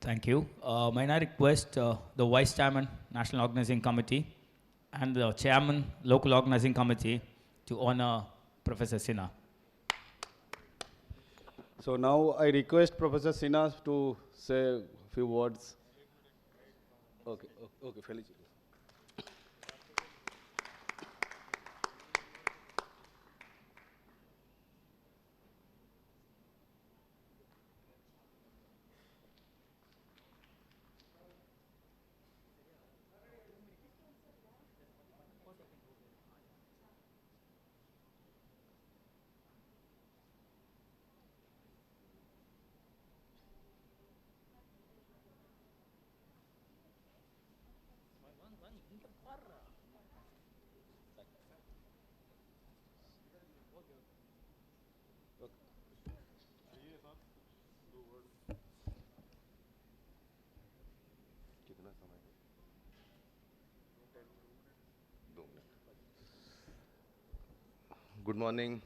Thank you. May I request the Vice Chairman, National Organizing Committee, and the Chairman, Local Organizing Committee, to honor Professor Sinha. So now I request Professor Sinha to say a few words. Okay, okay, Felice. कितना समय है? 2 minute. Good morning,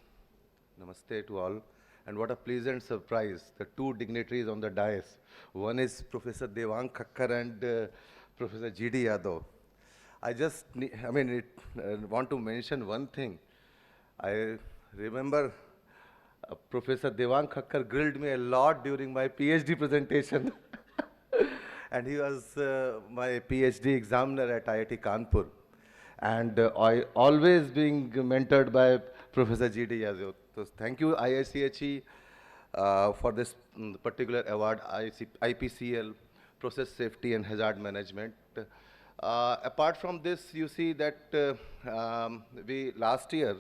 namaste to all, and what a pleasant surprise, the two dignitaries on the dais. One is Professor Devang Khakkar and Professor G.D. Yadav. Want to mention one thing. I remember Professor Devang Khakkar grilled me a lot during my PhD presentation. And he was my PhD examiner at IIT Kanpur. And I always being mentored by Professor G.D. Yazio. So thank you IIChE for this particular award, IPCL, Process Safety and Hazard Management. Apart from this, you see that we last year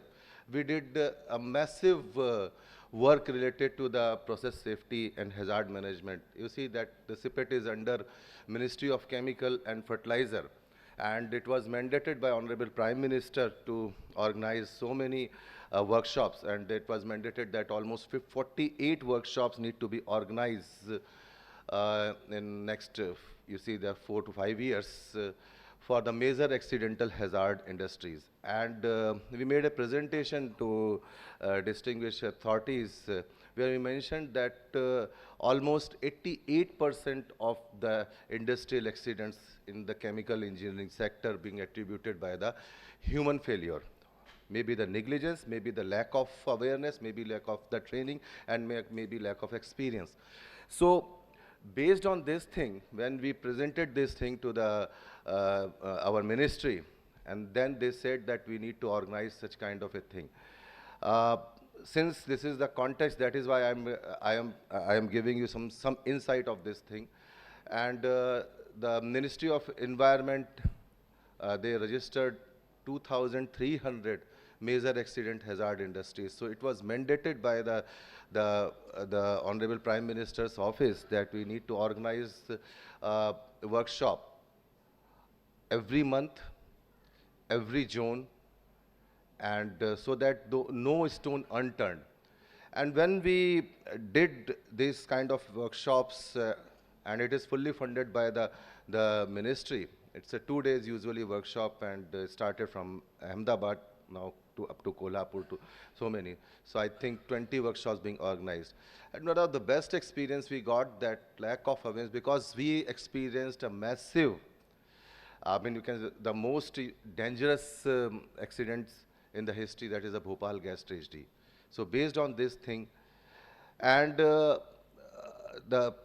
we did a massive work related to the process safety and hazard management. You see that the CPET is under Ministry of Chemical and Fertilizer, and it was mandated by Honorable Prime Minister to organize so many workshops, and it was mandated that almost 48 workshops need to be organized in next, you see, the 4 to 5 years for the major accidental hazard industries. And we made a presentation to distinguished authorities where we mentioned that almost 88% of the industrial accidents in the chemical engineering sector being attributed by the human failure. Maybe the negligence, maybe the lack of awareness, maybe lack of the training, and maybe lack of experience. So based on this thing, when we presented this thing to the our ministry, and then they said that we need to organize such kind of a thing. Since this is the context, that is why I am giving you some insight of this thing. And the Ministry of Environment, they registered 2,300 major accident hazard industries. So it was mandated by the Honorable Prime Minister's office that we need to organize a workshop every month, every zone, and so that no stone unturned. And when we did these kind of workshops, and it is fully funded by the ministry, it's a 2 days usually workshop, and started from Ahmedabad now to up to Kolhapur to so many. So I think 20 workshops being organized. And one of the best experience we got, that lack of awareness, because we experienced a massive, the most dangerous accidents in the history, that is the Bhopal gas tragedy. So based on this thing, and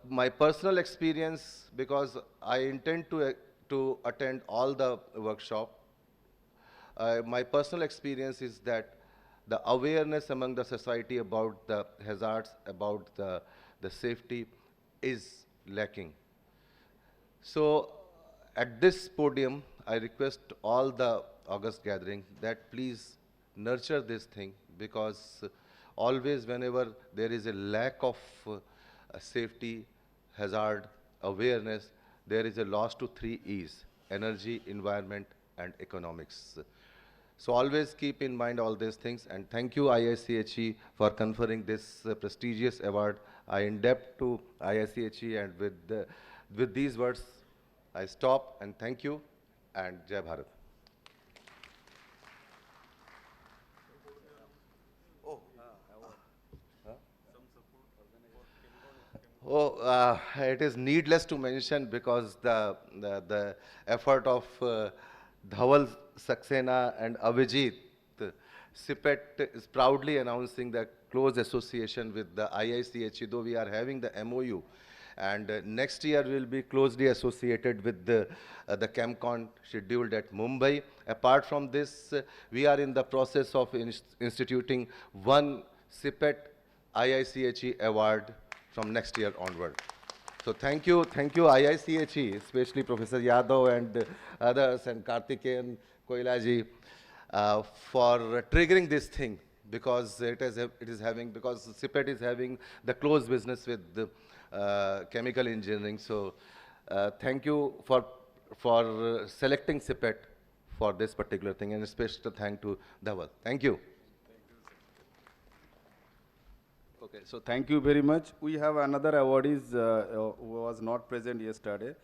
my personal experience, because I intend to attend all the workshop, my personal experience is that the awareness among the society about the hazards, about the safety is lacking. So at this podium, I request all the August gathering that please nurture this thing, because always whenever there is a lack of safety, hazard, awareness, there is a loss to 3 E's: energy, environment, and economics. So always keep in mind all these things, and thank you IIChE for conferring this prestigious award. I indebted to IIChE, and with these words, I stop and thank you, and Jai Bharat. Oh, it is needless to mention because the effort of Dhawal Saxena and Avijit, CPET is proudly announcing the close association with the IIChE, though we are having the MOU. And next year will be closely associated with the CHEMCON scheduled at Mumbai. Apart from this, we are in the process of instituting one CPET IIChE award from next year onward. So thank you IIChE, especially Professor Yadav and others and Karthikeyan Koilaji for triggering this thing because because CPET is having the close business with the chemical engineering. So thank you for selecting CPET for this particular thing, and a special thank to Dhawal. Thank you. Okay, so thank you very much. We have another awardee who was not present yesterday.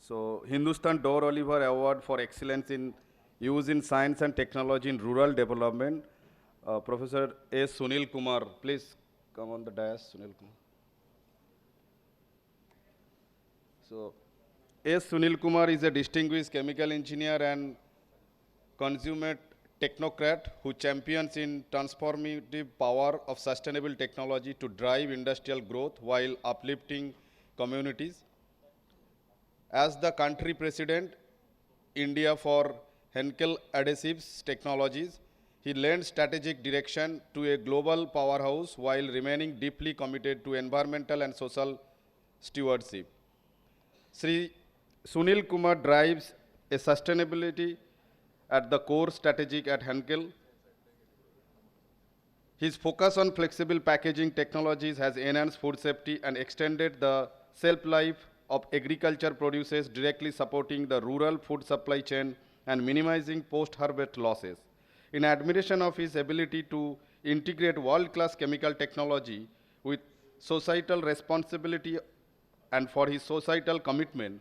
So Hindustan Door Oliver Award for Excellence in Use in Science and Technology in Rural Development. Professor A. Sunil Kumar, please come on the dais, Sunil Kumar. So A. Sunil Kumar is a distinguished chemical engineer and consummate technocrat who champions in transformative power of sustainable technology to drive industrial growth while uplifting communities. As the country president, India for Henkel Adhesives Technologies, he lent strategic direction to a global powerhouse while remaining deeply committed to environmental and social stewardship. Sri Sunil Kumar drives a sustainability at the core strategic at Henkel. His focus on flexible packaging technologies has enhanced food safety and extended the shelf life of agriculture produces, directly supporting the rural food supply chain and minimizing post-harvest losses. In admiration of his ability to integrate world-class chemical technology with societal responsibility and for his societal commitment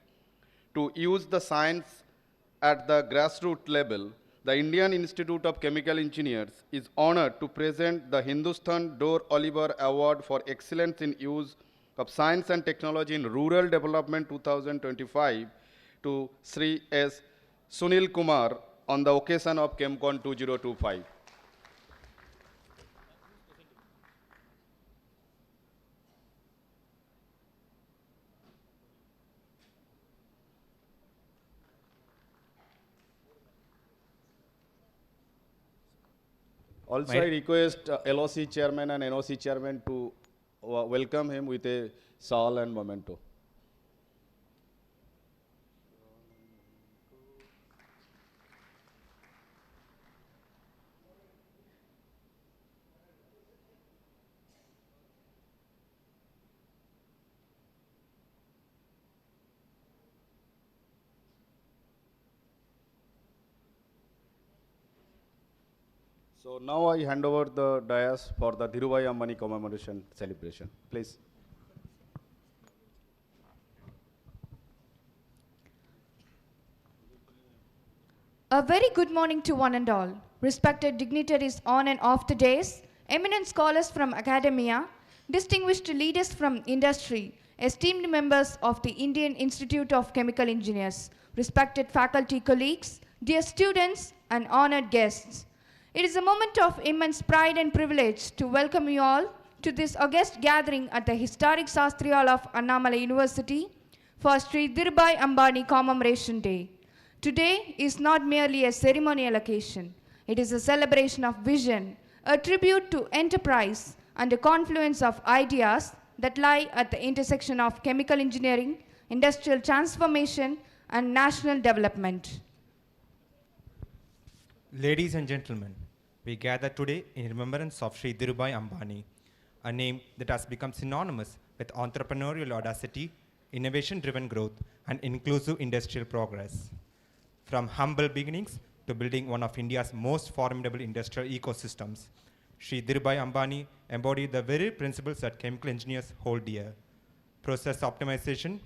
to use the science at the grassroots level, the Indian Institute of Chemical Engineers is honored to present the Hindustan Door Oliver Award for Excellence in Use of Science and Technology in Rural Development 2025 to Sri S. Sunil Kumar on the occasion of CHEMCON 2025. Also, I request LOC chairman and NOC chairman to welcome him with a shawl and memento. So now I hand over the dais for the Dhirubhai Ambani commemoration celebration. Please. A very good morning to one and all. Respected dignitaries on and off the dais, eminent scholars from academia, distinguished leaders from industry, esteemed members of the Indian Institute of Chemical Engineers, respected faculty colleagues, dear students and honored guests. It is a moment of immense pride and privilege to welcome you all to this august gathering at the historic Shastri Hall of Annamalai University for Sri Dhirubhai Ambani Commemoration Day. Today is not merely a ceremonial occasion. It is a celebration of vision, a tribute to enterprise and a confluence of ideas that lie at the intersection of chemical engineering, industrial transformation and national development. Ladies and gentlemen, we gather today in remembrance of Sri Dhirubhai Ambani, a name that has become synonymous with entrepreneurial audacity, innovation-driven growth, and inclusive industrial progress. From humble beginnings to building one of India's most formidable industrial ecosystems, Sri Dhirubhai Ambani embodied the very principles that chemical engineers hold dear: process optimization,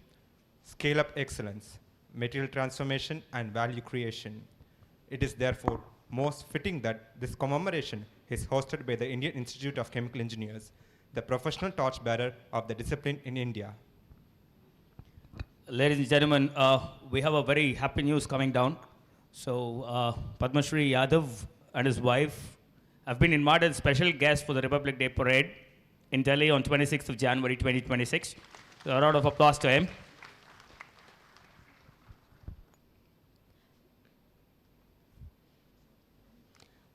scale-up excellence, material transformation, and value creation. It is therefore most fitting that this commemoration is hosted by the Indian Institute of Chemical Engineers, the professional torchbearer of the discipline in India. Ladies and gentlemen, we have a very happy news coming down. So, Padma Shri Yadav and his wife have been invited as special guests for the Republic Day Parade in Delhi on 26th of January 2026. So a round of applause to him.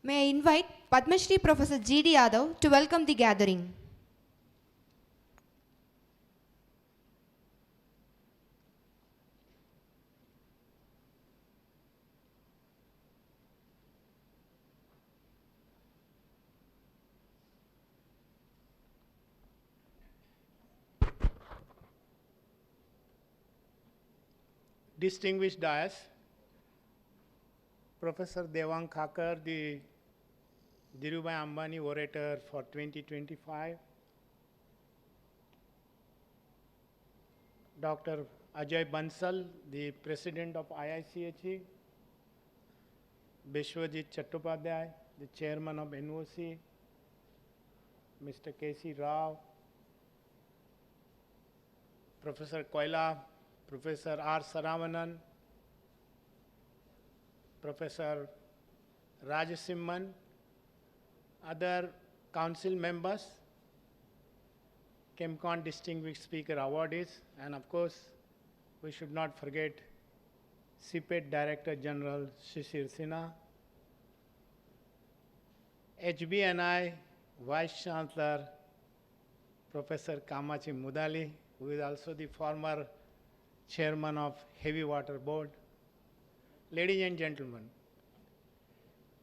May I invite Padma Shri Professor G.D. Yadav to welcome the gathering. Distinguished dais, Professor Devang Khakkar, the Dhirubhai Ambani orator for 2025, Dr. Ajay Bansal, the president of IIChE, Bishwajit Chattopadhyay, the chairman of NOC, Mr. K.C. Rao, Professor Koila, Professor R. Saravanan, Professor Rajasimhan, other council members, CHEMCON Distinguished Speaker awardees, and of course, we should not forget CPET Director General Shishir Sinha, HBNI Vice Chancellor Professor Kamachi Mudali, who is also the former Chairman of Heavy Water Board. Ladies and gentlemen,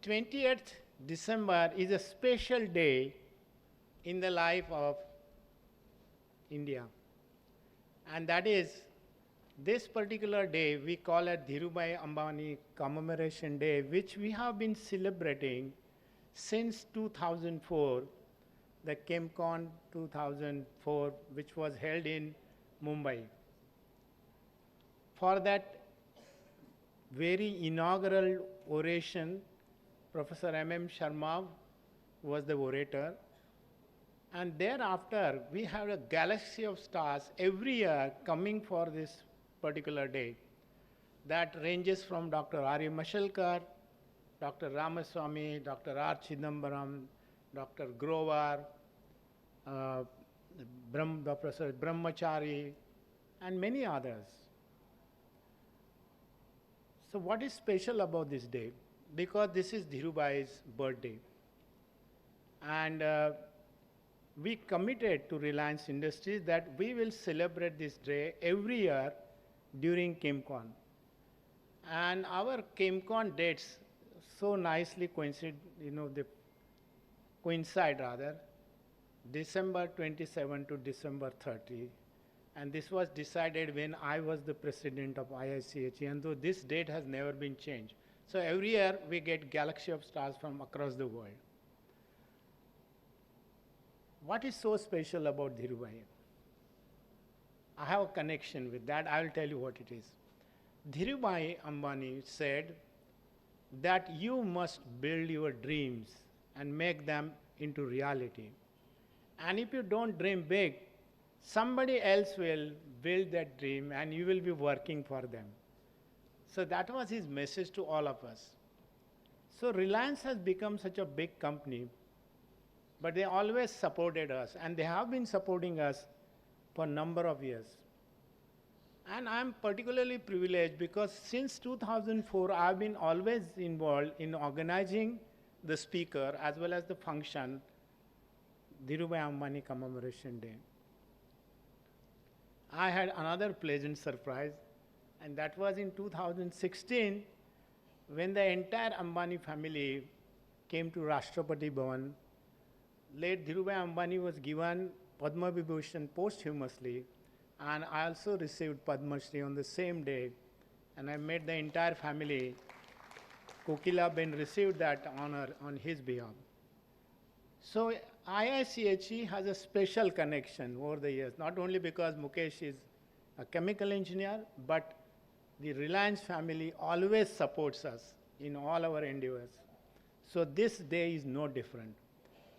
20th December is a special day in the life of India. And that is, this particular day we call it Dhirubhai Ambani Commemoration Day, which we have been celebrating since 2004, the CHEMCON 2004, which was held in Mumbai. For that very inaugural oration, Professor M.M. Sharma was the orator. And thereafter, we have a galaxy of stars every year coming for this particular day. That ranges from Dr. R.A. Mashalkar, Dr. Ramaswamy, Dr. R. Chidambaram, Dr. Grover, Professor Brahmachari, and many others. So what is special about this day? Because this is Dhirubhai's birthday. And we committed to Reliance Industries that we will celebrate this day every year during CHEMCON. And our CHEMCON dates so nicely coincide, December 27 to December 30. And this was decided when I was the president of IIChE, and though this date has never been changed. So every year we get galaxy of stars from across the world. What is so special about Dhirubhai? I have a connection with that. I will tell you what it is. Dhirubhai Ambani said that you must build your dreams and make them into reality. And if you don't dream big, somebody else will build that dream and you will be working for them. So that was his message to all of us. So Reliance has become such a big company, but they always supported us, and they have been supporting us for a number of years. And I'm particularly privileged because since 2004, I've been always involved in organizing the speaker as well as the function, Dhirubhai Ambani Commemoration Day. I had another pleasant surprise, and that was in 2016 when the entire Ambani family came to Rashtrapati Bhavan. Late Dhirubhai Ambani was given Padma Vibhushan posthumously, and I also received Padma Shri on the same day, and I met the entire family. Kokila Ben received that honor on his behalf. So IIChE has a special connection over the years, not only because Mukesh is a chemical engineer, but the Reliance family always supports us in all our endeavors. So this day is no different.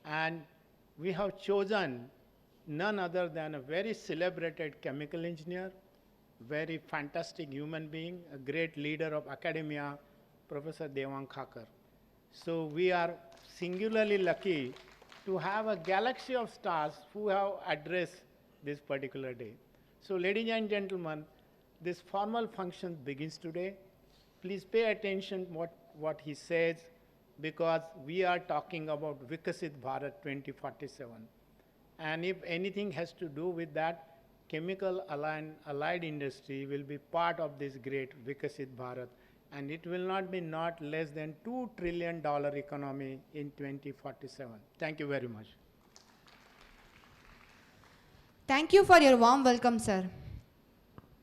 And we have chosen none other than a very celebrated chemical engineer, very fantastic human being, a great leader of academia, Professor Devang Khakar. So we are singularly lucky to have a galaxy of stars who have addressed this particular day. So ladies and gentlemen, this formal function begins today. Please pay attention what he says, because we are talking about Vikasit Bharat 2047. And if anything has to do with that, chemical allied industry will be part of this great Vikasit Bharat, and it will not be not less than $2 trillion economy in 2047. Thank you very much. Thank you for your warm welcome, sir.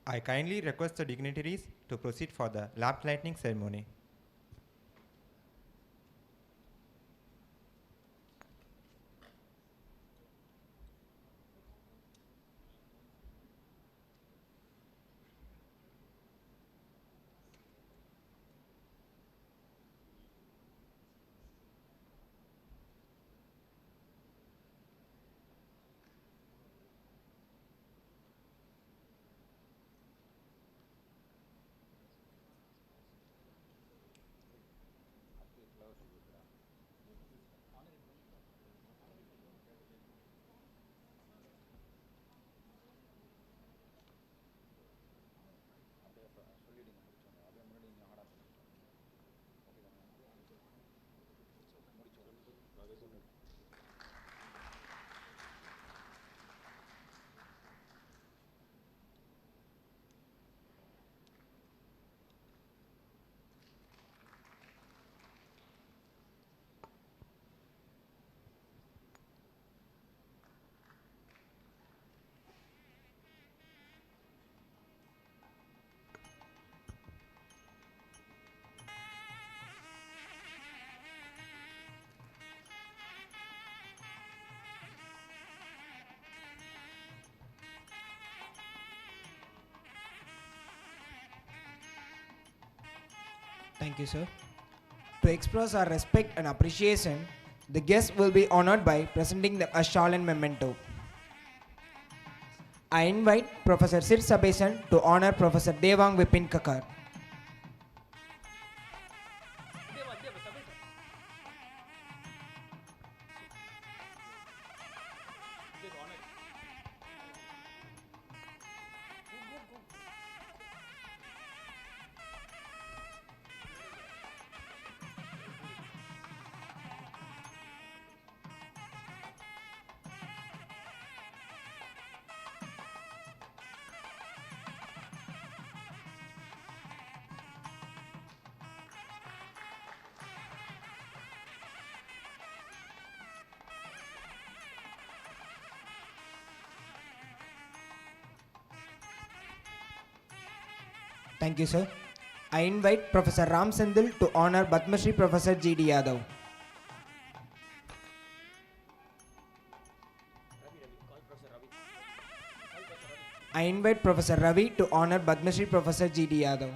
I kindly request the dignitaries to proceed for the lamp lighting ceremony. Thank you, sir. To express our respect and appreciation, the guests will be honored by presenting them a shawl and memento. I invite Professor Sir Sabesan to honor Professor Devang Vipin Kakar. Thank you, sir. I invite Professor Ram Sendil to honor Padma Shri Professor G.D. Yadav. I invite Professor Ravi to honor Padma Shri Professor G.D. Yadav.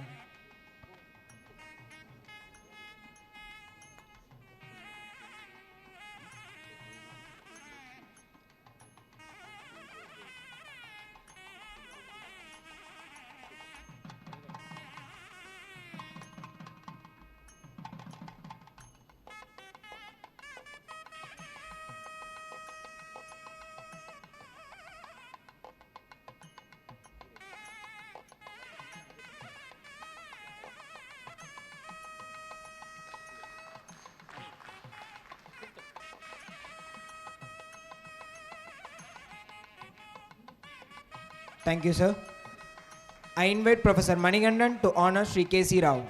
Thank you, sir. I invite Professor Manigandan to honor Sri K.C. Rao.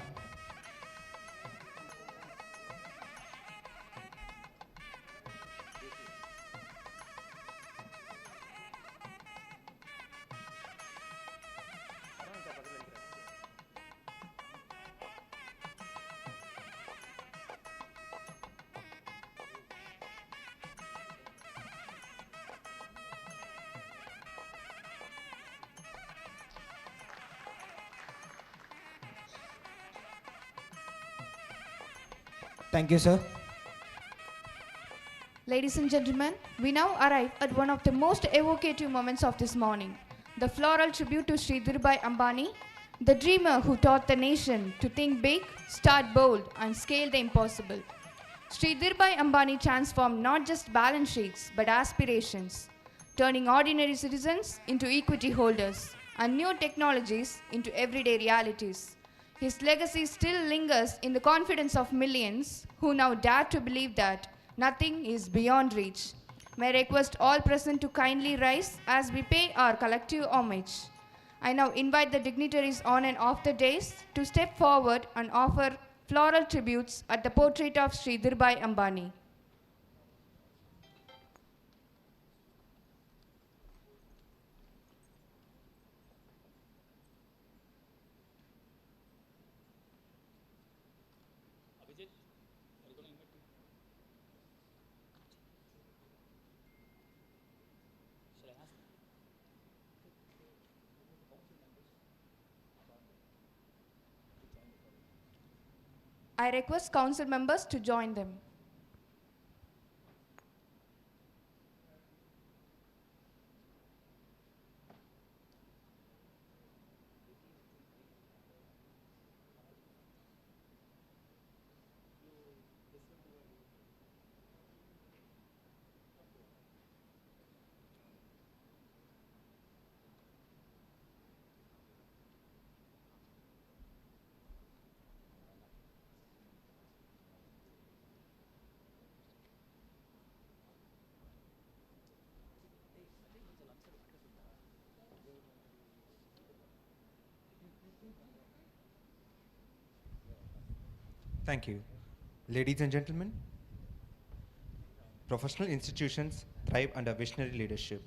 Thank you, sir. Ladies and gentlemen, we now arrive at one of the most evocative moments of this morning, the floral tribute to Sri Dhirubhai Ambani, the dreamer who taught the nation to think big, start bold, and scale the impossible. Sri Dhirubhai Ambani transformed not just balance sheets but aspirations, turning ordinary citizens into equity holders and new technologies into everyday realities. His legacy still lingers in the confidence of millions who now dare to believe that nothing is beyond reach. May I request all present to kindly rise as we pay our collective homage. I now invite the dignitaries on and off the dais to step forward and offer floral tributes at the portrait of Sri Dhirubhai Ambani. I request council members to join them. Thank you. Ladies and gentlemen, professional institutions thrive under visionary leadership,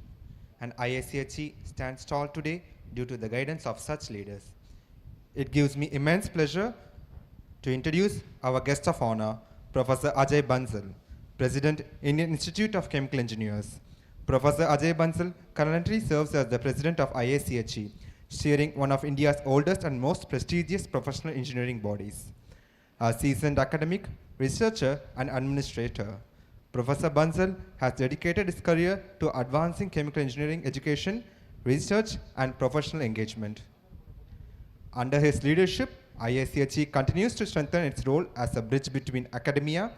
and IIChE stands tall today due to the guidance of such leaders. It gives me immense pleasure to introduce our guest of honor, Professor Ajay Bansal, President, Indian Institute of Chemical Engineers. Professor Ajay Bansal currently serves as the President of IIChE, steering one of India's oldest and most prestigious professional engineering bodies. A seasoned academic, researcher, and administrator, Professor Bansal has dedicated his career to advancing chemical engineering education, research, and professional engagement. Under his leadership, IIChE continues to strengthen its role as a bridge between academia,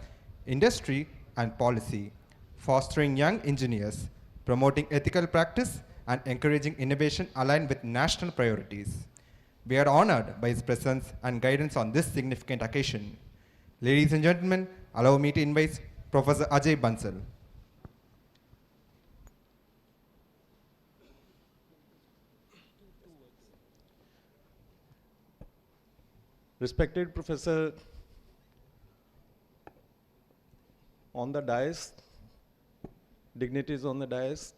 industry, and policy, fostering young engineers, promoting ethical practice, and encouraging innovation aligned with national priorities. We are honored by his presence and guidance on this significant occasion. Ladies and gentlemen, allow me to invite Professor Ajay Bansal. Respected Professor on the dais, dignitaries on the dais,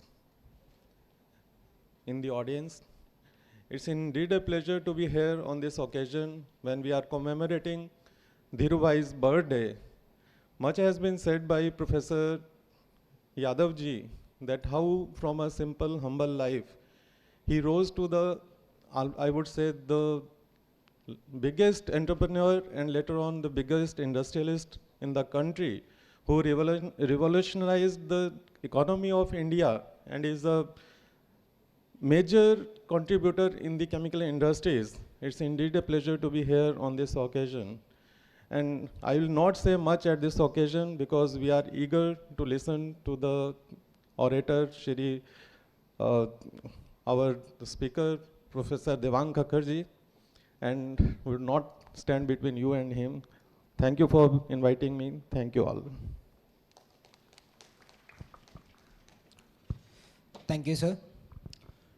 in the audience, it's indeed a pleasure to be here on this occasion when we are commemorating Dhirubhai's birthday. Much has been said by Professor Yadav ji that how from a simple, humble life, he rose to the, I would say, the biggest entrepreneur and later on the biggest industrialist in the country who revolutionized the economy of India and is a major contributor in the chemical industries. It's indeed a pleasure to be here on this occasion. And I will not say much at this occasion because we are eager to listen to the orator, Shri, our speaker, Professor Devang Khakkarji, and will not stand between you and him. Thank you for inviting me. Thank you all. Thank you, sir.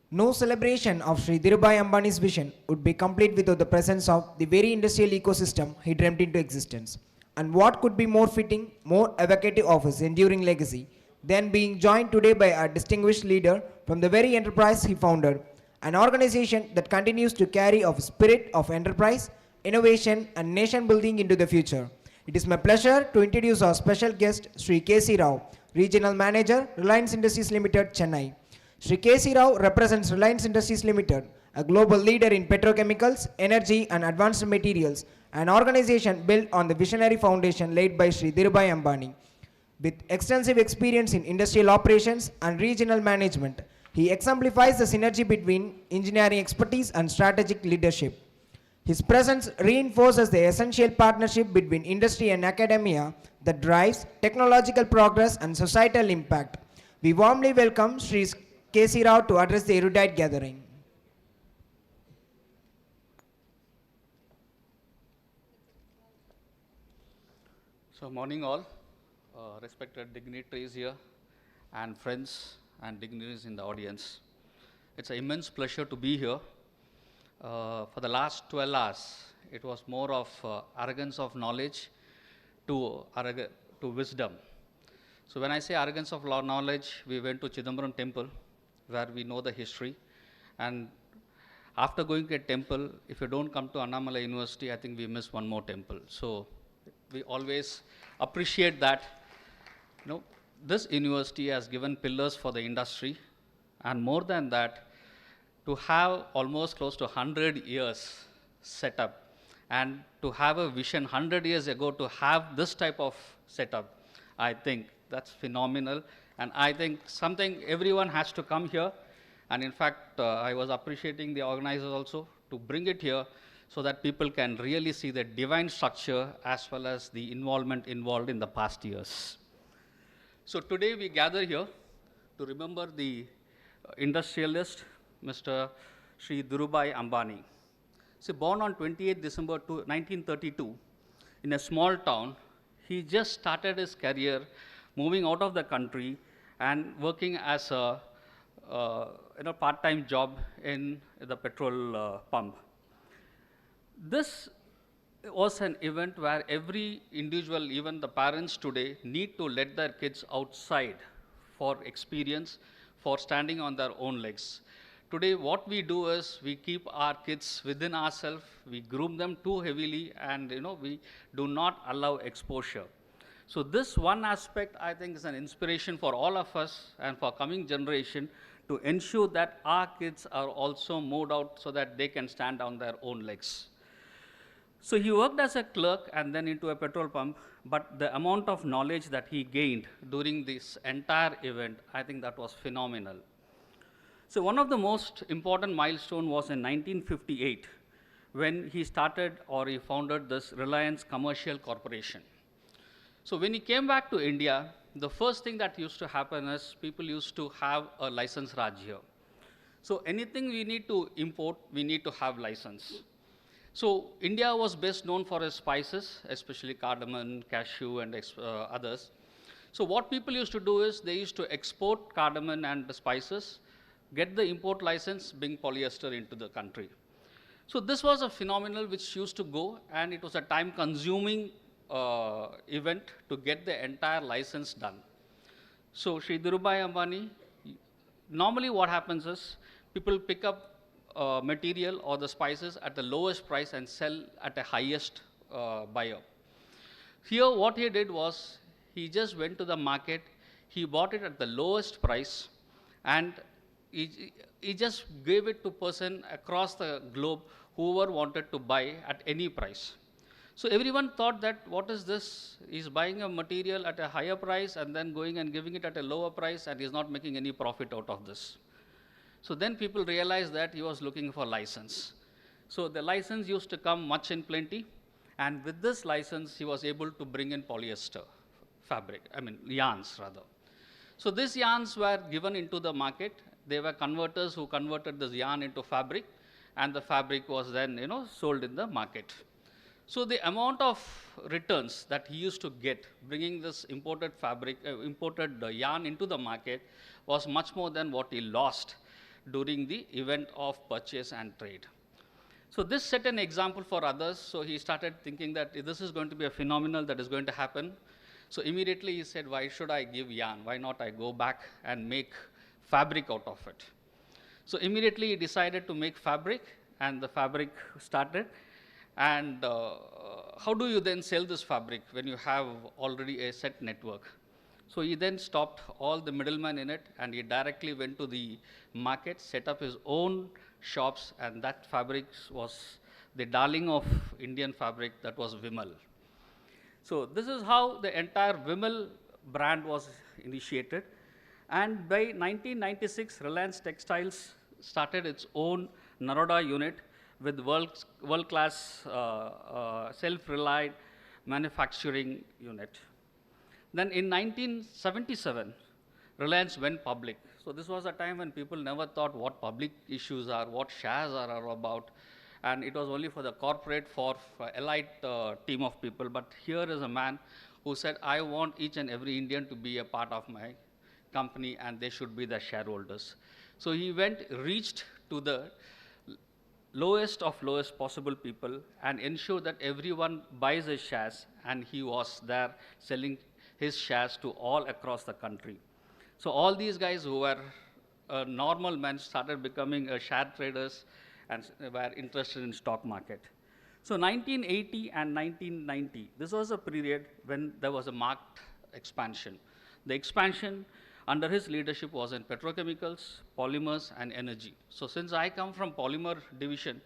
No celebration of Sri Dhirubhai Ambani's vision would be complete without the presence of the very industrial ecosystem he dreamt into existence. And what could be more fitting, more evocative of his enduring legacy than being joined today by a distinguished leader from the very enterprise he founded, an organization that continues to carry a spirit of enterprise, innovation, and nation building into the future. It is my pleasure to introduce our special guest, Sri K.C. Rao, Regional Manager, Reliance Industries Limited, Chennai. Sri K.C. Rao represents Reliance Industries Limited, a global leader in petrochemicals, energy, and advanced materials, an organization built on the visionary foundation laid by Sri Dhirubhai Ambani. With extensive experience in industrial operations and regional management, he exemplifies the synergy between engineering expertise and strategic leadership. His presence reinforces the essential partnership between industry and academia that drives technological progress and societal impact. We warmly welcome Sri K.C. Rao to address the erudite gathering. So morning all, respected dignitaries here and friends and dignitaries in the audience. It's an immense pleasure to be here. For the last 12 hours, it was more of arrogance of knowledge to wisdom. So when I say arrogance of knowledge, we went to Chidambaram temple where we know the history. And after going to a temple, if you don't come to Annamalai University, I think we miss one more temple. So we always appreciate that, this university has given pillars for the industry, and more than that, to have almost close to 100 years setup, and to have a vision 100 years ago to have this type of setup, I think that's phenomenal. And I think something everyone has to come here. And in fact, I was appreciating the organizers also to bring it here so that people can really see the divine structure as well as the involvement involved in the past years. So today we gather here to remember the industrialist, Mr. Sri Dhirubhai Ambani. So born on 28 December 1932 in a small town, he just started his career moving out of the country and working as a part-time job in the petrol pump. This was an event where every individual, even the parents today, need to let their kids outside for experience, for standing on their own legs. Today, what we do is we keep our kids within ourselves, we groom them too heavily, and we do not allow exposure. So this one aspect, I think, is an inspiration for all of us and for coming generation to ensure that our kids are also moved out so that they can stand on their own legs. So he worked as a clerk and then into a petrol pump, but the amount of knowledge that he gained during this entire event, I think that was phenomenal. So one of the most important milestones was in 1958 when he started or he founded this Reliance Commercial Corporation. So when he came back to India, the first thing that used to happen is people used to have a license raj here. So anything we need to import, we need to have license. So India was best known for its spices, especially cardamom, cashew, and others. So what people used to do is they used to export cardamom and the spices, get the import license, bring polyester into the country. So this was a phenomenon which used to go, and it was a time-consuming event to get the entire license done. So Sri Dhirubhai Ambani, normally what happens is people pick up material or the spices at the lowest price and sell at the highest buyer. Here what he did was he just went to the market, he bought it at the lowest price, and he just gave it to person across the globe whoever wanted to buy at any price. So everyone thought that, what is this? He's buying a material at a higher price and then going and giving it at a lower price, and he's not making any profit out of this. So then people realized that he was looking for license. So the license used to come much in plenty, and with this license, he was able to bring in polyester fabric, yarns rather. So these yarns were given into the market. They were converters who converted this yarn into fabric, and the fabric was then, sold in the market. So the amount of returns that he used to get bringing this imported fabric, imported yarn into the market was much more than what he lost during the event of purchase and trade. So this set an example for others. So he started thinking that this is going to be a phenomenon that is going to happen. So immediately he said, why should I give yarn? Why not I go back and make fabric out of it? So immediately he decided to make fabric, and the fabric started. And how do you then sell this fabric when you have already a set network? So he then stopped all the middlemen in it, and he directly went to the market, set up his own shops, and that fabric was the darling of Indian fabric, that was Vimal. So this is how the entire Vimal brand was initiated. And by 1996, Reliance Textiles started its own Naroda unit with world-class self-relied manufacturing unit. Then in 1977, Reliance went public. So this was a time when people never thought what public issues are, what shares are about. And it was only for the corporate, for elite team of people. But here is a man who said, I want each and every Indian to be a part of my company and they should be the shareholders. So he reached to the lowest of lowest possible people and ensured that everyone buys his shares, and he was there selling his shares to all across the country. So all these guys who were normal men started becoming share traders and were interested in stock market. So 1980 and 1990, this was a period when there was a marked expansion. The expansion under his leadership was in petrochemicals, polymers, and energy. So since I come from polymer division,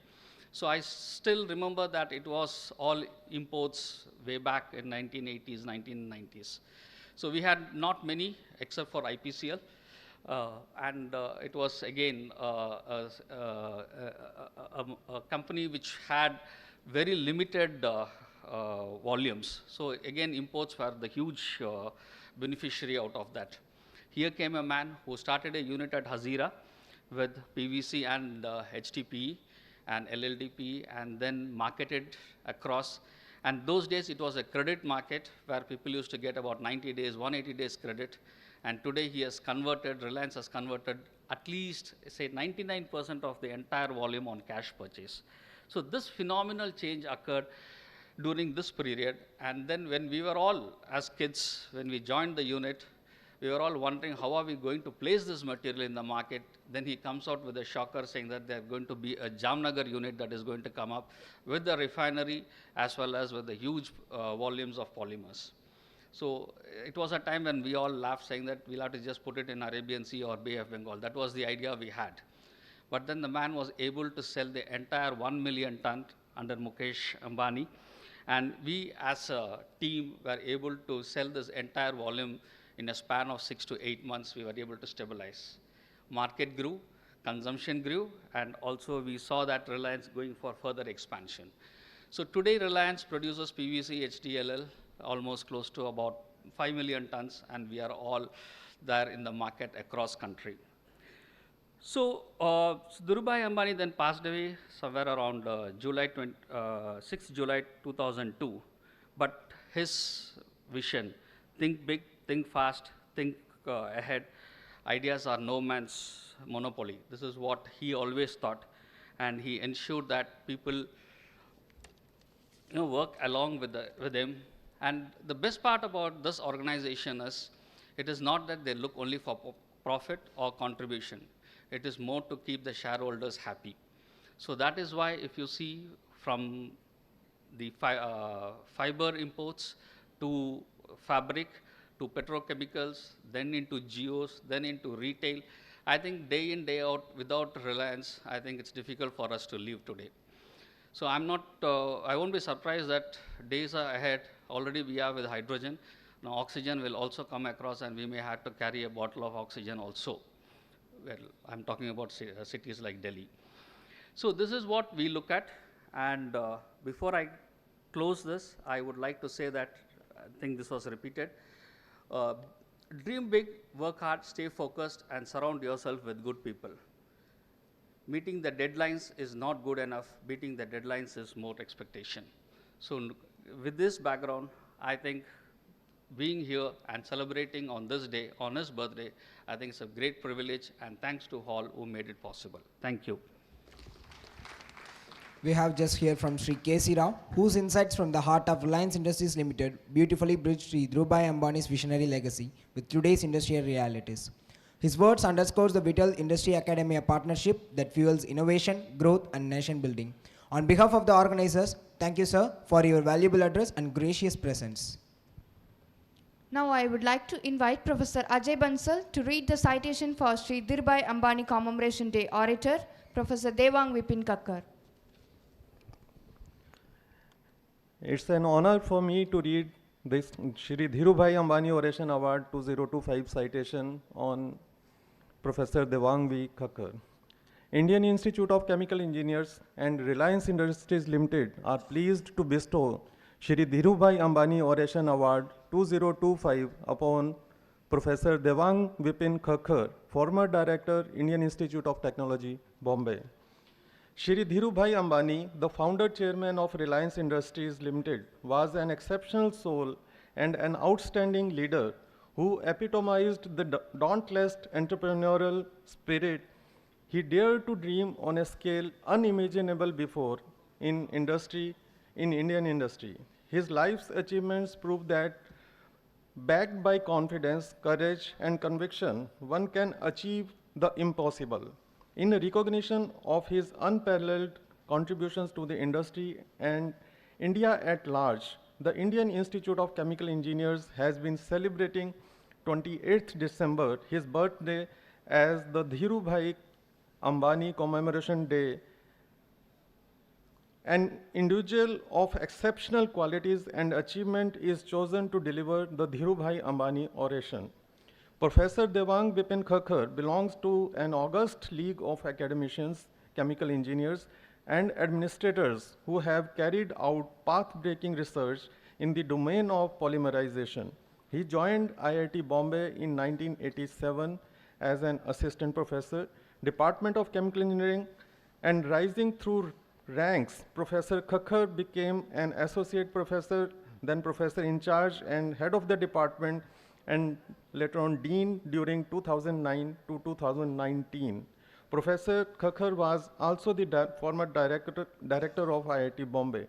so I still remember that it was all imports way back in 1980s, 1990s. So we had not many except for IPCL. And it was again a company which had very limited volumes. So again, imports were the huge beneficiary out of that. Here came a man who started a unit at Hazira with PVC and HDPE and LLDPE, and then marketed across. And those days it was a credit market where people used to get about 90 days, 180 days credit. And today he has converted, Reliance has converted at least, say, 99% of the entire volume on cash purchase. So this phenomenal change occurred during this period. And then when we were all, as kids, when we joined the unit, we were all wondering how are we going to place this material in the market. Then he comes out with a shocker saying that there's going to be a Jamnagar unit that is going to come up with the refinery as well as with the huge volumes of polymers. So it was a time when we all laughed saying that we'll have to just put it in Arabian Sea or Bay of Bengal. That was the idea we had. But then the man was able to sell the entire 1 million ton under Mukesh Ambani. And we as a team were able to sell this entire volume in a span of 6 to 8 months. We were able to stabilize. Market grew, consumption grew, and also we saw that Reliance going for further expansion. So today Reliance produces PVC, HDLL, almost close to about 5 million tons, and we are all there in the market across country. So Dhirubhai Ambani then passed away somewhere around 6 July 2002. But his vision, think big, think fast, think ahead. Ideas are no man's monopoly. This is what he always thought. And he ensured that people work along with him. And the best part about this organization is, it is not that they look only for profit or contribution. It is more to keep the shareholders happy. So that is why if you see from the fiber imports to fabric to petrochemicals, then into geos, then into retail, I think day in, day out, without Reliance, I think it's difficult for us to live today. So I won't be surprised that days are ahead. Already we are with hydrogen. Now oxygen will also come across, and we may have to carry a bottle of oxygen also. Well, I'm talking about cities like Delhi. So this is what we look at. And before I close this, I would like to say that, I think this was repeated, dream big, work hard, stay focused, and surround yourself with good people. Meeting the deadlines is not good enough. Beating the deadlines is more expectation. So with this background, I think being here and celebrating on this day, on his birthday, I think it's a great privilege, and thanks to all who made it possible. Thank you. We have just heard from Sri K.C. Rao, whose insights from the heart of Reliance Industries Limited beautifully bridged Sri Dhirubhai Ambani's visionary legacy with today's industrial realities. His words underscores the vital industry-academia partnership that fuels innovation, growth, and nation building. On behalf of the organizers, thank you, sir, for your valuable address and gracious presence. Now I would like to invite Professor Ajay Bansal to read the citation for Sri Dhirubhai Ambani Commemoration Day orator, Professor Devang Vipin Kakkar. It's an honor for me to read this Shri Dhirubhai Ambani Oration Award 2025 citation on Professor Devang V. Khakkar. Indian Institute of Chemical Engineers and Reliance Industries Limited are pleased to bestow Shri Dhirubhai Ambani Oration Award 2025 upon Professor Devang Vipin Khakkar, former Director, Indian Institute of Technology, Bombay. Shri Dhirubhai Ambani, the founder chairman of Reliance Industries Limited, was an exceptional soul and an outstanding leader who epitomized the dauntless entrepreneurial spirit. He dared to dream on a scale unimaginable before in Indian industry. His life's achievements prove that backed by confidence, courage, and conviction, one can achieve the impossible. In recognition of his unparalleled contributions to the industry and India at large, the Indian Institute of Chemical Engineers has been celebrating 28th December, his birthday, as the Dhirubhai Ambani Commemoration Day. An individual of exceptional qualities and achievement is chosen to deliver the Dhirubhai Ambani oration. Professor Devang Vipin Khakkar belongs to an august league of academicians, chemical engineers, and administrators who have carried out path-breaking research in the domain of polymerization. He joined IIT Bombay in 1987 as an assistant professor, Department of Chemical Engineering, and rising through ranks, Professor Khakkar became an associate professor, then professor in charge and head of the department, and later on dean during 2009 to 2019. Professor Khakkar was also the former director of IIT Bombay.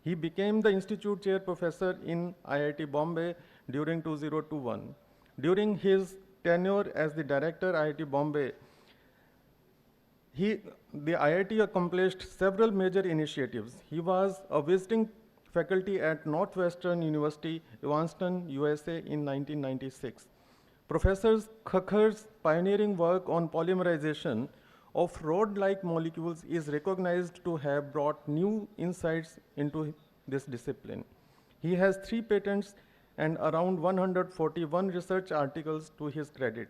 He became the institute chair professor in IIT Bombay during 2021. During his tenure as the director IIT Bombay, the IIT accomplished several major initiatives. He was a visiting faculty at Northwestern University, Evanston, USA in 1996. Professor Khakkar's pioneering work on polymerization of rod-like molecules is recognized to have brought new insights into this discipline. He has 3 patents and around 141 research articles to his credit.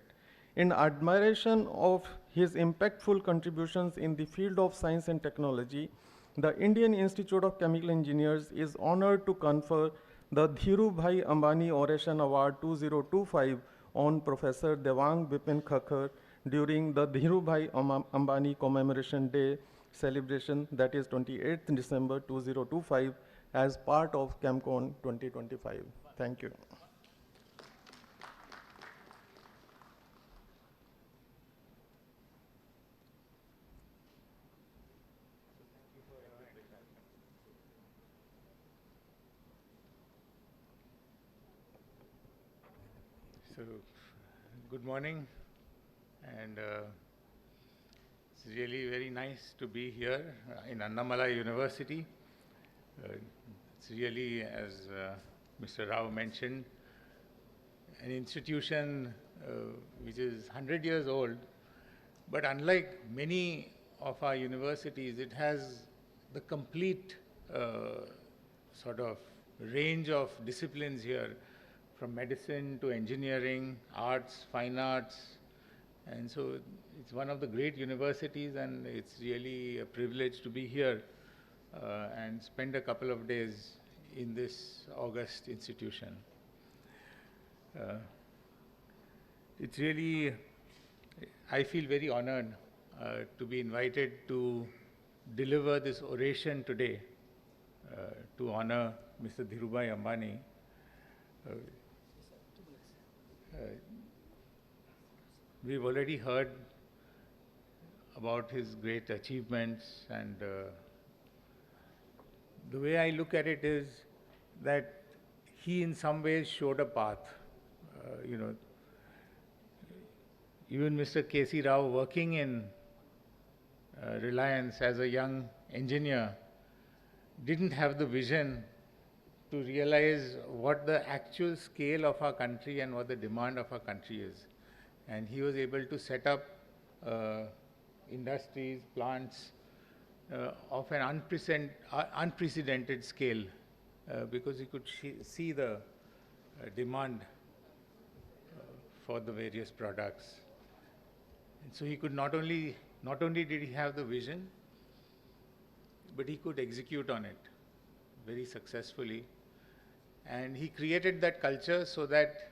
In admiration of his impactful contributions in the field of science and technology, the Indian Institute of Chemical Engineers is honored to confer the Dhirubhai Ambani Oration Award 2025 on Professor Devang Vipin Khakkar during the Dhirubhai Ambani Commemoration Day celebration, that is 28th December 2025, as part of CHEMCON 2025. Thank you. So, good morning, and it's really very nice to be here in Annamalai University. It's really, as Mr. Rao mentioned, an institution which is 100 years old, but unlike many of our universities, it has the complete sort of range of disciplines here, from medicine to engineering, arts, fine arts. And so it's one of the great universities, and it's really a privilege to be here and spend a couple of days in this august institution. It's really, I feel very honored to be invited to deliver this oration today to honor Mr. Dhirubhai Ambani. We've already heard about his great achievements, and the way I look at it is that he in some ways showed a path. You know, even Mr. K.C. Rao, working in Reliance as a young engineer, didn't have the vision to realize what the actual scale of our country and what the demand of our country is. And he was able to set up industries, plants of an unprecedented scale because he could see the demand for the various products. And so he could not only did he have the vision, but he could execute on it very successfully. And he created that culture so that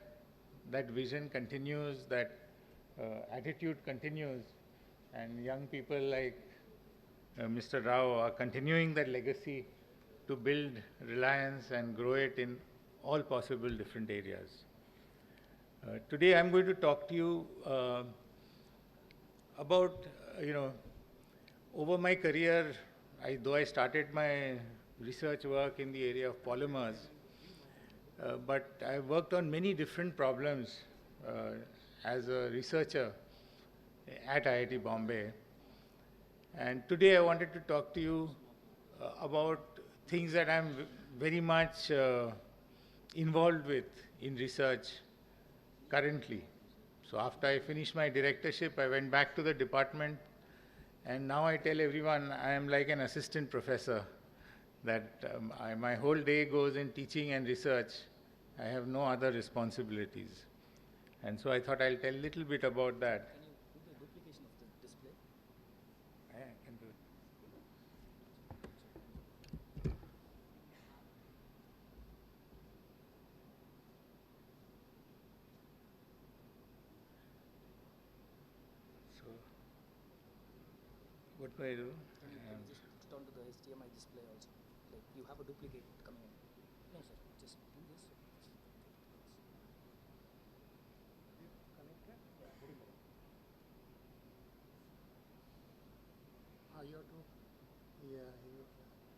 that vision continues, that attitude continues, and young people like Mr. Rao are continuing that legacy to build Reliance and grow it in all possible different areas. Today I'm going to talk to you about, over my career, though I started my research work in the area of polymers, but I worked on many different problems as a researcher at IIT Bombay. And today I wanted to talk to you about things that I'm very much involved with in research currently. So after I finished my directorship, I went back to the department, and now I tell everyone I am like an assistant professor, that my whole day goes in teaching and research. I have no other responsibilities. And so I thought I'll tell a little bit about that. Can you do the duplication of the display? I can do it. So, what do I do? Just turn to the HDMI display also. Like you have a duplicate coming in. No, sir. Just do this. You have to,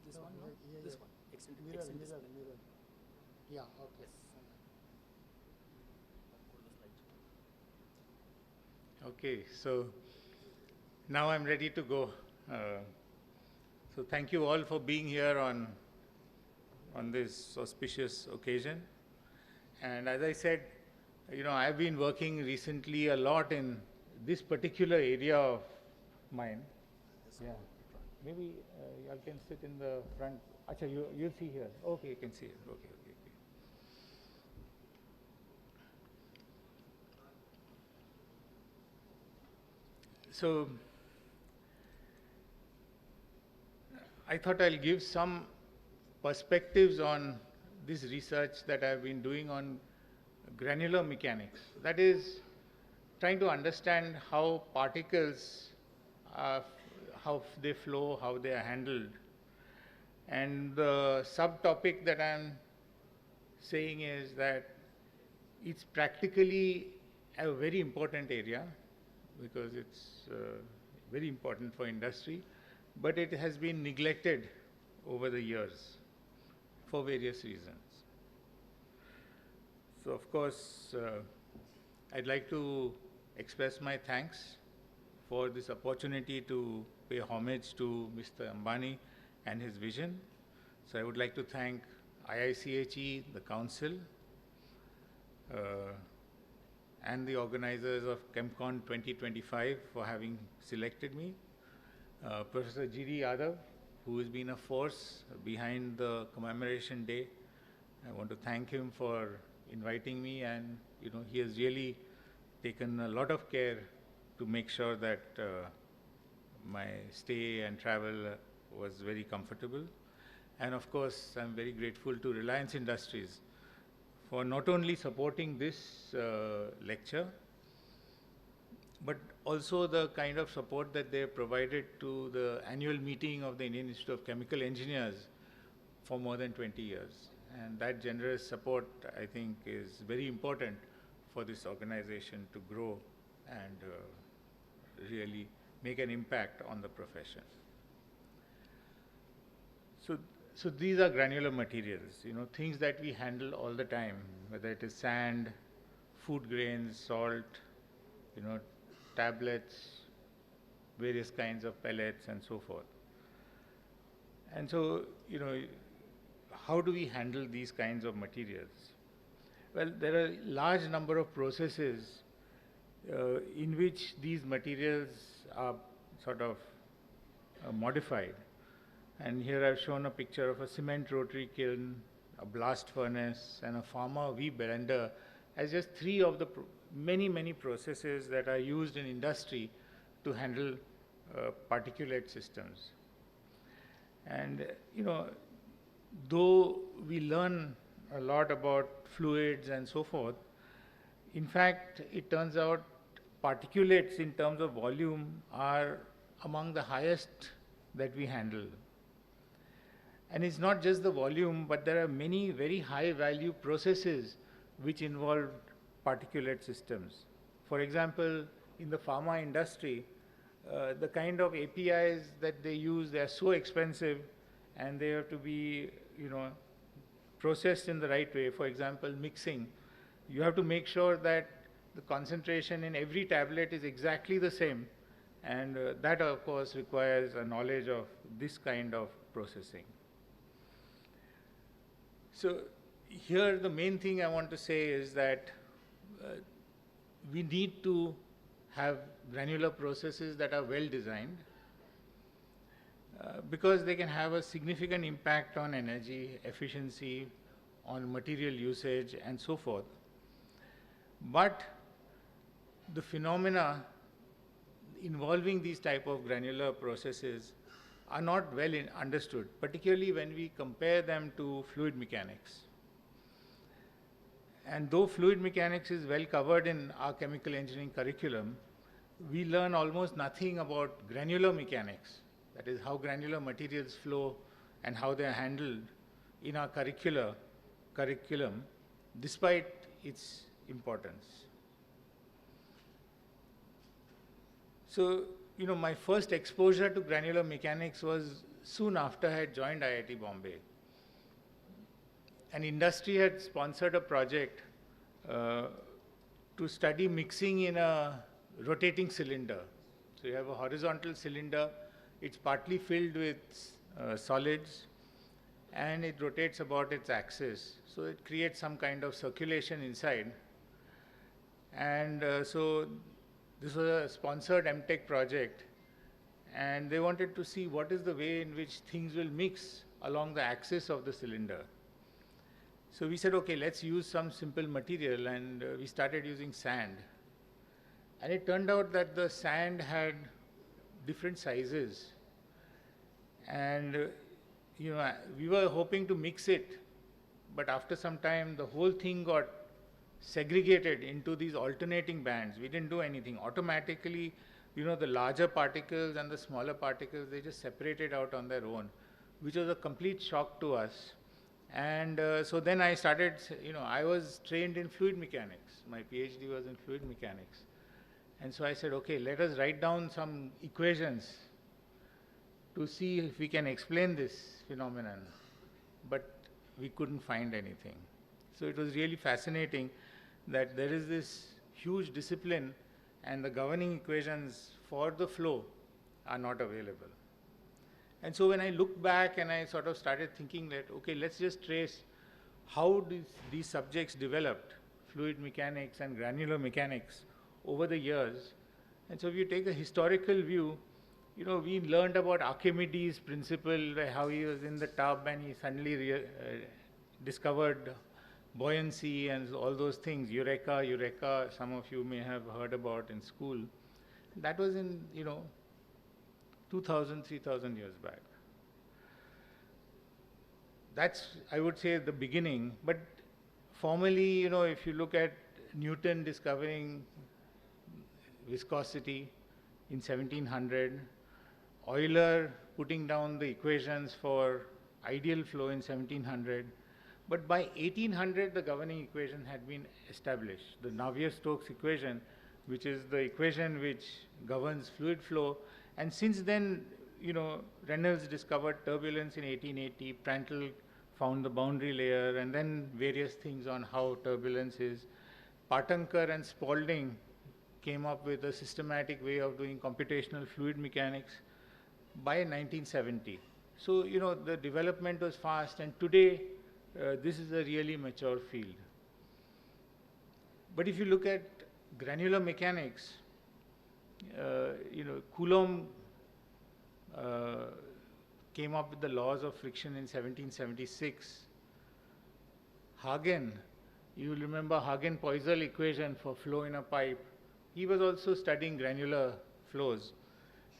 This one, no? This one. Extend display. mirror. Yeah, okay. Okay, so now I'm ready to go. So thank you all for being here on this auspicious occasion. And as I said, I've been working recently a lot in this particular area of mine. Yeah. Maybe y'all can sit in the front. Acha, you'll see here. Okay, you can see it. Okay. So, I thought I'll give some perspectives on this research that I've been doing on granular mechanics. That is, trying to understand how particles, how they flow, how they are handled. And the subtopic that I'm saying is that it's practically a very important area, because it's very important for industry, but it has been neglected over the years for various reasons. So of course, I'd like to express my thanks for this opportunity to pay homage to Mr. Ambani and his vision. So I would like to thank IIChE, the council, and the organizers of CHEMCON 2025 for having selected me. Professor G.D. Yadav, who has been a force behind the commemoration day. I want to thank him for inviting me, and he has really taken a lot of care to make sure that my stay and travel was very comfortable. And of course, I'm very grateful to Reliance Industries for not only supporting this lecture, but also the kind of support that they provided to the annual meeting of the Indian Institute of Chemical Engineers for more than 20 years. And that generous support, I think, is very important for this organization to grow and really make an impact on the profession. So these are granular materials, things that we handle all the time, whether it is sand, food grains, salt, tablets, various kinds of pellets, and so forth. And so, how do we handle these kinds of materials? Well, there are a large number of processes in which these materials are sort of modified. And here I've shown a picture of a cement rotary kiln a blast furnace, and a farmer V blender as just three of the many processes that are used in industry to handle particulate systems. And though we learn a lot about fluids and so forth, in fact, it turns out particulates in terms of volume are among the highest that we handle. And it's not just the volume, but there are many very high value processes which involve particulate systems. For example, in the pharma industry, the kind of APIs that they use, they are so expensive and they have to be, processed in the right way. For example, mixing. You have to make sure that the concentration in every tablet is exactly the same. And that, of course, requires a knowledge of this kind of processing. So here the main thing I want to say is that we need to have granular processes that are well designed because they can have a significant impact on energy, efficiency, on material usage and so forth. But the phenomena involving these type of granular processes are not well understood, particularly when we compare them to fluid mechanics. And though fluid mechanics is well covered in our chemical engineering curriculum, we learn almost nothing about granular mechanics, that is how granular materials flow and how they are handled in our curriculum, despite its importance. So, my first exposure to granular mechanics was soon after I had joined IIT Bombay. An industry had sponsored a project to study mixing in a rotating cylinder. So you have a horizontal cylinder, it's partly filled with solids, and it rotates about its axis. So it creates some kind of circulation inside. And so this was a sponsored MTech project, and they wanted to see what is the way in which things will mix along the axis of the cylinder. So we said, okay, let's use some simple material, and we started using sand. And it turned out that the sand had different sizes. And we were hoping to mix it, but after some time, the whole thing got segregated into these alternating bands. We didn't do anything. Automatically, the larger particles and the smaller particles, they just separated out on their own, which was a complete shock to us. And so then I started, I was trained in fluid mechanics. My PhD was in fluid mechanics. And so I said, okay, let us write down some equations to see if we can explain this phenomenon. But we couldn't find anything. So it was really fascinating that there is this huge discipline and the governing equations for the flow are not available. And so when I look back and I sort of started thinking that, okay, let's just trace how these subjects developed, fluid mechanics and granular mechanics, over the years. And so if you take a historical view, we learned about Archimedes' principle, how he was in the tub and he suddenly discovered buoyancy and all those things, eureka, some of you may have heard about in school. That was in, 2,000, 3,000 years back. That's, I would say, the beginning. But formally, if you look at Newton discovering viscosity in 1700, Euler putting down the equations for ideal flow in 1700, but by 1800 the governing equation had been established, the Navier-Stokes equation, which is the equation which governs fluid flow. And since then, Reynolds discovered turbulence in 1880, Prandtl found the boundary layer, and then various things on how turbulence is. Partankar and Spaulding came up with a systematic way of doing computational fluid mechanics by 1970. So, the development was fast, and today this is a really mature field. But if you look at granular mechanics, Coulomb came up with the laws of friction in 1776, Hagen, you will remember Hagen-Poiseuille equation for flow in a pipe. He was also studying granular flows,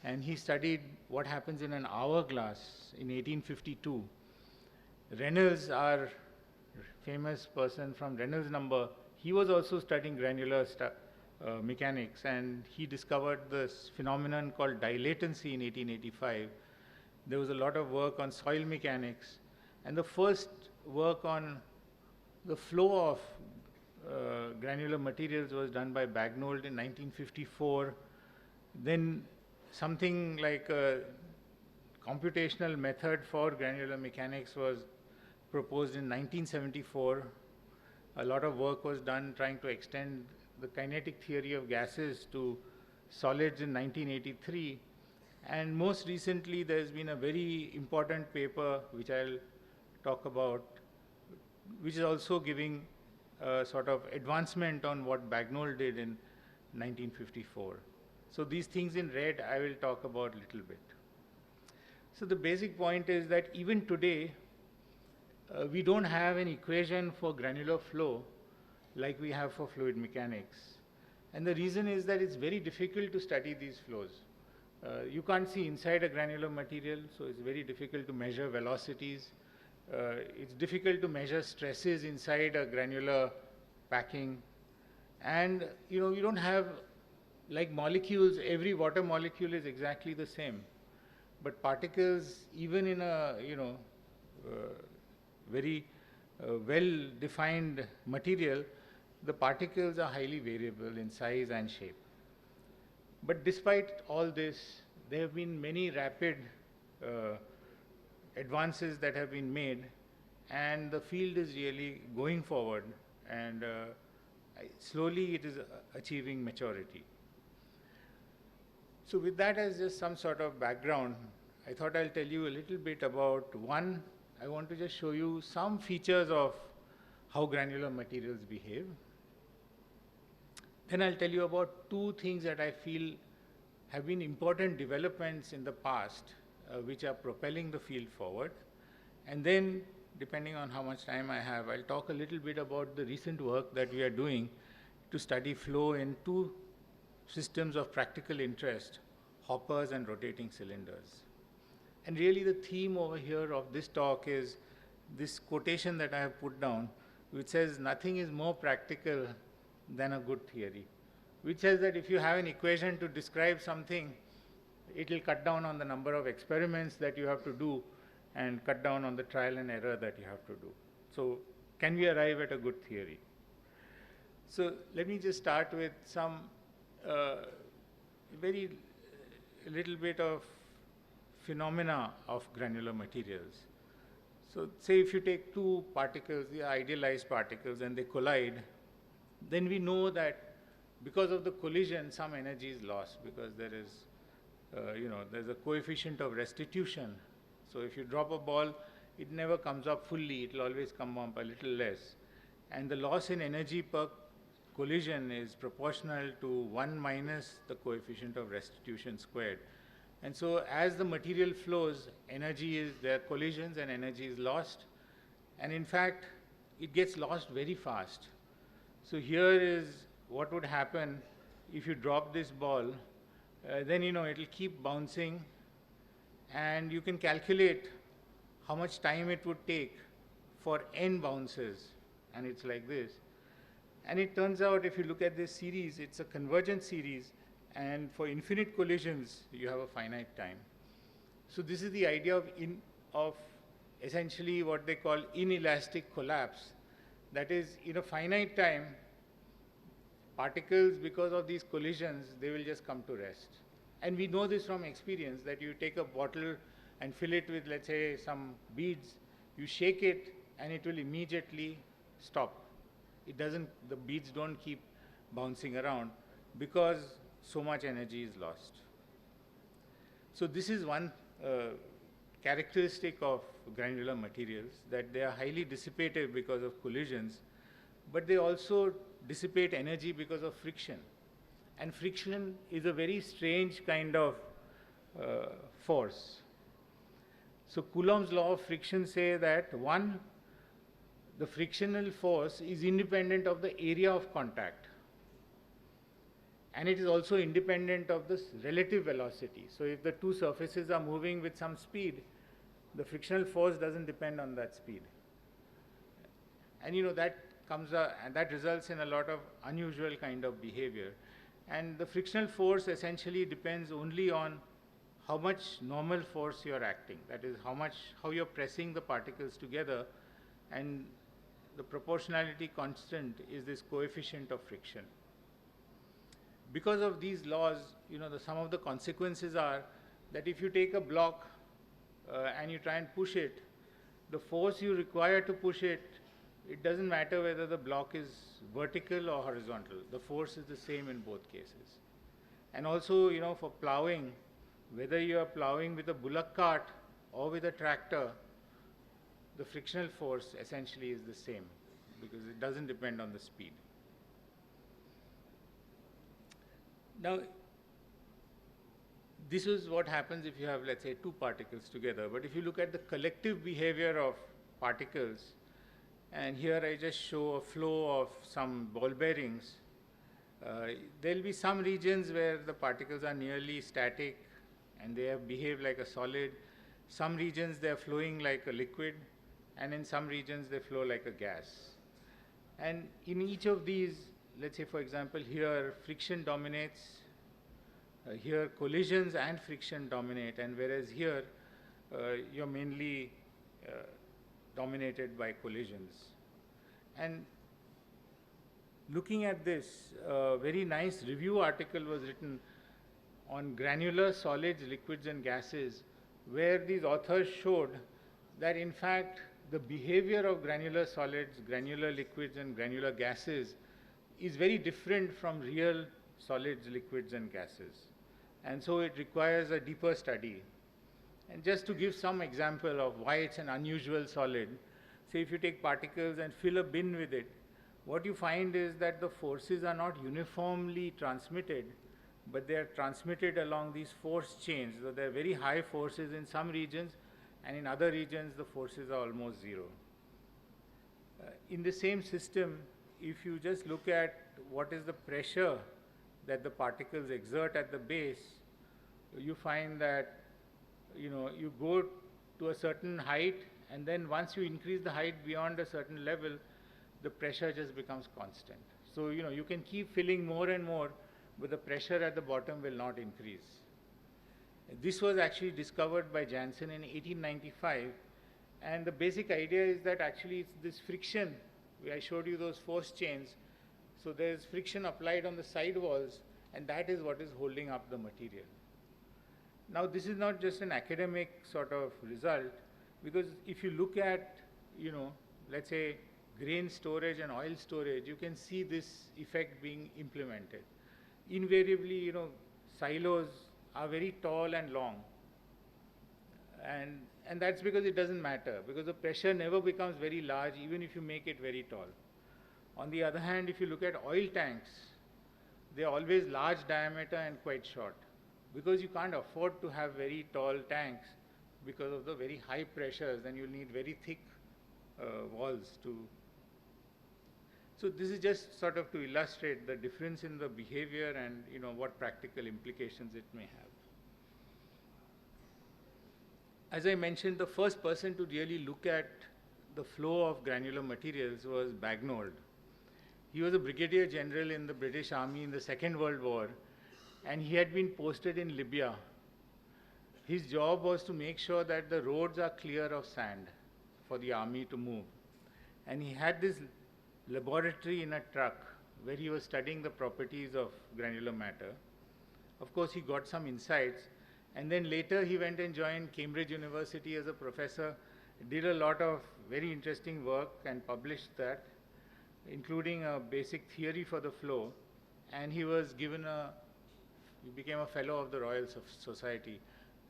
and he studied what happens in an hourglass in 1852. Reynolds, our famous person from Reynolds number, he was also studying granular mechanics, and he discovered this phenomenon called dilatancy in 1885. There was a lot of work on soil mechanics, and the first work on the flow of granular materials was done by Bagnold in 1954. Then something like a computational method for granular mechanics was proposed in 1974. A lot of work was done trying to extend the kinetic theory of gases to solids in 1983. And most recently, there's been a very important paper, which I'll talk about, which is also giving a sort of advancement on what Bagnold did in 1954. So these things in red, I will talk about a little bit. So the basic point is that even today, we don't have an equation for granular flow like we have for fluid mechanics. And the reason is that it's very difficult to study these flows. You can't see inside a granular material, so it's very difficult to measure velocities. It's difficult to measure stresses inside a granular packing. And you don't have, like molecules, every water molecule is exactly the same. But particles, even in a very well-defined material, the particles are highly variable in size and shape. But despite all this, there have been many rapid advances that have been made, and the field is really going forward, and slowly it is achieving maturity. So with that as just some sort of background, I thought I'll tell you a little bit about one. I want to just show you some features of how granular materials behave. Then I'll tell you about two things that I feel have been important developments in the past, which are propelling the field forward. And then, depending on how much time I have, I'll talk a little bit about the recent work that we are doing to study flow in two systems of practical interest, hoppers and rotating cylinders. And really the theme over here of this talk is this quotation that I have put down, which says, nothing is more practical than a good theory, which says that if you have an equation to describe something, it will cut down on the number of experiments that you have to do and cut down on the trial and error that you have to do. So can we arrive at a good theory? So let me just start with some very little bit of phenomena of granular materials. So say if you take two particles, the idealized particles, and they collide, then we know that because of the collision, some energy is lost because there is, there's a coefficient of restitution. So if you drop a ball, it never comes up fully, it will always come up a little less. And the loss in energy per collision is proportional to 1 minus the coefficient of restitution squared. And so as the material flows, there are collisions and energy is lost. And in fact, it gets lost very fast. So here is what would happen if you drop this ball, then it will keep bouncing, and you can calculate how much time it would take for n bounces, and it's like this. And it turns out, if you look at this series, it's a convergent series, and for infinite collisions, you have a finite time. So this is the idea of essentially what they call inelastic collapse. That is, in a finite time, particles, because of these collisions, they will just come to rest. And we know this from experience, that you take a bottle and fill it with, let's say, some beads, you shake it, and it will immediately stop. The beads don't keep bouncing around because so much energy is lost. So this is one characteristic of granular materials, that they are highly dissipative because of collisions, but they also dissipate energy because of friction. And friction is a very strange kind of force. So Coulomb's law of friction says that the frictional force is independent of the area of contact. And it is also independent of the relative velocity. So if the two surfaces are moving with some speed, the frictional force doesn't depend on that speed. And that comes and that results in a lot of unusual kind of behavior. And the frictional force essentially depends only on how much normal force you're acting. That is how you're pressing the particles together, and the proportionality constant is this coefficient of friction. Because of these laws, some of the consequences are that if you take a block and you try and push it, the force you require to push it, it doesn't matter whether the block is vertical or horizontal. The force is the same in both cases. And also, for plowing, whether you are plowing with a bullock cart or with a tractor, the frictional force essentially is the same because it doesn't depend on the speed. Now, this is what happens if you have, let's say, two particles together. But if you look at the collective behavior of particles, and here I just show a flow of some ball bearings, there will be some regions where the particles are nearly static and they behave like a solid. Some regions they are flowing like a liquid, and in some regions they flow like a gas. And in each of these, let's say for example here friction dominates, here collisions and friction dominate, and whereas here you're mainly dominated by collisions. And looking at this, a very nice review article was written on granular solids, liquids and gases, where these authors showed that in fact the behavior of granular solids, granular liquids and granular gases is very different from real solids, liquids and gases. And so it requires a deeper study. And just to give some example of why it's an unusual solid, say if you take particles and fill a bin with it, what you find is that the forces are not uniformly transmitted, but they are transmitted along these force chains. So there are very high forces in some regions, and in other regions the forces are almost zero. In the same system, if you just look at what is the pressure that the particles exert at the base, you find that you go to a certain height, and then once you increase the height beyond a certain level, the pressure just becomes constant. So you can keep filling more and more, but the pressure at the bottom will not increase. This was actually discovered by Janssen in 1895, and the basic idea is that actually it's this friction. I showed you those force chains. So there's friction applied on the side walls, and that is what is holding up the material. Now this is not just an academic sort of result, because if you look at, let's say grain storage and oil storage, you can see this effect being implemented. Invariably, silos are very tall and long. And that's because it doesn't matter, because the pressure never becomes very large even if you make it very tall. On the other hand, if you look at oil tanks, they are always large diameter and quite short, because you can't afford to have very tall tanks because of the very high pressures, then you'll need very thick walls to. So this is just sort of to illustrate the difference in the behavior and what practical implications it may have. As I mentioned, the first person to really look at the flow of granular materials was Bagnold. He was a brigadier general in the British Army in the Second World War, and he had been posted in Libya. His job was to make sure that the roads are clear of sand for the army to move. And he had this laboratory in a truck where he was studying the properties of granular matter. Of course, he got some insights, and then later he went and joined Cambridge University as a professor, did a lot of very interesting work and published that, including a basic theory for the flow, and he became a fellow of the Royal Society.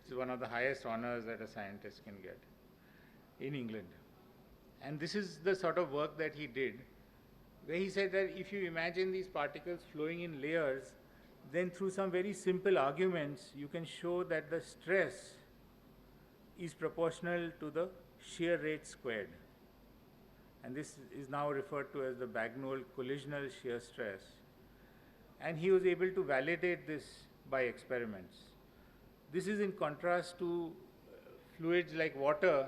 It's one of the highest honors that a scientist can get in England. And this is the sort of work that he did, where he said that if you imagine these particles flowing in layers, then through some very simple arguments, you can show that the stress is proportional to the shear rate squared. and this is now referred to as the Bagnall collisional shear stress. And he was able to validate this by experiments. This is in contrast to fluids like water,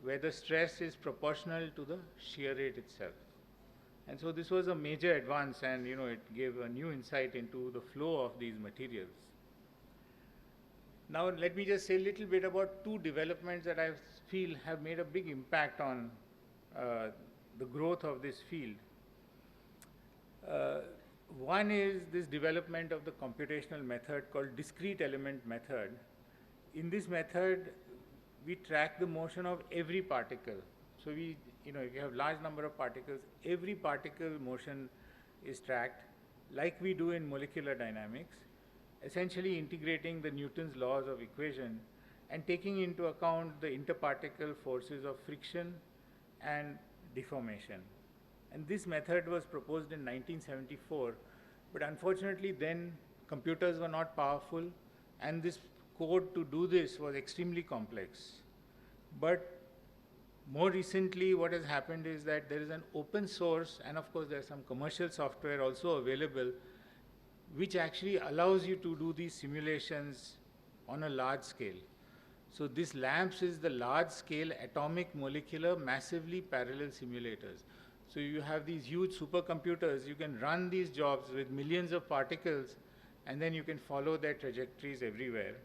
where the stress is proportional to the shear rate itself. And so this was a major advance, and it gave a new insight into the flow of these materials. Now let me just say a little bit about two developments that I feel have made a big impact on the growth of this field. One is this development of the computational method called discrete element method. In this method, we track the motion of every particle. So if you have large number of particles, every particle motion is tracked like we do in molecular dynamics, essentially integrating the Newton's laws of equation and taking into account the interparticle forces of friction and deformation. And this method was proposed in 1974, but unfortunately then computers were not powerful, and this code to do this was extremely complex. But more recently, what has happened is that there is an open source, and of course there is some commercial software also available, which actually allows you to do these simulations on a large scale. So this LAMPS is the large scale atomic molecular massively parallel simulators. So you have these huge supercomputers, you can run these jobs with millions of particles, and then you can follow their trajectories everywhere.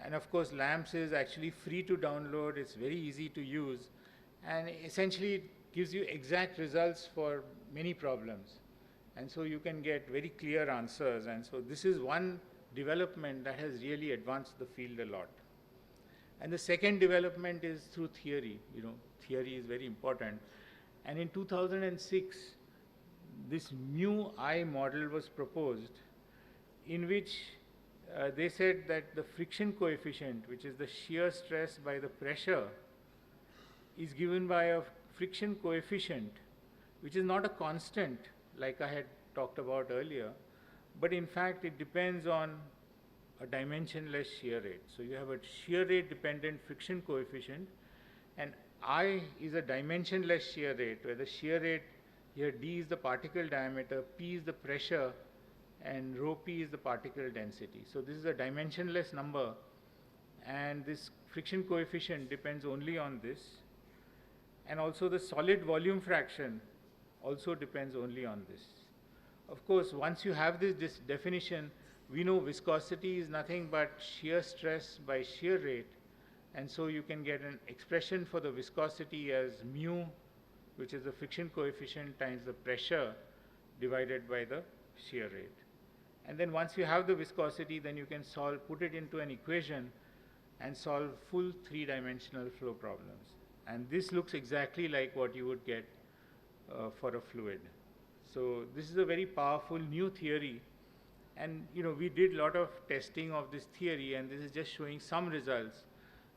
And of course, LAMPS is actually free to download, it's very easy to use, and essentially it gives you exact results for many problems. And so you can get very clear answers, and so this is one development that has really advanced the field a lot. And the second development is through theory. Theory is very important. And in 2006, this mu-I model was proposed, in which they said that the friction coefficient, which is the shear stress by the pressure, is given by a friction coefficient, which is not a constant, like I had talked about earlier, but in fact it depends on a dimensionless shear rate. So you have a shear rate dependent friction coefficient, and I is a dimensionless shear rate, where the shear rate here, d is the particle diameter, p is the pressure, and rho p is the particle density. So this is a dimensionless number, and this friction coefficient depends only on this. And also the solid volume fraction also depends only on this. Of course, once you have this definition, we know viscosity is nothing but shear stress by shear rate, and so you can get an expression for the viscosity as mu, which is the friction coefficient times the pressure divided by the shear rate. And then once you have the viscosity, then you can put it into an equation and solve full three-dimensional flow problems. And this looks exactly like what you would get for a fluid. So this is a very powerful new theory. And we did a lot of testing of this theory, and this is just showing some results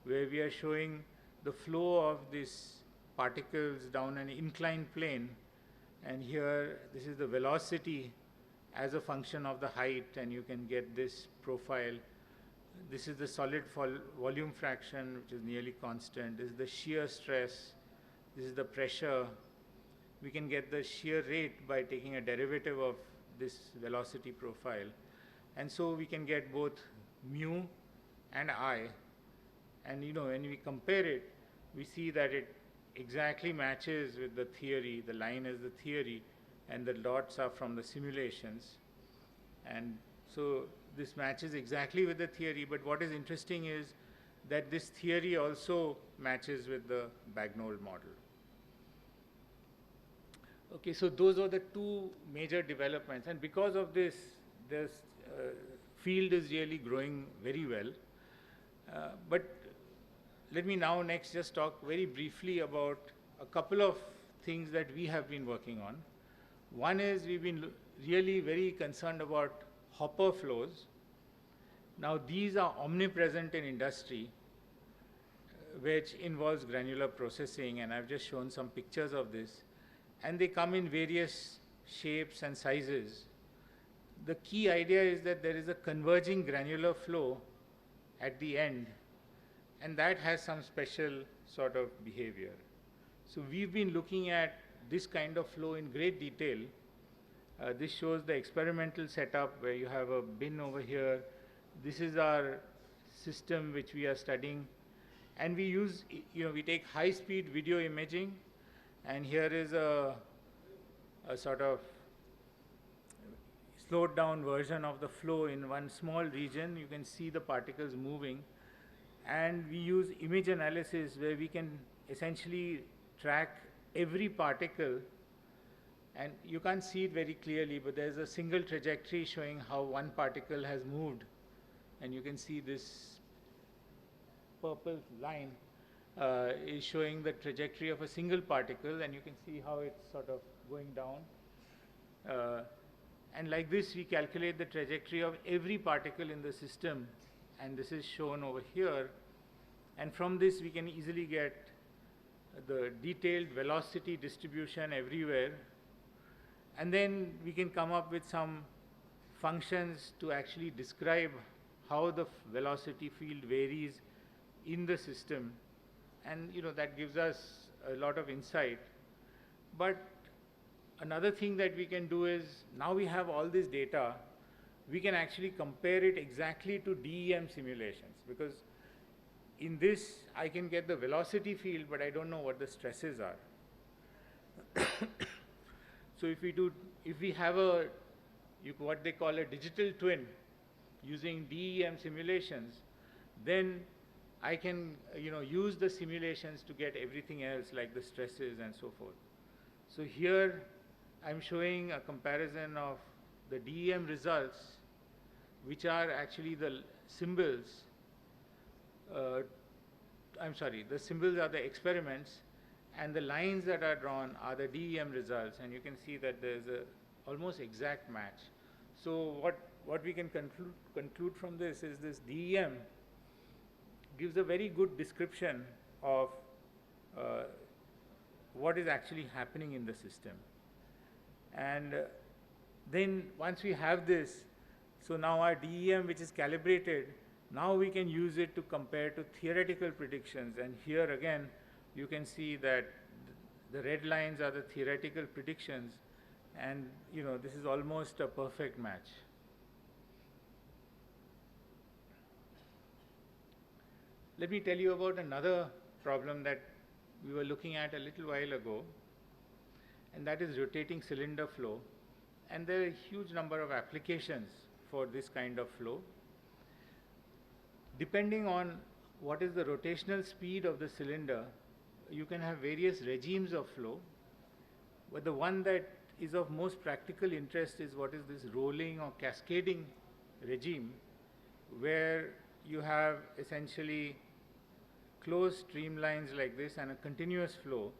where we are showing the flow of these particles down an inclined plane. And here, this is the velocity as a function of the height, and you can get this profile. This is the solid volume fraction, which is nearly constant. This is the shear stress. This is the pressure. We can get the shear rate by taking a derivative of this velocity profile. And so we can get both mu and I. And when we compare it, we see that it exactly matches with the theory. The line is the theory, and the dots are from the simulations. And so this matches exactly with the theory, but what is interesting is that this theory also matches with the Bagnall model. Okay, so those are the two major developments, and because of this field is really growing very well. But let me now next just talk very briefly about a couple of things that we have been working on. One is we've been really very concerned about hopper flows. Now these are omnipresent in industry, which involves granular processing, and I've just shown some pictures of this. And they come in various shapes and sizes. The key idea is that there is a converging granular flow at the end, and that has some special sort of behavior. So we've been looking at this kind of flow in great detail. This shows the experimental setup where you have a bin over here. This is our system which we are studying. And we use, we take high-speed video imaging, and here is a sort of slowed down version of the flow in one small region. You can see the particles moving. And we use image analysis where we can essentially track every particle, and you can't see it very clearly, but there's a single trajectory showing how one particle has moved. And you can see this purple line is showing the trajectory of a single particle, and you can see how it's sort of going down. And like this, we calculate the trajectory of every particle in the system, and this is shown over here. And from this, we can easily get the detailed velocity distribution everywhere. And then we can come up with some functions to actually describe how the velocity field varies in the system. And that gives us a lot of insight. But another thing that we can do is, now we have all this data, we can actually compare it exactly to DEM simulations, because in this I can get the velocity field, but I don't know what the stresses are. So if we have what they call a digital twin using DEM simulations, then I can use the simulations to get everything else like the stresses and so forth. So here I'm showing a comparison of the DEM results, which are actually the symbols. The symbols are the experiments, and the lines that are drawn are the DEM results, and you can see that there's a almost exact match. So what we can conclude from this is this DEM gives a very good description of what is actually happening in the system. And then once we have this, so now our DEM, which is calibrated, now we can use it to compare to theoretical predictions. And here again, you can see that the red lines are the theoretical predictions, and this is almost a perfect match. Let me tell you about another problem that we were looking at a little while ago, and that is rotating cylinder flow. And there are a huge number of applications for this kind of flow. Depending on what is the rotational speed of the cylinder, you can have various regimes of flow, but the one that is of most practical interest is what is this rolling or cascading regime, where you have essentially closed streamlines like this and a continuous flow.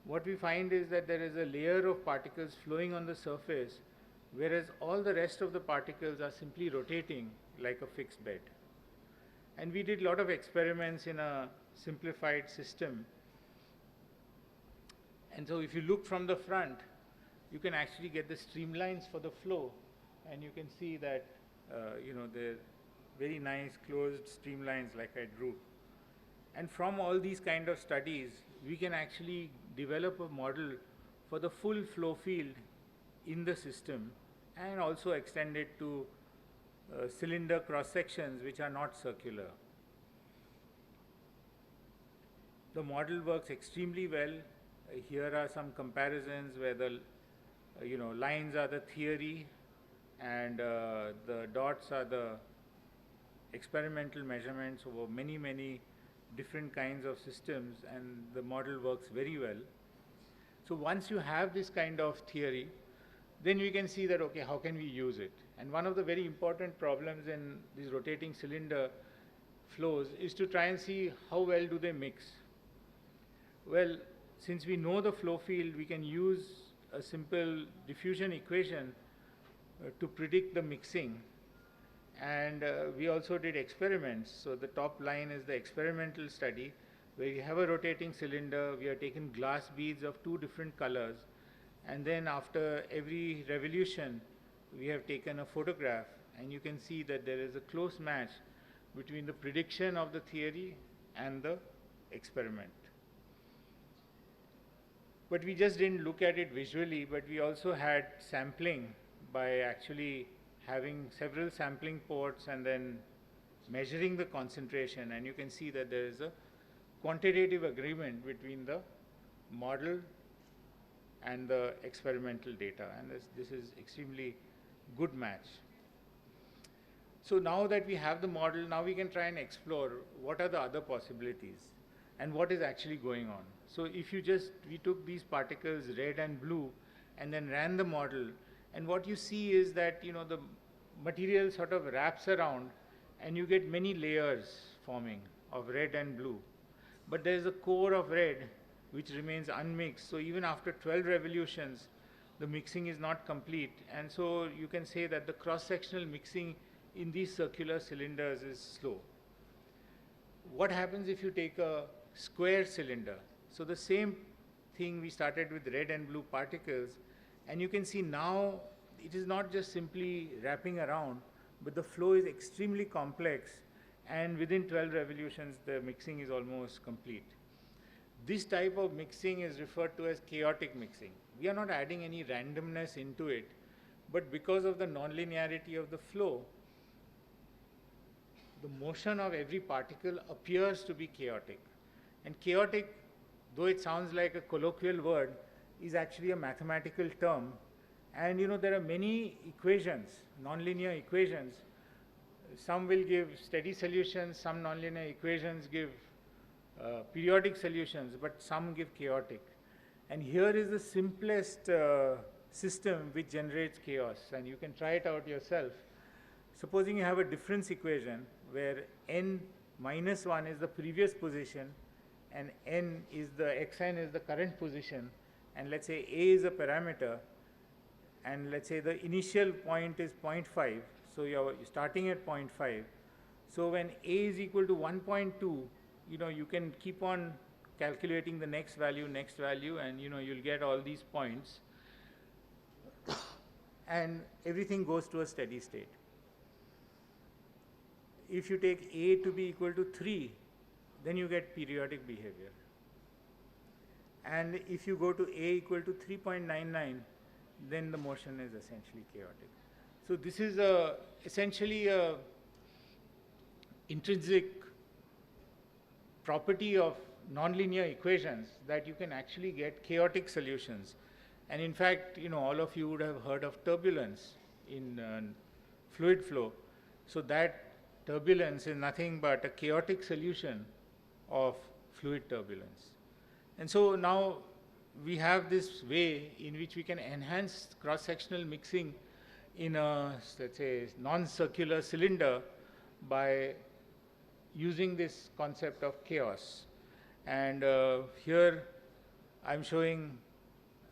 What we find is that there is a layer of particles flowing on the surface, whereas all the rest of the particles are simply rotating like a fixed bed. And we did a lot of experiments in a simplified system. And so if you look from the front, you can actually get the streamlines for the flow, and you can see that they're very nice closed streamlines like I drew. And from all these kind of studies, we can actually develop a model for the full flow field in the system, and also extend it to cylinder cross sections which are not circular. The model works extremely well. Here are some comparisons where the lines are the theory, and the dots are the experimental measurements over many different kinds of systems, and the model works very well. So once you have this kind of theory, then we can see that, okay, how can we use it? And one of the very important problems in these rotating cylinder flows is to try and see how well do they mix. Well, since we know the flow field, we can use a simple diffusion equation to predict the mixing. And we also did experiments. So the top line is the experimental study, where you have a rotating cylinder. We have taken glass beads of 2 different colors, and then after every revolution, we have taken a photograph, and you can see that there is a close match between the prediction of the theory and the experiment. But we just didn't look at it visually, but we also had sampling by actually having several sampling ports and then measuring the concentration, and you can see that there is a quantitative agreement between the model and the experimental data, and this is extremely good match. So now that we have the model, now we can try and explore what are the other possibilities and what is actually going on. So if you we took these particles red and blue and then ran the model, and what you see is that, you know, the material sort of wraps around and you get many layers forming of red and blue. But there is a core of red which remains unmixed. So even after 12 revolutions, the mixing is not complete. And so you can say that the cross-sectional mixing in these circular cylinders is slow. What happens if you take a square cylinder? So the same thing, we started with red and blue particles, and you can see now it is not just simply wrapping around, but the flow is extremely complex, and within 12 revolutions the mixing is almost complete. This type of mixing is referred to as chaotic mixing. We are not adding any randomness into it, but because of the nonlinearity of the flow, the motion of every particle appears to be chaotic. And chaotic, though it sounds like a colloquial word, is actually a mathematical term. And you know, there are many equations, nonlinear equations. Some will give steady solutions, some nonlinear equations give periodic solutions, but some give chaotic. And here is the simplest system which generates chaos, and you can try it out yourself. Supposing you have a difference equation where n minus 1 is the previous position and n is the xn is the current position, and let's say a is a parameter, and let's say the initial point is 0.5, so you're starting at 0.5. So when a is equal to 1.2, you know, you can keep on calculating the next value, and you know, you'll get all these points, and everything goes to a steady state. If you take a to be equal to 3, then you get periodic behavior. And if you go to a equal to 3.99, then the motion is essentially chaotic. So this is essentially a intrinsic property of nonlinear equations, that you can actually get chaotic solutions. And in fact, you know, all of you would have heard of turbulence in fluid flow. So that turbulence is nothing but a chaotic solution of fluid turbulence. And so now we have this way in which we can enhance cross-sectional mixing in a, let's say, non-circular cylinder by using this concept of chaos. And here I'm showing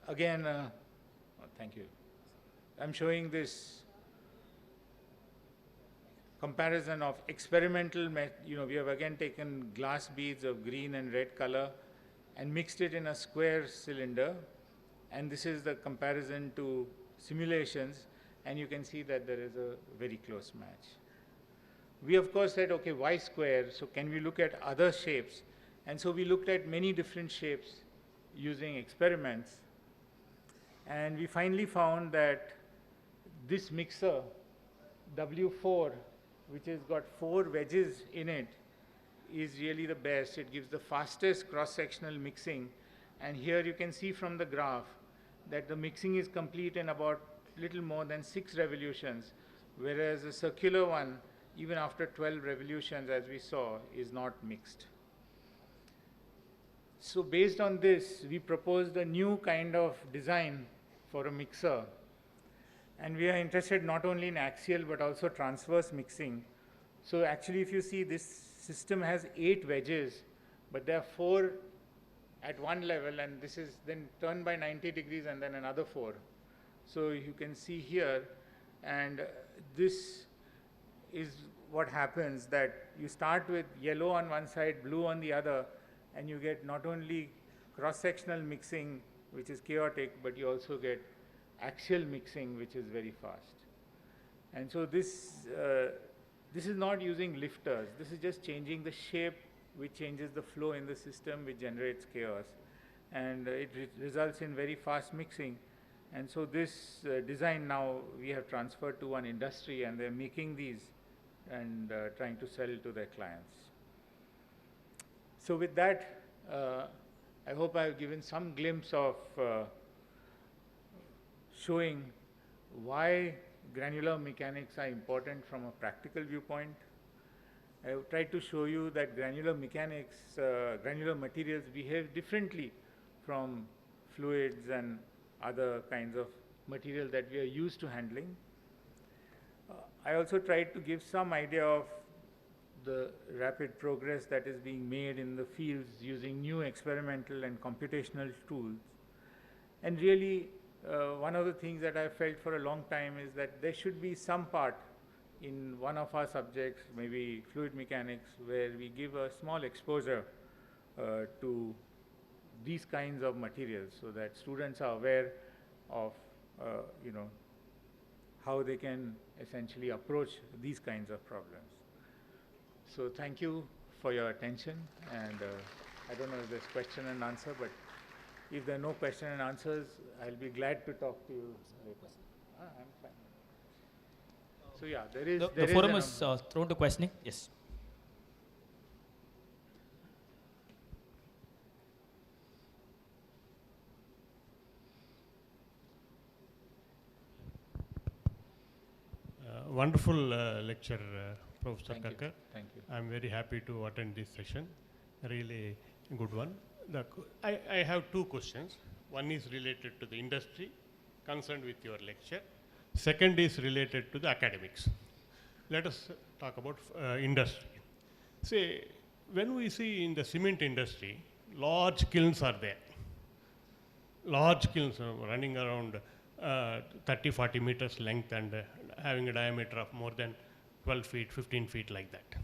again, thank you. I'm showing this comparison of experimental, you know, we have again taken glass beads of green and red color and mixed it in a square cylinder, and this is the comparison to simulations, and you can see that there is a very close match. We of course said, okay, why square? So can we look at other shapes? And so we looked at many different shapes using experiments, and we finally found that this mixer, W4, which has got 4 wedges in it, is really the best. It gives the fastest cross-sectional mixing, and here you can see from the graph that the mixing is complete in about little more than 6 revolutions, whereas a circular one, even after 12 revolutions, as we saw, is not mixed. So based on this, we proposed a new kind of design for a mixer. And we are interested not only in axial but also transverse mixing. So actually, if you see, this system has 8 wedges, but there are 4 at one level, and this is then turned by 90 degrees and then another 4. So you can see here, and this is what happens, that you start with yellow on one side, blue on the other, and you get not only cross-sectional mixing, which is chaotic, but you also get axial mixing, which is very fast. And so this is not using lifters. This is just changing the shape, which changes the flow in the system, which generates chaos. and it results in very fast mixing. And so this design now we have transferred to one industry, and they're making these and trying to sell to their clients. So with that, I hope I've given some glimpse of showing why granular mechanics are important from a practical viewpoint. I have tried to show you that granular mechanics, granular materials behave differently from fluids and other kinds of material that we are used to handling. I also tried to give some idea of the rapid progress that is being made in the fields using new experimental and computational tools. And really, one of the things that I felt for a long time is that there should be some part in one of our subjects, maybe fluid mechanics, where we give a small exposure to these kinds of materials, so that students are aware of how they can essentially approach these kinds of problems. So thank you for your attention, and I don't know if there's question and answer, but if there are no question and answers, I'll be glad to talk to you later. I'm fine. So yeah, The forum is thrown to questioning. Yes. Wonderful lecture, Professor Thank you. Kakkar. Thank you. I'm very happy to attend this session. Really good one. I have two questions. One is related to the industry concerned with your lecture. Second is related to the academics. Let us talk about industry. See, when we see in the cement industry, large kilns are there. Large kilns running around 30, 40 meters length and having a diameter of more than 12 feet, 15 feet like that.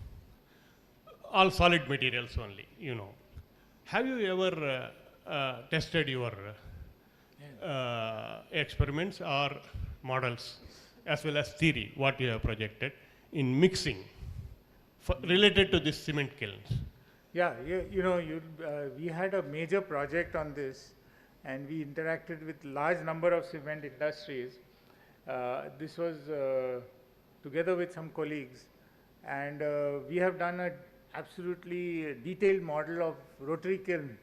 All solid materials only, you know. Have you ever tested your experiments or models as well as theory, what you have projected in mixing related to this cement kilns? Yeah, we had a major project on this, and we interacted with large number of cement industries. This was together with some colleagues, and we have done a absolutely detailed model of rotary kiln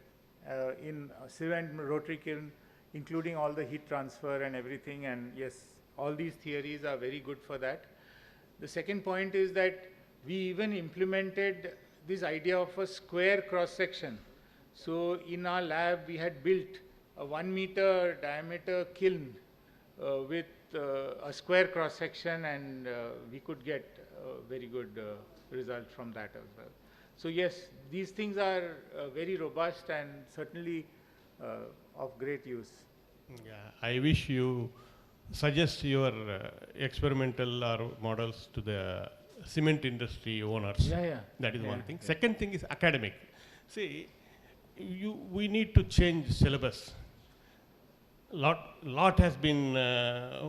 in a cement rotary kiln, including all the heat transfer and everything, and yes, all these theories are very good for that. The second point is that we even implemented this idea of a square cross section. So in our lab we had built a 1 meter diameter kiln with a square cross section, and we could get a very good result from that as well. So yes, these things are very robust and certainly of great use. Yeah, I wish you suggest your experimental or models to the cement industry owners. Yeah. That is Yeah, one thing. yeah. Second thing is academic. See, we need to change syllabus. Lot has been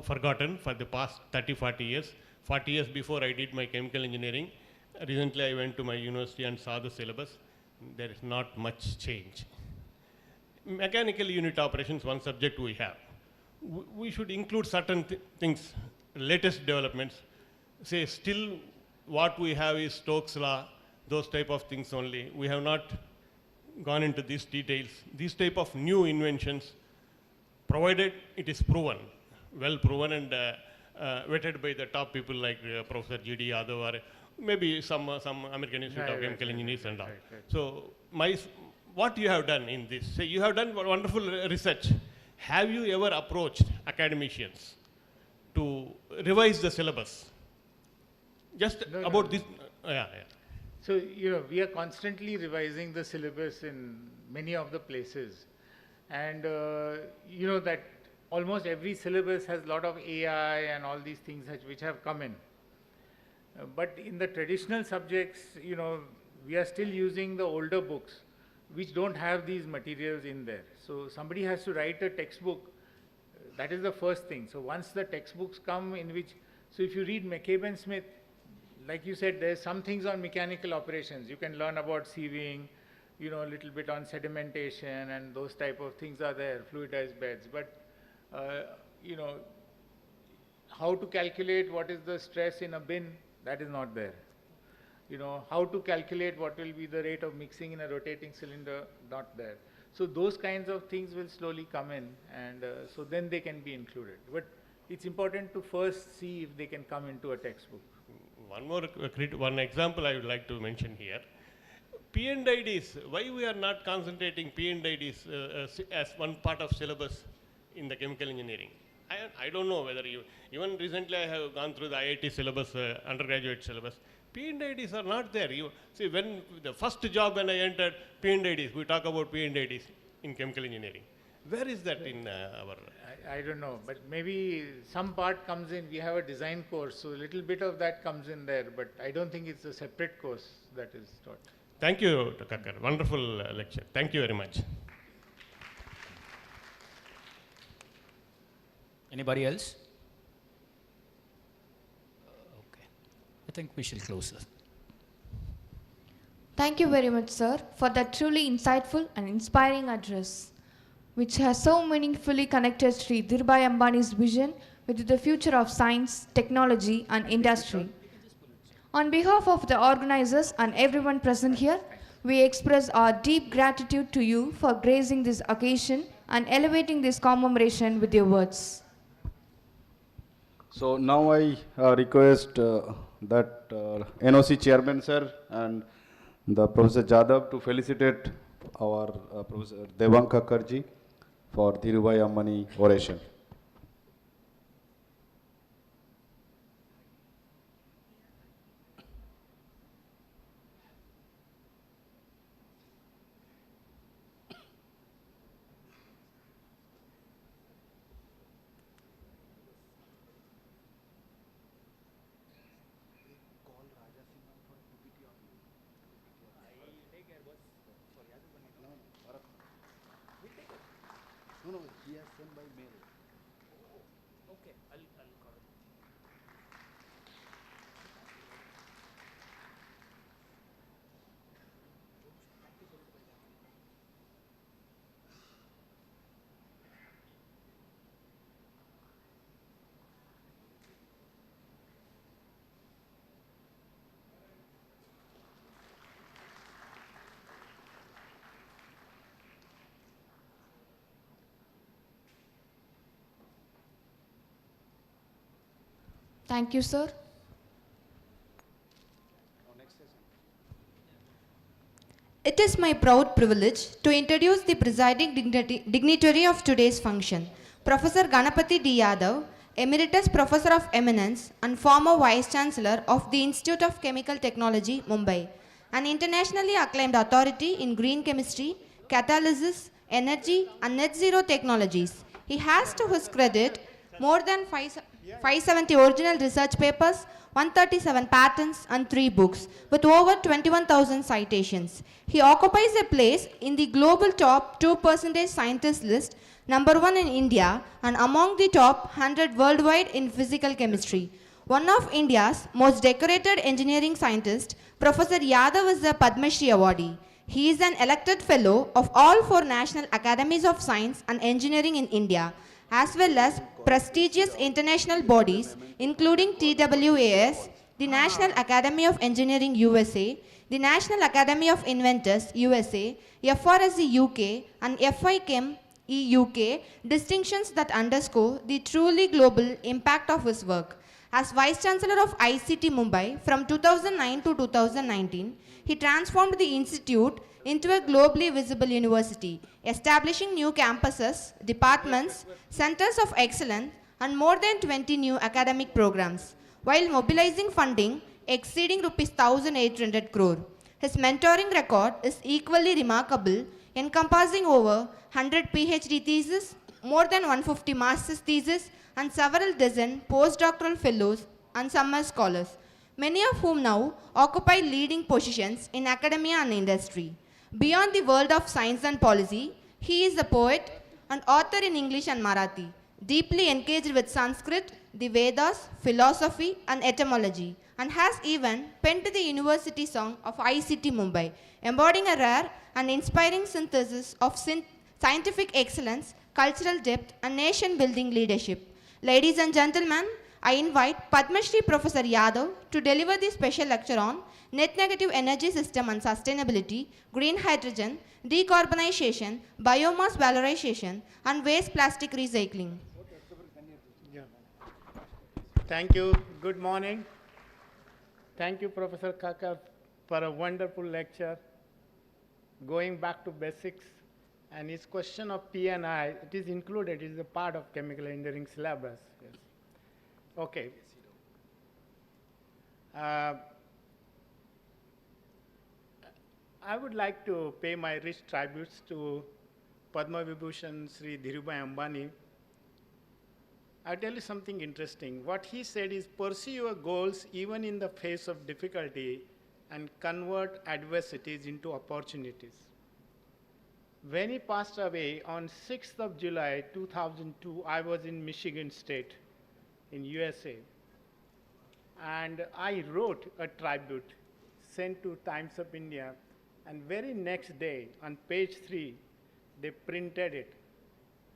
forgotten for the past 30, 40 years. 40 years before I did my chemical engineering, recently I went to my university and saw the syllabus. There is not much change. Mechanical unit operations, one subject we have. We should include certain things, latest developments. Say, still what we have is Stokes' law, those type of things only. We have not gone into these details. These type of new inventions, provided it is proven, well proven and vetted by the top people like Professor G.D. Yadav or maybe some American Institute of Chemical Engineers and all. Right. So what you have done in this, say you have done wonderful research. Have you ever approached academicians to revise the syllabus? Just No, about no. this, yeah. So, we are constantly revising the syllabus in many of the places. And, that almost every syllabus has a lot of AI and all these things which have come in. But in the traditional subjects, we are still using the older books, which don't have these materials in there. So somebody has to write a textbook. That is the first thing. So once the textbooks come in which, so if you read McCabe and Smith, like you said, there's some things on mechanical operations. You can learn about sieving, you know, a little bit on sedimentation and those type of things are there, fluidized beds. But, you know, how to calculate what is the stress in a bin, that is not there. You know, how to calculate what will be the rate of mixing in a rotating cylinder, not there. So those kinds of things will slowly come in, and so then they can be included. But it's important to first see if they can come into a textbook. One example I would like to mention here. P&IDs, why we are not concentrating P&IDs as one part of syllabus in the chemical engineering? I don't know whether you, even recently I have gone through the IIT syllabus, undergraduate syllabus. P&IDs are not there. You see, when the first job when I entered, P&IDs, we talk about P&IDs in chemical engineering. Where is that in our? I don't know, but maybe some part comes in. We have a design course, so a little bit of that comes in there, but I don't think it's a separate course that is taught. Thank you, Dr. Kakkar. Wonderful lecture. Thank you very much. Anybody else? Okay. I think we shall close this. Thank you very much, sir, for that truly insightful and inspiring address, which has so meaningfully connected Sri Dhirubhai Ambani's vision with the future of science, technology, and industry. On behalf of the organizers and everyone present here, we express our deep gratitude to you for gracing this occasion and elevating this commemoration with your words. So now I request that NOC Chairman Sir and the Professor Jadhav to felicitate our Professor Devang Kakkarji for Dhirubhai Ambani oration. No, he has sent by mail. Okay, I'll call it. Thank you, sir. It is my proud privilege to introduce the presiding dignitary of today's function, Professor Ganapati D. Yadav, Emeritus Professor of Eminence and former Vice Chancellor of the Institute of Chemical Technology, Mumbai, an internationally acclaimed authority in green chemistry, catalysis, energy and net zero technologies. He has to his credit more than 570 original research papers, 137 patents and 3 books with over 21,000 citations. He occupies a place in the global top 2% scientists list, number 1 in India and among the top 100 worldwide in physical chemistry. One of India's most decorated engineering scientists, Professor Yadav is a Padma Shri awardee. He is an elected fellow of all 4 National Academies of Science and Engineering in India, as well as prestigious international bodies including TWAS, the National Academy of Engineering USA, the National Academy of Inventors USA, FRSC UK and FIChem UK, distinctions that underscore the truly global impact of his work. As Vice Chancellor of IIChE Mumbai from 2009 to 2019, he transformed the institute into a globally visible university, establishing new campuses, departments, centers of excellence, and more than 20 new academic programs, while mobilizing funding exceeding Rs 1,800 crore. His mentoring record is equally remarkable, encompassing over 100 PhD theses, more than 150 master's theses, and several dozen postdoctoral fellows and summer scholars, many of whom now occupy leading positions in academia and industry. Beyond the world of science and policy, he is a poet and author in English and Marathi, deeply engaged with Sanskrit, the Vedas, philosophy and etymology, and has even penned the university song of IICT Mumbai, embodying a rare and inspiring synthesis of scientific excellence, cultural depth, and nation-building leadership. Ladies and gentlemen, I invite Padma Shri Professor Yadav to deliver the special lecture on Net Negative Energy System and Sustainability, Green Hydrogen, Decarbonization, Biomass Valorization, and Waste Plastic Recycling. Thank you. Good morning. Thank you, Professor Kaka, for a wonderful lecture, going back to basics. And his question of P&I, it is included, it is a part of chemical engineering syllabus. Yes. Okay. I would like to pay my rich tributes to Padma Vibhushan Sri Dhirubhai Ambani. I'll tell you something interesting. What he said is pursue your goals even in the face of difficulty and convert adversities into opportunities. When he passed away on 6th of July 2002, I was in Michigan State in USA. And I wrote a tribute sent to Times of India, and very next day on page 3, they printed it.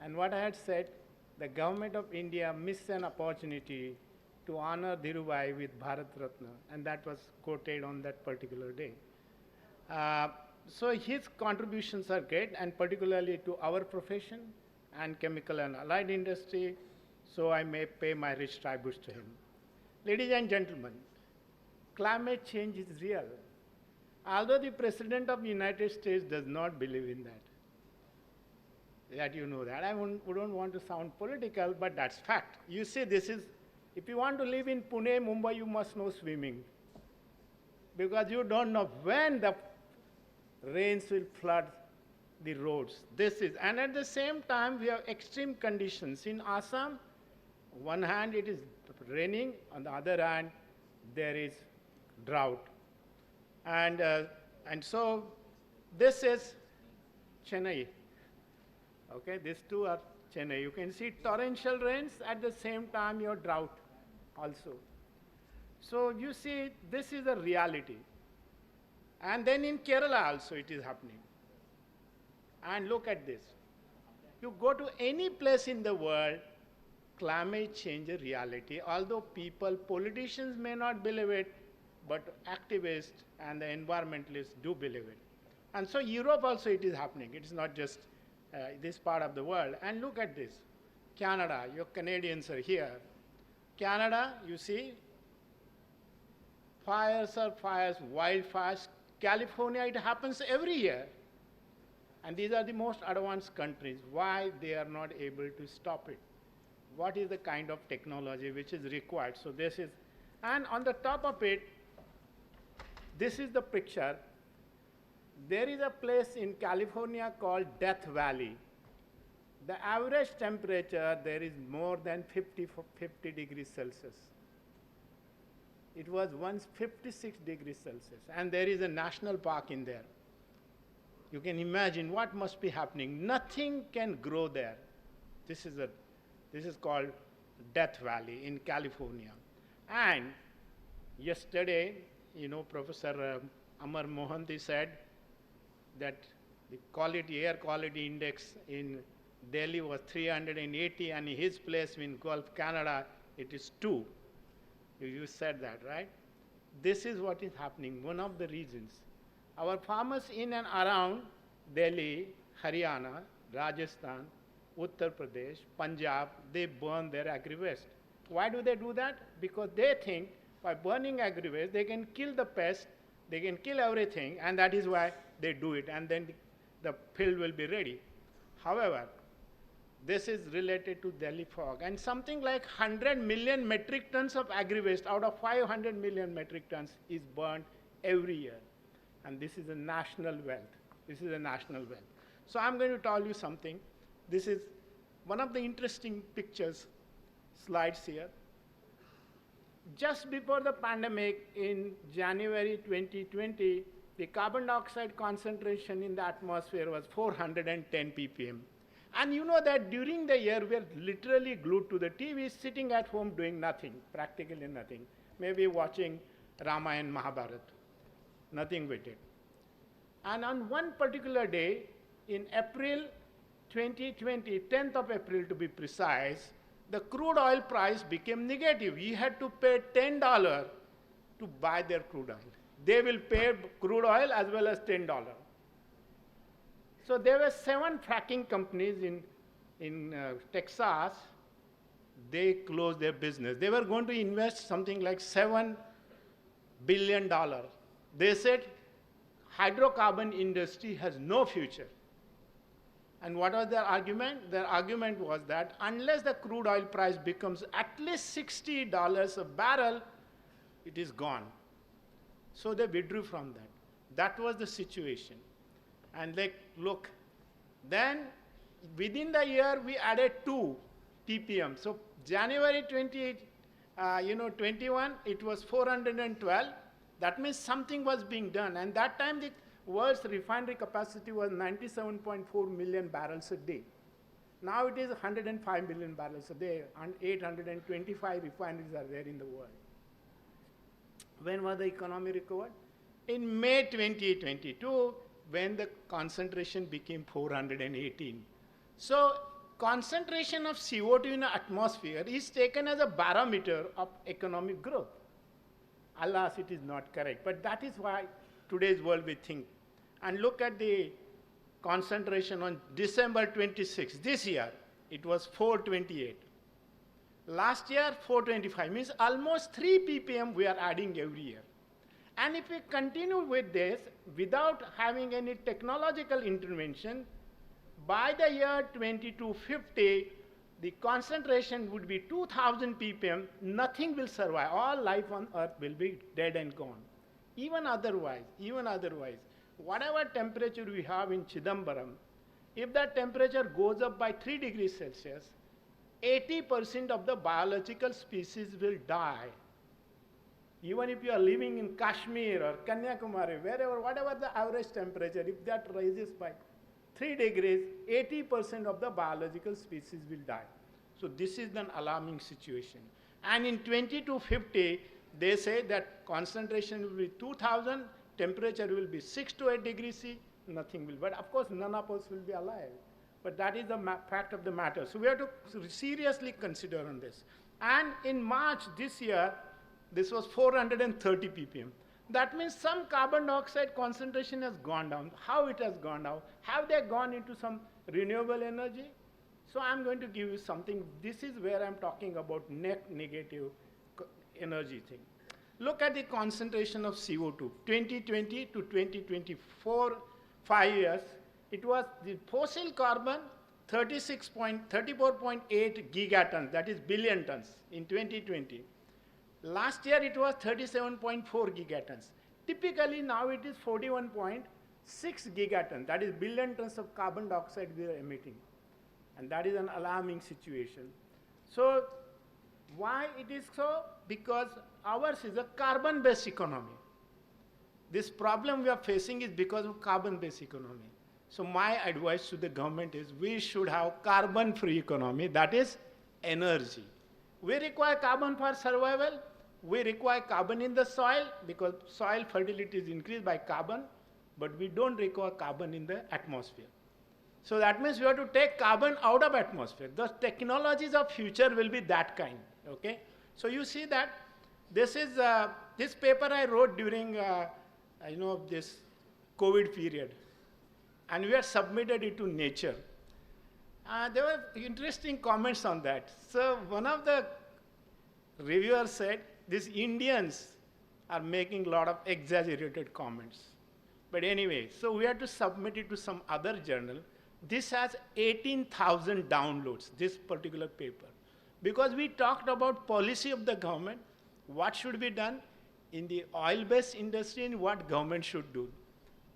And what I had said, the government of India missed an opportunity to honor Dhirubhai with Bharat Ratna, and that was quoted on that particular day. So his contributions are great, and particularly to our profession and chemical and allied industry, so I may pay my rich tributes to him. Ladies and gentlemen, climate change is real. Although the President of the United States does not believe in that you know that. I don't want to sound political, but that's fact. You see, this is, if you want to live in Pune, Mumbai, you must know swimming, because you don't know when the rains will flood the roads. And at the same time, we have extreme conditions. In Assam, on one hand it is raining, on the other hand, there is drought. And so this is Chennai. Okay, these two are Chennai. You can see torrential rains, at the same time your drought also. So you see, this is a reality. And then in Kerala also it is happening. And look at this. You go to any place in the world, climate change is a reality. Although politicians may not believe it, but activists and the environmentalists do believe it. And so Europe also it is happening. It is not just this part of the world. And look at this. Canada, your Canadians are here. Canada, you see, fires are fires, wildfires. California, it happens every year. And these are the most advanced countries. Why they are not able to stop it? What is the kind of technology which is required? So this is, and on the top of it, this is the picture. There is a place in California called Death Valley. The average temperature there is more than 50 degrees Celsius. It was once 56 degrees Celsius, and there is a national park in there. You can imagine what must be happening. Nothing can grow there. This is called Death Valley in California. And yesterday, you know, Professor Amar Mohanty said that the air quality index in Delhi was 380, and in his place in Gulf Canada, it is 2. You said that, right? This is what is happening, one of the reasons. Our farmers in and around Delhi, Haryana, Rajasthan, Uttar Pradesh, Punjab, they burn their agri-waste. Why do they do that? Because they think by burning agri-waste, they can kill the pest, they can kill everything, and that is why they do it, and then the field will be ready. However, this is related to Delhi fog, and something like 100 million metric tons of agri-waste out of 500 million metric tons is burned every year. And this is a national wealth. This is a national wealth. So I'm going to tell you something. This is one of the interesting pictures, slides here. Just before the pandemic in January 2020, the carbon dioxide concentration in the atmosphere was 410 ppm. And you know that during the year, we're literally glued to the TV, sitting at home doing nothing, practically nothing. Maybe watching Ramayana, Mahabharata. Nothing with it. And on one particular day, in April 2020, 10th of April to be precise, the crude oil price became negative. We had to pay $10 to buy their crude oil. They will pay crude oil as well as $10. So there were 7 fracking companies in Texas. They closed their business. They were going to invest something like $7 billion. They said hydrocarbon industry has no future. And what was their argument? Their argument was that unless the crude oil price becomes at least $60 a barrel, it is gone. So they withdrew from that. That was the situation. And like, look, then within the year we added 2 TPM. So January 21, it was 412. That means something was being done. And that time the world's refinery capacity was 97.4 million barrels a day. Now it is 105 million barrels a day, and 825 refineries are there in the world. When was the economy recovered? In May 2022, when the concentration became 418. So concentration of CO2 in the atmosphere is taken as a barometer of economic growth. Alas, it is not correct, but that is why today's world we think. And look at the concentration on December 26. This year, it was 428. Last year, 425, means almost 3 ppm we are adding every year. And if we continue with this without having any technological intervention, by the year 2250, the concentration would be 2000 ppm, nothing will survive. All life on earth will be dead and gone. Even otherwise, whatever temperature we have in Chidambaram, if that temperature goes up by 3 degrees Celsius, 80% of the biological species will die. Even if you are living in Kashmir or Kanyakumari, wherever, whatever the average temperature, if that rises by 3 degrees, 80% of the biological species will die. So this is an alarming situation. And in 2250, they say that concentration will be 2000, temperature will be 6 to 8 degrees C, nothing will. But of course, none of us will be alive. But that is the fact of the matter. So we have to seriously consider on this. And in March this year, this was 430 ppm. That means some carbon dioxide concentration has gone down. How it has gone down? Have they gone into some renewable energy? So I'm going to give you something. This is where I'm talking about net negative energy thing. Look at the concentration of CO2. 2020 to 2024, 5 years, it was the fossil carbon 34.8 gigatons, that is billion tons in 2020. Last year it was 37.4 gigatons. Typically now it is 41.6 gigatons, that is billion tons of carbon dioxide we are emitting. And that is an alarming situation. So why it is so? Because ours is a carbon-based economy. This problem we are facing is because of carbon-based economy. So my advice to the government is we should have carbon-free economy, that is energy. We require carbon for survival. We require carbon in the soil because soil fertility is increased by carbon, but we don't require carbon in the atmosphere. So that means we have to take carbon out of atmosphere. The technologies of future will be that kind, okay? So you see that this is, this paper I wrote during, this COVID period. And we had submitted it to Nature. There were interesting comments on that. So one of the reviewers said, these Indians are making a lot of exaggerated comments. But anyway, so we had to submit it to some other journal. This has 18,000 downloads, this particular paper. Because we talked about policy of the government, what should be done in the oil-based industry and what government should do.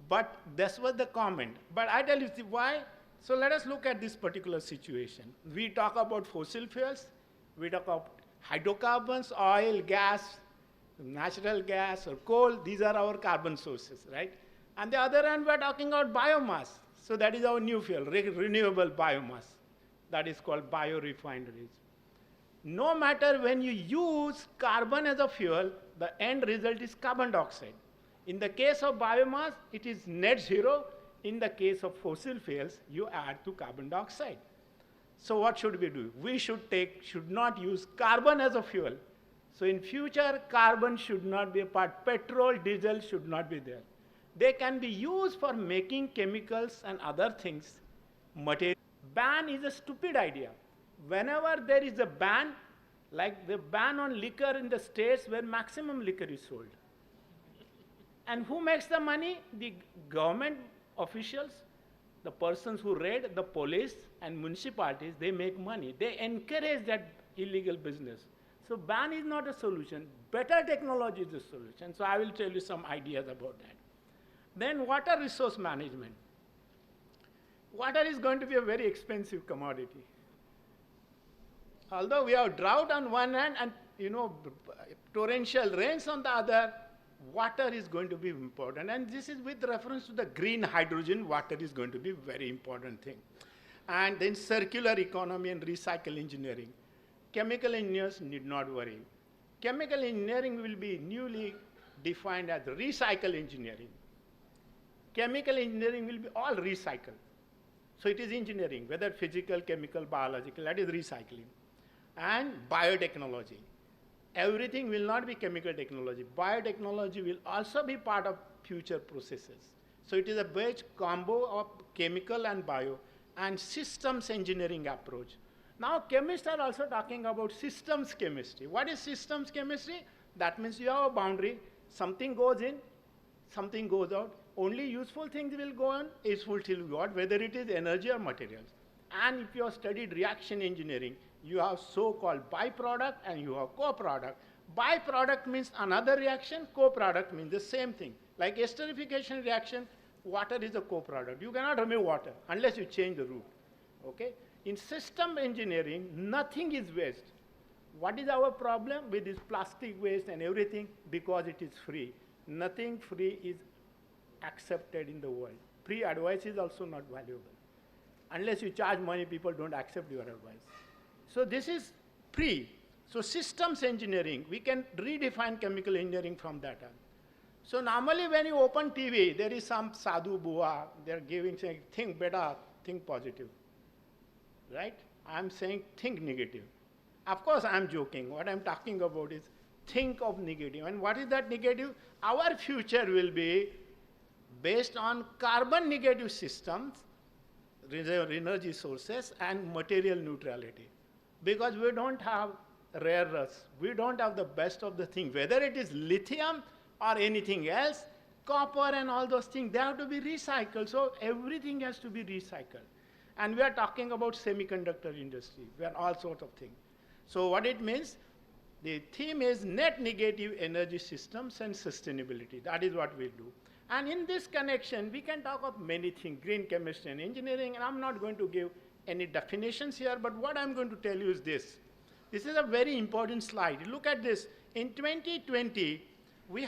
But this was the comment. But I tell you why. So let us look at this particular situation. We talk about fossil fuels, we talk about hydrocarbons, oil, gas, natural gas, or coal. These are our carbon sources, right? On the other hand, we are talking about biomass. So that is our new fuel, renewable biomass. That is called biorefineries. No matter when you use carbon as a fuel, the end result is carbon dioxide. In the case of biomass, it is net zero. In the case of fossil fuels, you add to carbon dioxide. So what should we do? We should not use carbon as a fuel. So in future, carbon should not be a part. Petrol, diesel should not be there. They can be used for making chemicals and other things. Material. Ban is a stupid idea. Whenever there is a ban, like the ban on liquor in the states where maximum liquor is sold. And who makes the money? The government officials, the persons who raid, the police and municipalities, they make money. They encourage that illegal business. So ban is not a solution. Better technology is the solution. So I will tell you some ideas about that. Then water resource management. Water is going to be a very expensive commodity. Although we have drought on one hand and torrential rains on the other, water is going to be important. And this is with reference to the green hydrogen, water is going to be a very important thing. And then circular economy and recycle engineering. Chemical engineers need not worry. Chemical engineering will be newly defined as recycle engineering. Chemical engineering will be all recycle. So it is engineering, whether physical, chemical, biological, that is recycling. And biotechnology. Everything will not be chemical technology. Biotechnology will also be part of future processes. So it is a best combo of chemical and bio and systems engineering approach. Now chemists are also talking about systems chemistry. What is systems chemistry? That means you have a boundary, something goes in, something goes out. Only useful things will go on, useful till go out, whether it is energy or materials. And if you have studied reaction engineering, you have so-called byproduct and you have co-product. Byproduct means another reaction, co-product means the same thing. Like esterification reaction, water is a co-product. You cannot remove water unless you change the route. Okay? In system engineering, nothing is waste. What is our problem with this plastic waste and everything? Because it is free. Nothing free is accepted in the world. Free advice is also not valuable. Unless you charge money, people don't accept your advice. So this is free. So systems engineering, we can redefine chemical engineering from that on. So normally when you open TV, there is some sadhu bua, they're giving, saying, think better, think positive. Right? I'm saying think negative. Of course I'm joking. What I'm talking about is think of negative. And what is that negative? Our future will be based on carbon negative systems, energy sources, and material neutrality. Because we don't have rare earths. We don't have the best of the thing. Whether it is lithium or anything else, copper and all those things, they have to be recycled. So everything has to be recycled. And we are talking about semiconductor industry. We are all sorts of things. So what it means, the theme is net negative energy systems and sustainability. That is what we'll do. And in this connection, we can talk of many things, green chemistry and engineering, and I'm not going to give any definitions here, but what I'm going to tell you is this. This is a very important slide. Look at this. In 2020, we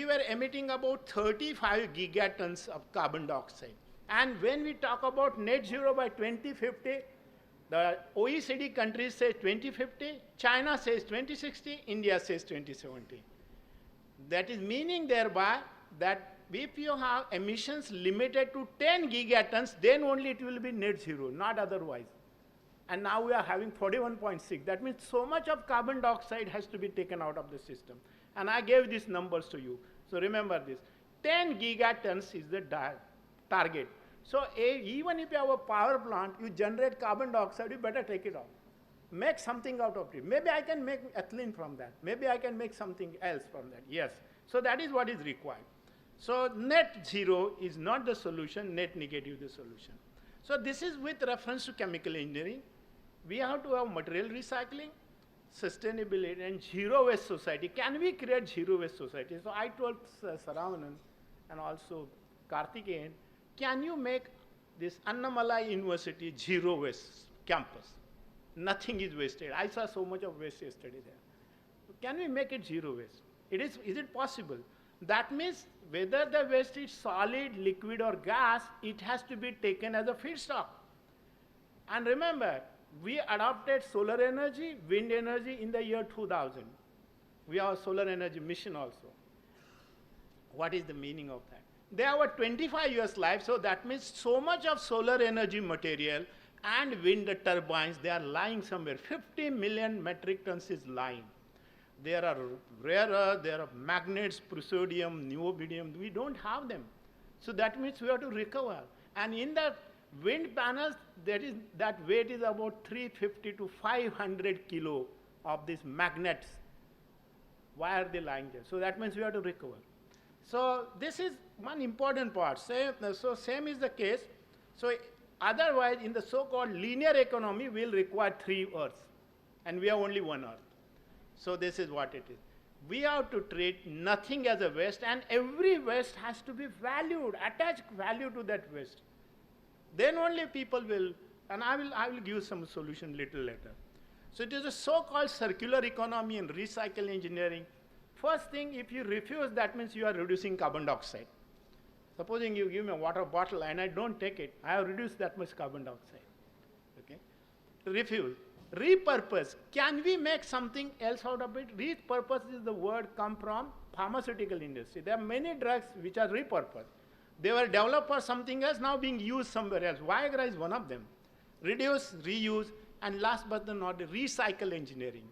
were emitting about 35 gigatons of carbon dioxide. And when we talk about net zero by 2050, the OECD countries say 2050, China says 2060, India says 2070. That is meaning thereby that if you have emissions limited to 10 gigatons, then only it will be net zero, not otherwise. And now we are having 41.6. That means so much of carbon dioxide has to be taken out of the system. And I gave these numbers to you. So remember this. 10 gigatons is the target. So even if you have a power plant, you generate carbon dioxide, you better take it out. Make something out of it. Maybe I can make ethylene from that. Maybe I can make something else from that. Yes. So that is what is required. So net zero is not the solution, net negative is the solution. So this is with reference to chemical engineering. We have to have material recycling, sustainability, and zero waste society. Can we create zero waste society? So I told Saravanan and also Karthikeyan, can you make this Annamalai University zero waste campus? Nothing is wasted. I saw so much of waste yesterday there. Can we make it zero waste? Is it possible? That means whether the waste is solid, liquid, or gas, it has to be taken as a feedstock. And remember, we adopted solar energy, wind energy in the year 2000. We have a solar energy mission also. What is the meaning of that? They have a 25 years life, so that means so much of solar energy material and wind turbines, they are lying somewhere. 50 million metric tons is lying. There are rare earth, there are magnets, praseodymium, neodymium, we don't have them. So that means we have to recover. And in the wind panels, that weight is about 350 to 500 kilo of these magnets. Why are they lying there? So that means we have to recover. So this is one important part. So same is the case. So otherwise, in the so-called linear economy, we'll require 3 Earths, and we have only 1 Earth. So this is what it is. We have to treat nothing as a waste, and every waste has to be valued, attach value to that waste. Then only people will, and I will give some solution little later. So it is a so-called circular economy and recycle engineering. First thing, if you refuse, that means you are reducing carbon dioxide. Supposing you give me a water bottle and I don't take it, I have reduced that much carbon dioxide. Okay? Refuse. Repurpose. Can we make something else out of it? Repurpose is the word come from pharmaceutical industry. There are many drugs which are repurposed. They were developed for something else, now being used somewhere else. Viagra is one of them. Reduce, reuse, and last but not least, recycle engineering.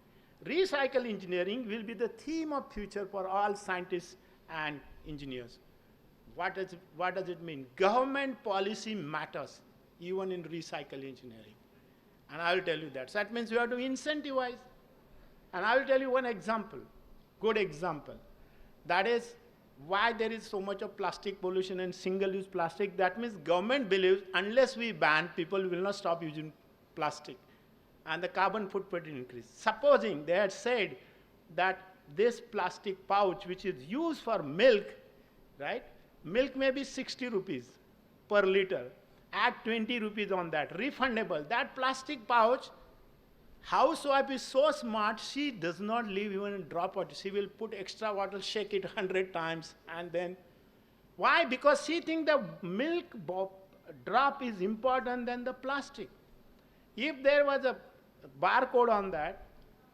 Recycle engineering will be the theme of future for all scientists and engineers. What does it mean? Government policy matters, even in recycle engineering. And I will tell you that. So that means you have to incentivize. And I will tell you one example, good example. That is why there is so much of plastic pollution and single-use plastic. That means government believes unless we ban, people will not stop using plastic. And the carbon footprint increase. Supposing they had said that this plastic pouch, which is used for milk, right? Milk may be 60 rupees per liter. Add 20 rupees on that, refundable. That plastic pouch, housewife is so smart, she does not leave even a drop of it. She will put extra water, shake it 100 times, and then, why? Because she thinks the milk drop is important than the plastic. If there was a barcode on that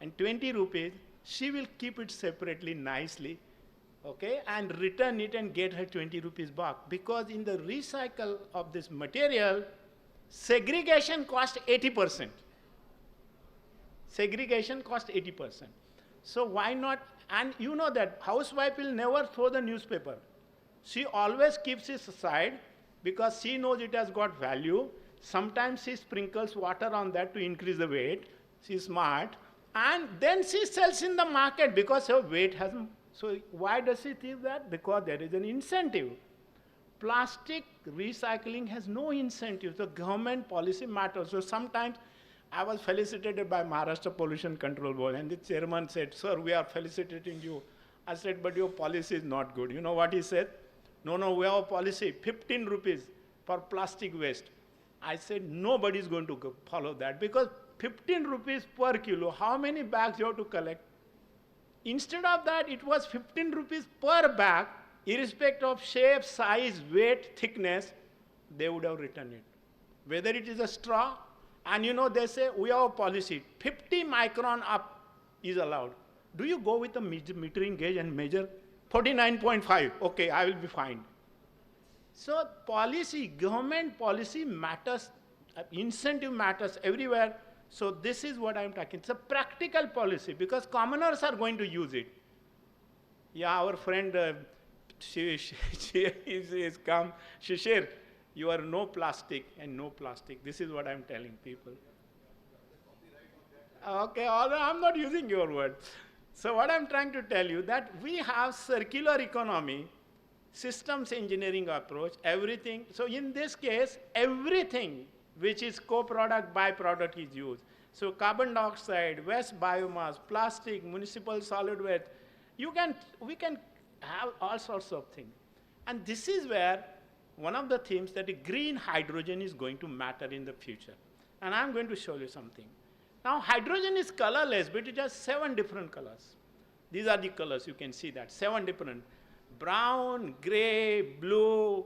and 20 rupees, she will keep it separately nicely, okay, and return it and get her 20 rupees back. Because in the recycle of this material, segregation cost 80%. Segregation cost 80%. So why not? And you know that housewife will never throw the newspaper. She always keeps it aside because she knows it has got value. Sometimes she sprinkles water on that to increase the weight. She's smart. And then she sells in the market because her weight hasn't. So why does she think that? Because there is an incentive. Plastic recycling has no incentive. The government policy matters. So sometimes I was felicitated by Maharashtra Pollution Control Board, and the chairman said, "Sir, we are felicitating you." I said, "But your policy is not good." You know what he said? No, we have a policy, 15 rupees for plastic waste. I said, nobody is going to follow that because 15 rupees per kilo, how many bags you have to collect? Instead of that, it was 15 rupees per bag, irrespective of shape, size, weight, thickness, they would have written it. Whether it is a straw, and you know, they say, we have a policy, 50 micron up is allowed. Do you go with a metering gauge and measure 49.5? Okay, I will be fine. So policy, government policy matters, incentive matters everywhere. So this is what I'm talking. It's a practical policy because commoners are going to use it. Yeah, our friend, she is come. Shishir, you are no plastic and no plastic. This is what I'm telling people. Okay, I'm not using your word. So what I'm trying to tell you that we have circular economy, systems engineering approach, everything. So in this case, everything which is co-product, byproduct is used. So carbon dioxide, waste biomass, plastic, municipal solid waste, we can have all sorts of things. And this is where one of the themes that green hydrogen is going to matter in the future. And I'm going to show you something. Now hydrogen is colorless, but it has 7 different colors. These are the colors, you can see that, 7 different. Brown, gray, blue,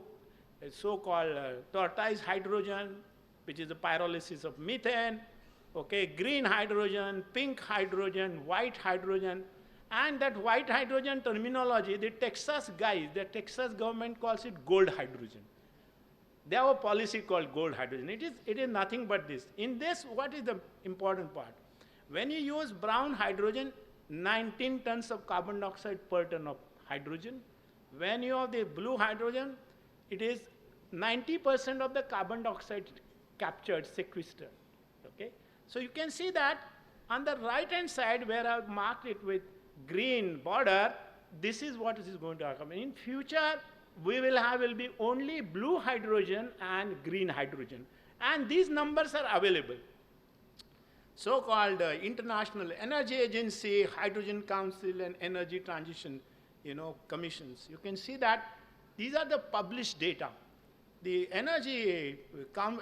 so-called tortoise hydrogen, which is the pyrolysis of methane, okay, green hydrogen, pink hydrogen, white hydrogen, And that white hydrogen terminology, the Texas guys, the Texas government calls it gold hydrogen. They have a policy called gold hydrogen. It is nothing but this. In this, what is the important part? When you use brown hydrogen, 19 tons of carbon dioxide per ton of hydrogen. When you have the blue hydrogen, it is 90% of the carbon dioxide captured, sequestered. Okay? So you can see that on the right-hand side, where I've marked it with green border, this is what is going to happen. In future, will be only blue hydrogen and green hydrogen. And these numbers are available. So-called International Energy Agency, Hydrogen Council, and Energy Transition, commissions. You can see that these are the published data. The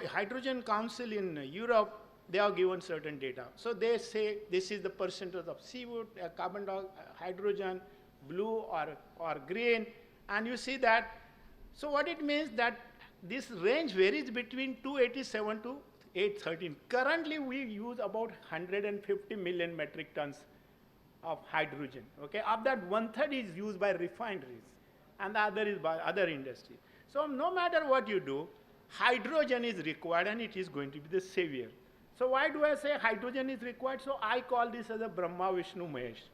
Hydrogen Council in Europe, they are given certain data. So they say this is the percentage of seawood, carbon dioxide, hydrogen, blue or green, and you see that. So what it means that this range varies between 287 to 813. Currently we use about 150 million metric tons of hydrogen. Okay, of that 1/3 is used by refineries, and the other is by other industry. So no matter what you do, hydrogen is required, and it is going to be the savior. So why do I say hydrogen is required? So I call this as a Brahma Vishnu Mahesh.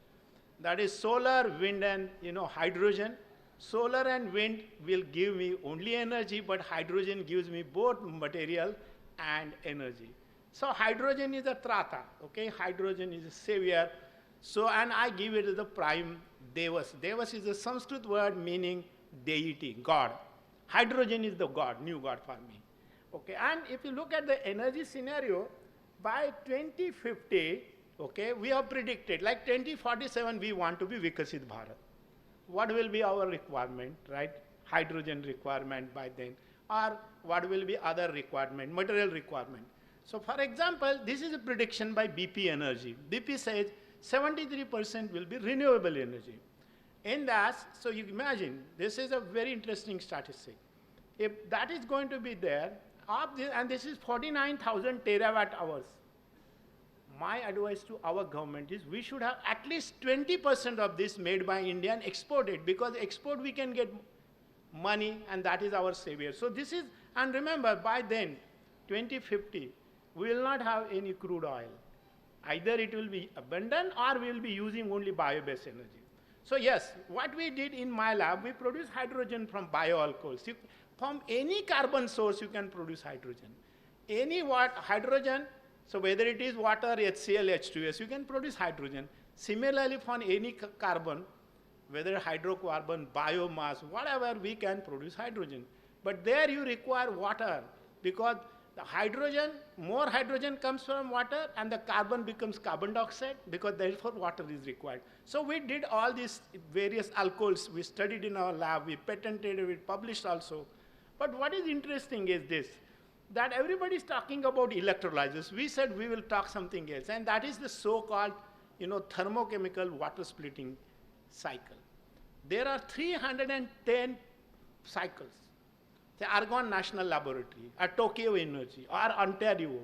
That is solar, wind, and hydrogen. Solar and wind will give me only energy, but hydrogen gives me both material and energy. So hydrogen is a trata, okay? Hydrogen is a savior. So, and I give it as the prime Devas. Devas is a Sanskrit word meaning deity, God. Hydrogen is the God, new God for me. Okay, and if you look at the energy scenario, by 2050, okay, we have predicted, like 2047, we want to be Vikasit Bharat. What will be our requirement, right? Hydrogen requirement by then, or what will be other requirement, material requirement. So for example, this is a prediction by BP Energy. BP says 73% will be renewable energy. In that, so you imagine, this is a very interesting statistic. If that is going to be there, and this is 49,000 terawatt hours, my advice to our government is we should have at least 20% of this made by India and exported, because export we can get money, and that is our savior. So this is, and remember, by then, 2050, we will not have any crude oil. Either it will be abundant, or we will be using only bio-based energy. So yes, what we did in my lab, we produce hydrogen from bioalcohols. From any carbon source, you can produce hydrogen. Any hydrogen, so whether it is water, HCl, H2S, you can produce hydrogen. Similarly, from any carbon, whether hydrocarbon, biomass, whatever, we can produce hydrogen. But there you require water, because the hydrogen, more hydrogen comes from water, and the carbon becomes carbon dioxide, because therefore water is required. So we did all these various alcohols, we studied in our lab, we patented, we published also. But what is interesting is this, that everybody is talking about electrolyzers. We said we will talk something else, and that is the so-called thermochemical water splitting cycle. There are 310 cycles. The Argonne National Laboratory, at Tokyo Energy, or Ontario,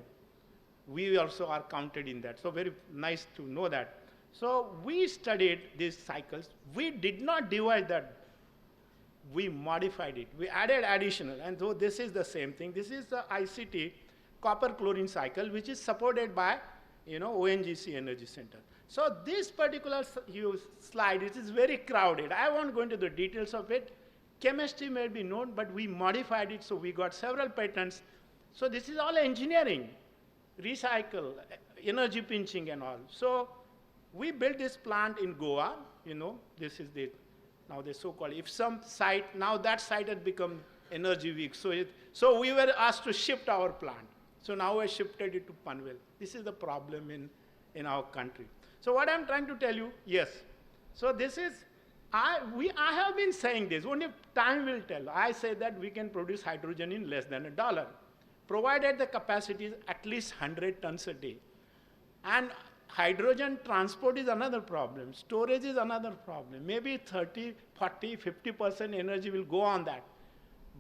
we also are counted in that. So very nice to know that. So we studied these cycles. We did not divide that. We modified it. We added additional, and so this is the same thing. This is the IIChE copper chlorine cycle, which is supported by ONGC Energy Center. So this particular slide, it is very crowded. I won't go into the details of it. Chemistry may be known, but we modified it, so we got several patents. So this is all engineering, recycle, energy pinching and all. So we built this plant in Goa. This is now the so-called IFSAM site. Now that site had become Energy Week. So we were asked to shift our plant. So now I shifted it to Panvel. This is the problem in our country. So what I'm trying to tell you, yes. So this is, I have been saying this, only time will tell. I say that we can produce hydrogen in less than $1, provided the capacity is at least 100 tons a day. And hydrogen transport is another problem. Storage is another problem. Maybe 30, 40, 50% energy will go on that.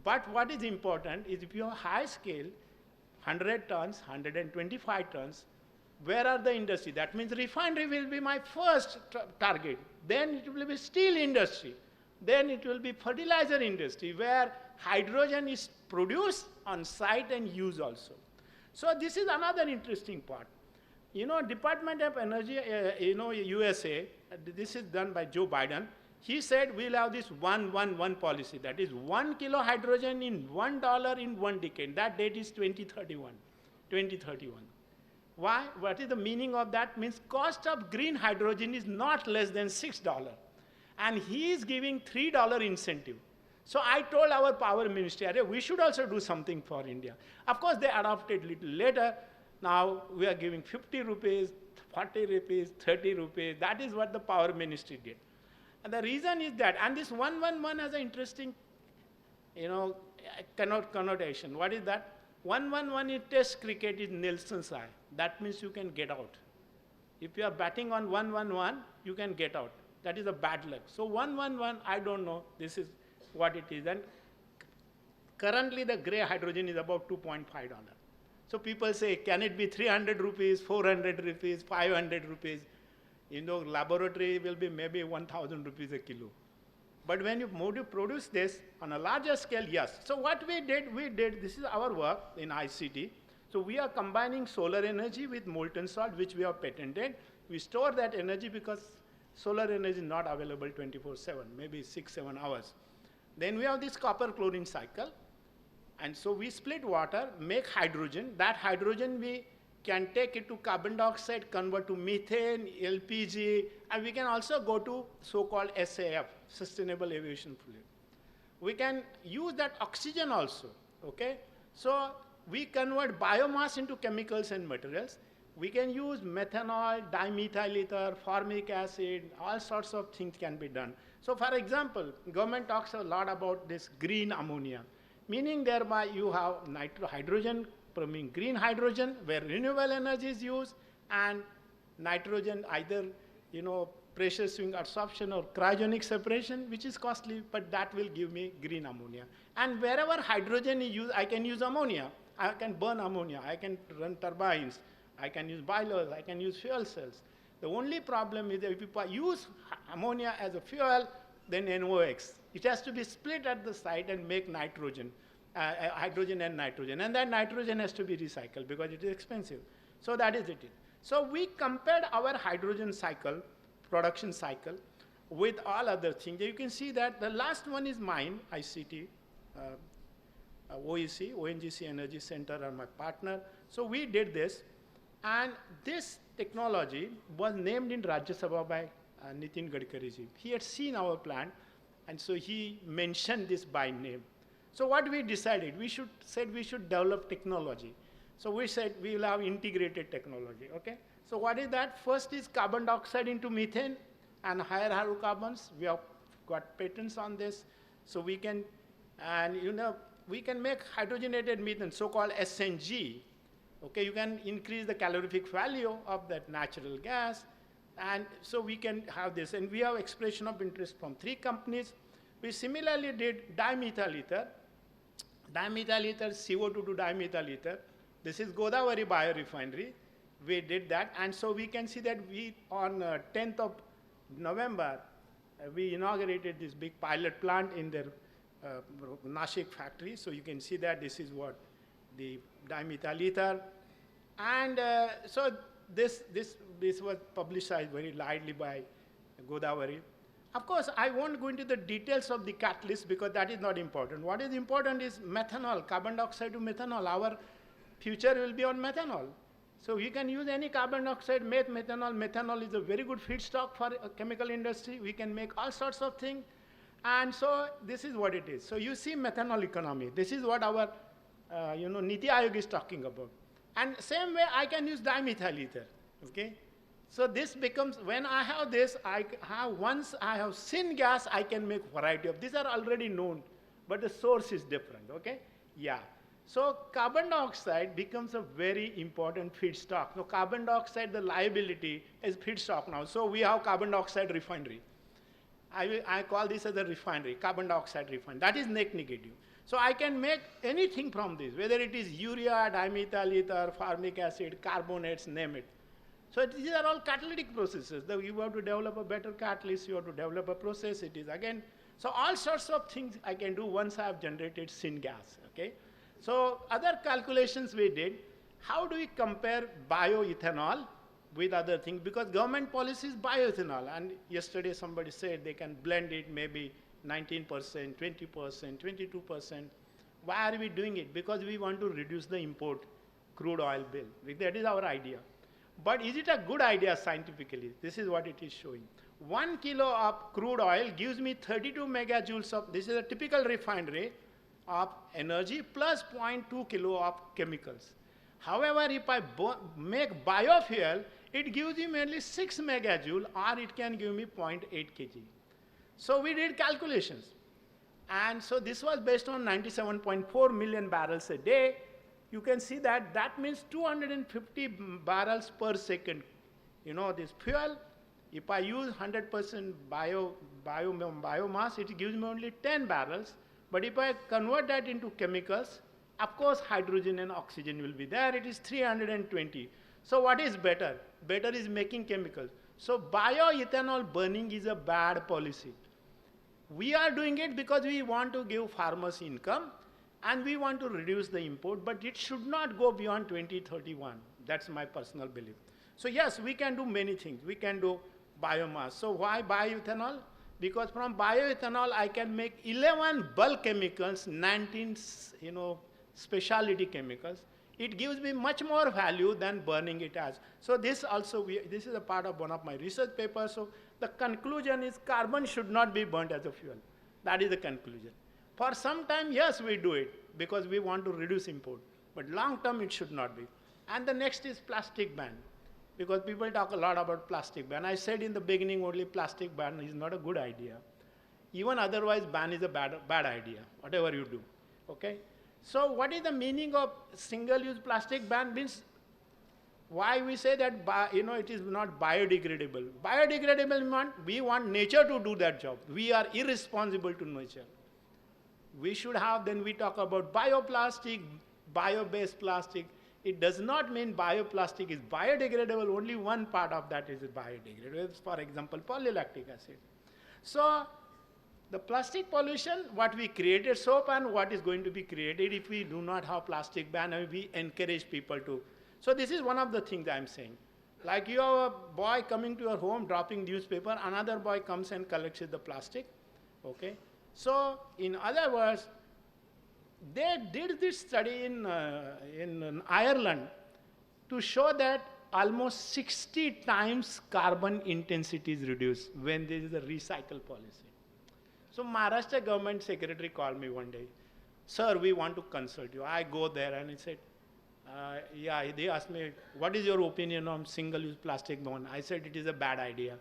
But what is important is if you have high scale, 100 tons, 125 tons, where are the industry? That means refinery will be my first target. Then it will be steel industry. Then it will be fertilizer industry, where hydrogen is produced on site and used also. So this is another interesting part. You know, Department of Energy, USA, this is done by Joe Biden. He said we'll have this 1-1-1 policy. That is 1 kilo hydrogen in $1 in 1 decade. That date is 2031. Why? What is the meaning of that? Means cost of green hydrogen is not less than $6. And he is giving $3 incentive. So I told our power ministry, we should also do something for India. Of course, they adopted little later. Now we are giving 50 rupees, 40 rupees, 30 rupees. That is what the power ministry did. And the reason is that, and this 1-1-1 has an interesting, connotation. What is that? 1-1-1 in test cricket is Nelson's eye. That means you can get out. If you are batting on 1-1-1, you can get out. That is a bad luck. So 1-1-1, I don't know. This is what it is. And currently the gray hydrogen is about $2.5. So people say, can it be 300 rupees, 400 rupees, 500 rupees? Laboratory will be maybe 1,000 rupees a kilo. But when you produce this on a larger scale, yes. So what we did, this is our work in IIChE. So we are combining solar energy with molten salt, which we have patented. We store that energy because solar energy is not available 24/7, maybe 6-7 hours. Then we have this copper chlorine cycle. And so we split water, make hydrogen. That hydrogen we can take it to carbon dioxide, convert to methane, LPG, and we can also go to so-called SAF, Sustainable Aviation Fuel. We can use that oxygen also, okay? So we convert biomass into chemicals and materials. We can use methanol, dimethyl ether, formic acid, all sorts of things can be done. So for example, government talks a lot about this green ammonia, meaning thereby you have hydrogen, green hydrogen, where renewable energy is used, and nitrogen either, pressure swing absorption or cryogenic separation, which is costly, but that will give me green ammonia. And wherever hydrogen is used, I can use ammonia. I can burn ammonia. I can run turbines. I can use boilers. I can use fuel cells. The only problem is that if you use ammonia as a fuel, then NOx. It has to be split at the site and make nitrogen. Hydrogen and nitrogen. And that nitrogen has to be recycled because it is expensive. So that is it. So we compared our hydrogen cycle, production cycle, with all other things. You can see that the last one is mine, ICT, OEC, ONGC Energy Center, and my partner. So we did this. And this technology was named in Rajya Sabha by Nitin Gadkari ji. He had seen our plant, and so he mentioned this by name. So what we decided, we should develop technology. So we said we will have integrated technology, okay? So what is that? First is carbon dioxide into methane and higher hydrocarbons. We have got patents on this. So we can, we can make hydrogenated methane, so-called SNG. Okay, you can increase the calorific value of that natural gas. And so we can have this. And we have expression of interest from 3 companies. We similarly did dimethyl ether. Dimethyl ether, CO2 to dimethyl ether. This is Godavari biorefinery. We did that. And so we can see that we, on 10th of November, we inaugurated this big pilot plant in their Nashik factory. So you can see that this is what the dimethyl ether. And so this was publicized very lightly by Godavari. Of course, I won't go into the details of the catalyst because that is not important. What is important is methanol, carbon dioxide to methanol. Our future will be on methanol. So we can use any carbon dioxide, methanol. Methanol is a very good feedstock for a chemical industry. We can make all sorts of things. And so this is what it is. So you see methanol economy. This is what our Niti Aayog is talking about. And same way I can use dimethyl ether, okay? So this becomes, when I have this, once I have syngas, I can make variety of, these are already known, but the source is different, okay? Yeah. So carbon dioxide becomes a very important feedstock. So carbon dioxide, the liability is feedstock now. So we have carbon dioxide refinery. I call this as a refinery, carbon dioxide refinery. That is net negative. So I can make anything from this, whether it is urea, dimethyl ether, formic acid, carbonates, name it. So these are all catalytic processes. You have to develop a better catalyst, you have to develop a process, it is again, so all sorts of things I can do once I have generated syngas, okay? So other calculations we did, how do we compare bioethanol with other things? Because government policy is bioethanol, and yesterday somebody said they can blend it maybe 19%, 20%, 22%. Why are we doing it? Because we want to reduce the import crude oil bill. That is our idea. But is it a good idea scientifically? This is what it is showing. 1 kilo of crude oil gives me 32 megajoules of, this is a typical refinery, of energy plus 0.2 kilo of chemicals. However, if I make biofuel, it gives me only 6 megajoule, or it can give me 0.8 kg. So we did calculations. And so this was based on 97.4 million barrels a day. You can see that that means 250 barrels per second. You know, this fuel, if I use 100% biomass, it gives me only 10 barrels. But if I convert that into chemicals, of course, hydrogen and oxygen will be there. It is 320. So what is better? Better is making chemicals. So bioethanol burning is a bad policy. We are doing it because we want to give farmers income and we want to reduce the import, but it should not go beyond 2031. That's my personal belief. So yes, we can do many things. We can do biomass. So why bioethanol? Because from bioethanol, I can make 11 bulk chemicals, 19, specialty chemicals. It gives me much more value than burning it as. So this also, this is a part of one of my research papers. So the conclusion is carbon should not be burnt as a fuel. That is the conclusion. For some time, yes, we do it because we want to reduce import. But long term, it should not be. And the next is plastic ban. Because people talk a lot about plastic ban. I said in the beginning only plastic ban is not a good idea. Even otherwise, ban is a bad idea, whatever you do, okay? So what is the meaning of single-use plastic ban? Means why we say that, it is not biodegradable. Biodegradable, we want nature to do that job. We are irresponsible to nature. We should have, then we talk about bioplastic, bio-based plastic. It does not mean bioplastic is biodegradable, only one part of that is biodegradable, for example, polylactic acid. So the plastic pollution, what we created soap and what is going to be created if we do not have plastic ban and we encourage people to. So this is one of the things I'm saying. Like you have a boy coming to your home, dropping newspaper, another boy comes and collects the plastic, okay? So in other words, they did this study in Ireland to show that almost 60 times carbon intensity is reduced when there is a recycle policy. So Maharashtra government secretary called me one day, sir, we want to consult you. I go there and he said, they asked me, what is your opinion on single-use plastic ban? I said, it is a bad idea.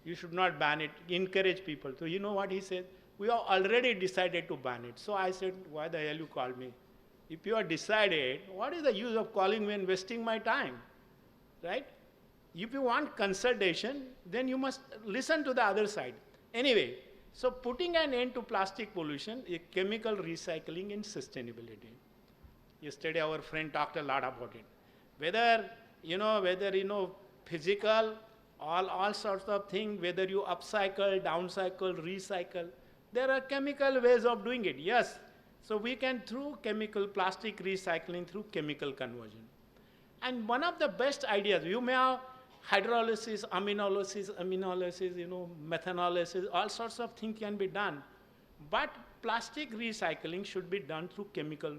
You should not ban it, encourage people. So you know what he said? We have already decided to ban it. So I said, why the hell you called me? If you have decided, what is the use of calling me and wasting my time, right? If you want consultation, then you must listen to the other side. Anyway, so putting an end to plastic pollution, chemical recycling and sustainability. Yesterday our friend talked a lot about it. Whether physical, all sorts of things, whether you upcycle, downcycle, recycle, there are chemical ways of doing it, yes. So we can, through chemical plastic recycling, through chemical conversion. And one of the best ideas, you may have hydrolysis, aminolysis, methanolysis, all sorts of things can be done. But plastic recycling should be done through chemical,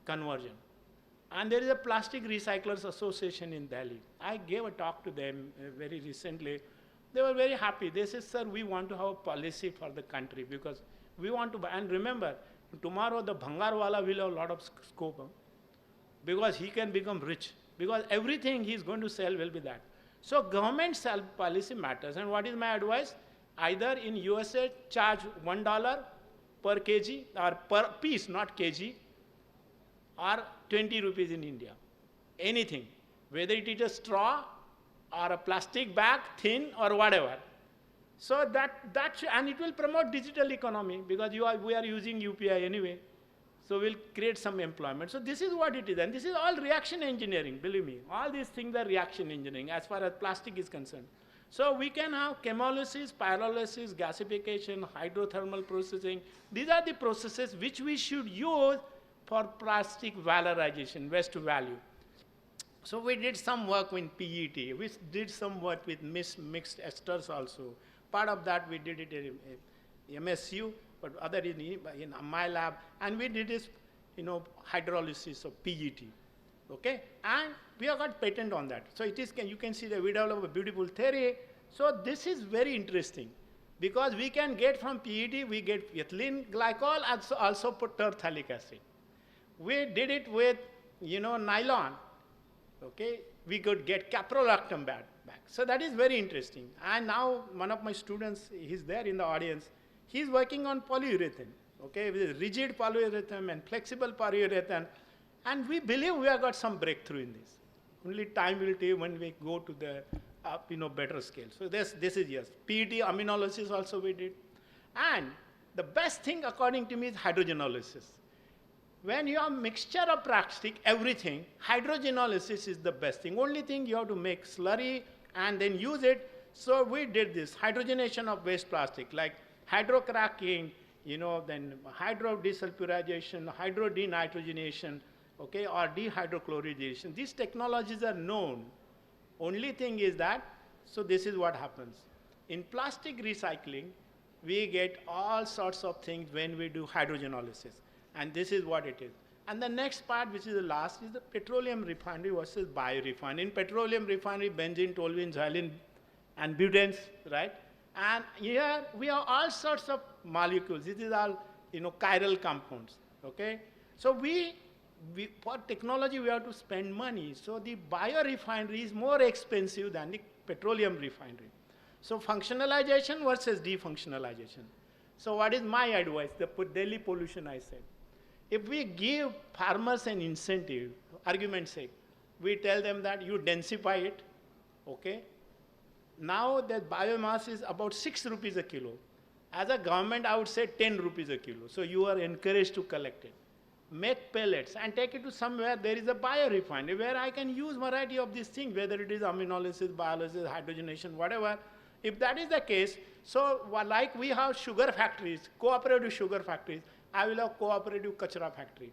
conversion. And there is a Plastic Recyclers Association in Delhi. I gave a talk to them very recently. They were very happy. They said, sir, we want to have a policy for the country because we want to buy. And remember, tomorrow the Bhangarwala will have a lot of scope because he can become rich. Because everything he's going to sell will be that. So government sell policy matters. And what is my advice? Either in USA, charge $1 per kg or per piece, not kg, or 20 rupees in India. Anything. Whether it is a straw or a plastic bag, thin or whatever. So and it will promote digital economy because we are using UPI anyway. So we'll create some employment. So this is what it is. And this is all reaction engineering, believe me. All these things are reaction engineering as far as plastic is concerned. So we can have chemolysis, pyrolysis, gasification, hydrothermal processing. These are the processes which we should use for plastic valorization, waste to value. So we did some work with PET. We did some work with mixed esters also. Part of that we did it in MSU, but other in my lab. And we did this, hydrolysis of PET. Okay? And we have got patent on that. So it is, you can see that we develop a beautiful theory. So this is very interesting because we can get from PET, we get ethylene glycol, also terphthalic acid. We did it with, nylon. Okay, we could get caprolactam back. So that is very interesting. And now one of my students, he's there in the audience, he's working on polyurethane, okay, with rigid polyurethane and flexible polyurethane. And we believe we have got some breakthrough in this. Only time will tell when we go to the better scale. So this is yes. PET aminolysis also we did. And the best thing according to me is hydrogenolysis. When you have mixture of plastic, everything, hydrogenolysis is the best thing. Only thing you have to make slurry and then use it. So we did this hydrogenation of waste plastic, like hydrocracking, then hydrodesulfurization, hydrodenitrogenation, okay, or dehydrochlorization. These technologies are known. Only thing is that, so this is what happens. In plastic recycling, we get all sorts of things when we do hydrogenolysis. And this is what it is. And the next part, which is the last, is the petroleum refinery versus biorefinery. In petroleum refinery, benzene, toluene, xylene, and butanes, right? And here we have all sorts of molecules. This is all, chiral compounds, okay? So for technology, we have to spend money. So the biorefinery is more expensive than the petroleum refinery. So functionalization versus defunctionalization. So what is my advice? The Delhi pollution I said. If we give farmers an incentive, argument's sake, we tell them that you densify it, okay? Now the biomass is about 6 rupees a kilo. As a government, I would say 10 rupees a kilo. So you are encouraged to collect it. Make pellets and take it to somewhere there is a biorefinery where I can use variety of these things, whether it is aminolysis, biolysis, hydrogenation, whatever. If that is the case, so like we have sugar factories, cooperative sugar factories, I will have cooperative kachra factory,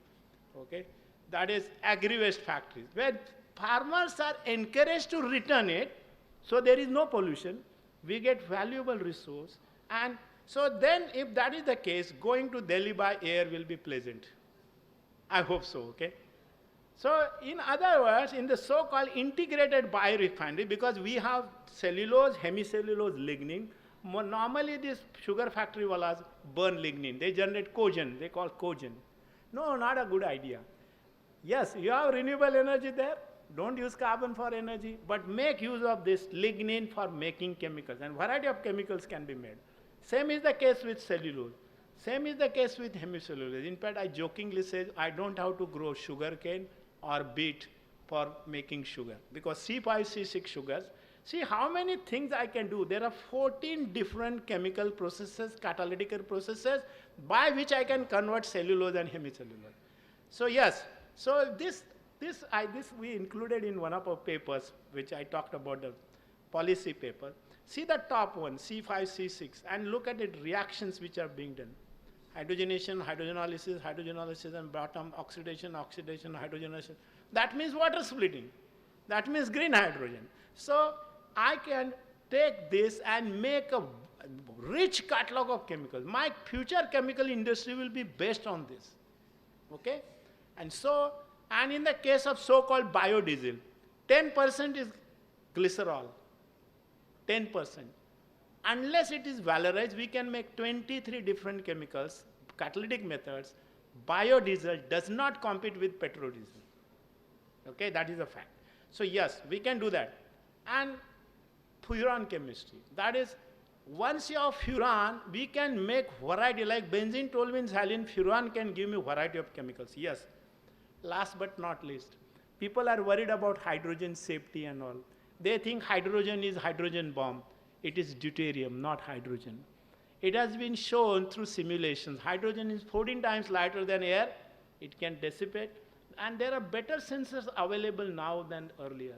okay? That is agri-waste factories, where farmers are encouraged to return it, so there is no pollution, we get valuable resource, and so then if that is the case, going to Delhi by air will be pleasant. I hope so, okay? So in other words, in the so-called integrated biorefinery, because we have cellulose, hemicellulose, lignin, normally these sugar factory wallas burn lignin. They generate cogen, they call cogen. No, not a good idea. Yes, you have renewable energy there. Don't use carbon for energy, but make use of this lignin for making chemicals. And variety of chemicals can be made. Same is the case with cellulose. Same is the case with hemicellulose. In fact, I jokingly say I don't have to grow sugarcane or beet for making sugar, because C5, C6 sugars, see how many things I can do. There are 14 different chemical processes, catalytic processes, by which I can convert cellulose and hemicellulose. So yes, so this we included in one of our papers, which I talked about, the policy paper. See the top one, C5, C6, and look at the reactions which are being done. Hydrogenation, hydrogenolysis, and bottom oxidation, hydrogenation. That means water splitting. That means green hydrogen. So I can take this and make a rich catalog of chemicals. My future chemical industry will be based on this, okay? And so, and in the case of so-called biodiesel, 10% is glycerol, 10%. Unless it is valorized, we can make 23 different chemicals, catalytic methods. Biodiesel does not compete with petrodiesel. Okay, that is a fact. So yes, we can do that. And furan chemistry, that is, once you have furan, we can make variety, like benzene, toluene, xylene, furan can give me variety of chemicals, yes. Last but not least, people are worried about hydrogen safety and all. They think hydrogen is hydrogen bomb. It is deuterium, not hydrogen. It has been shown through simulations. Hydrogen is 14 times lighter than air, it can dissipate, and there are better sensors available now than earlier,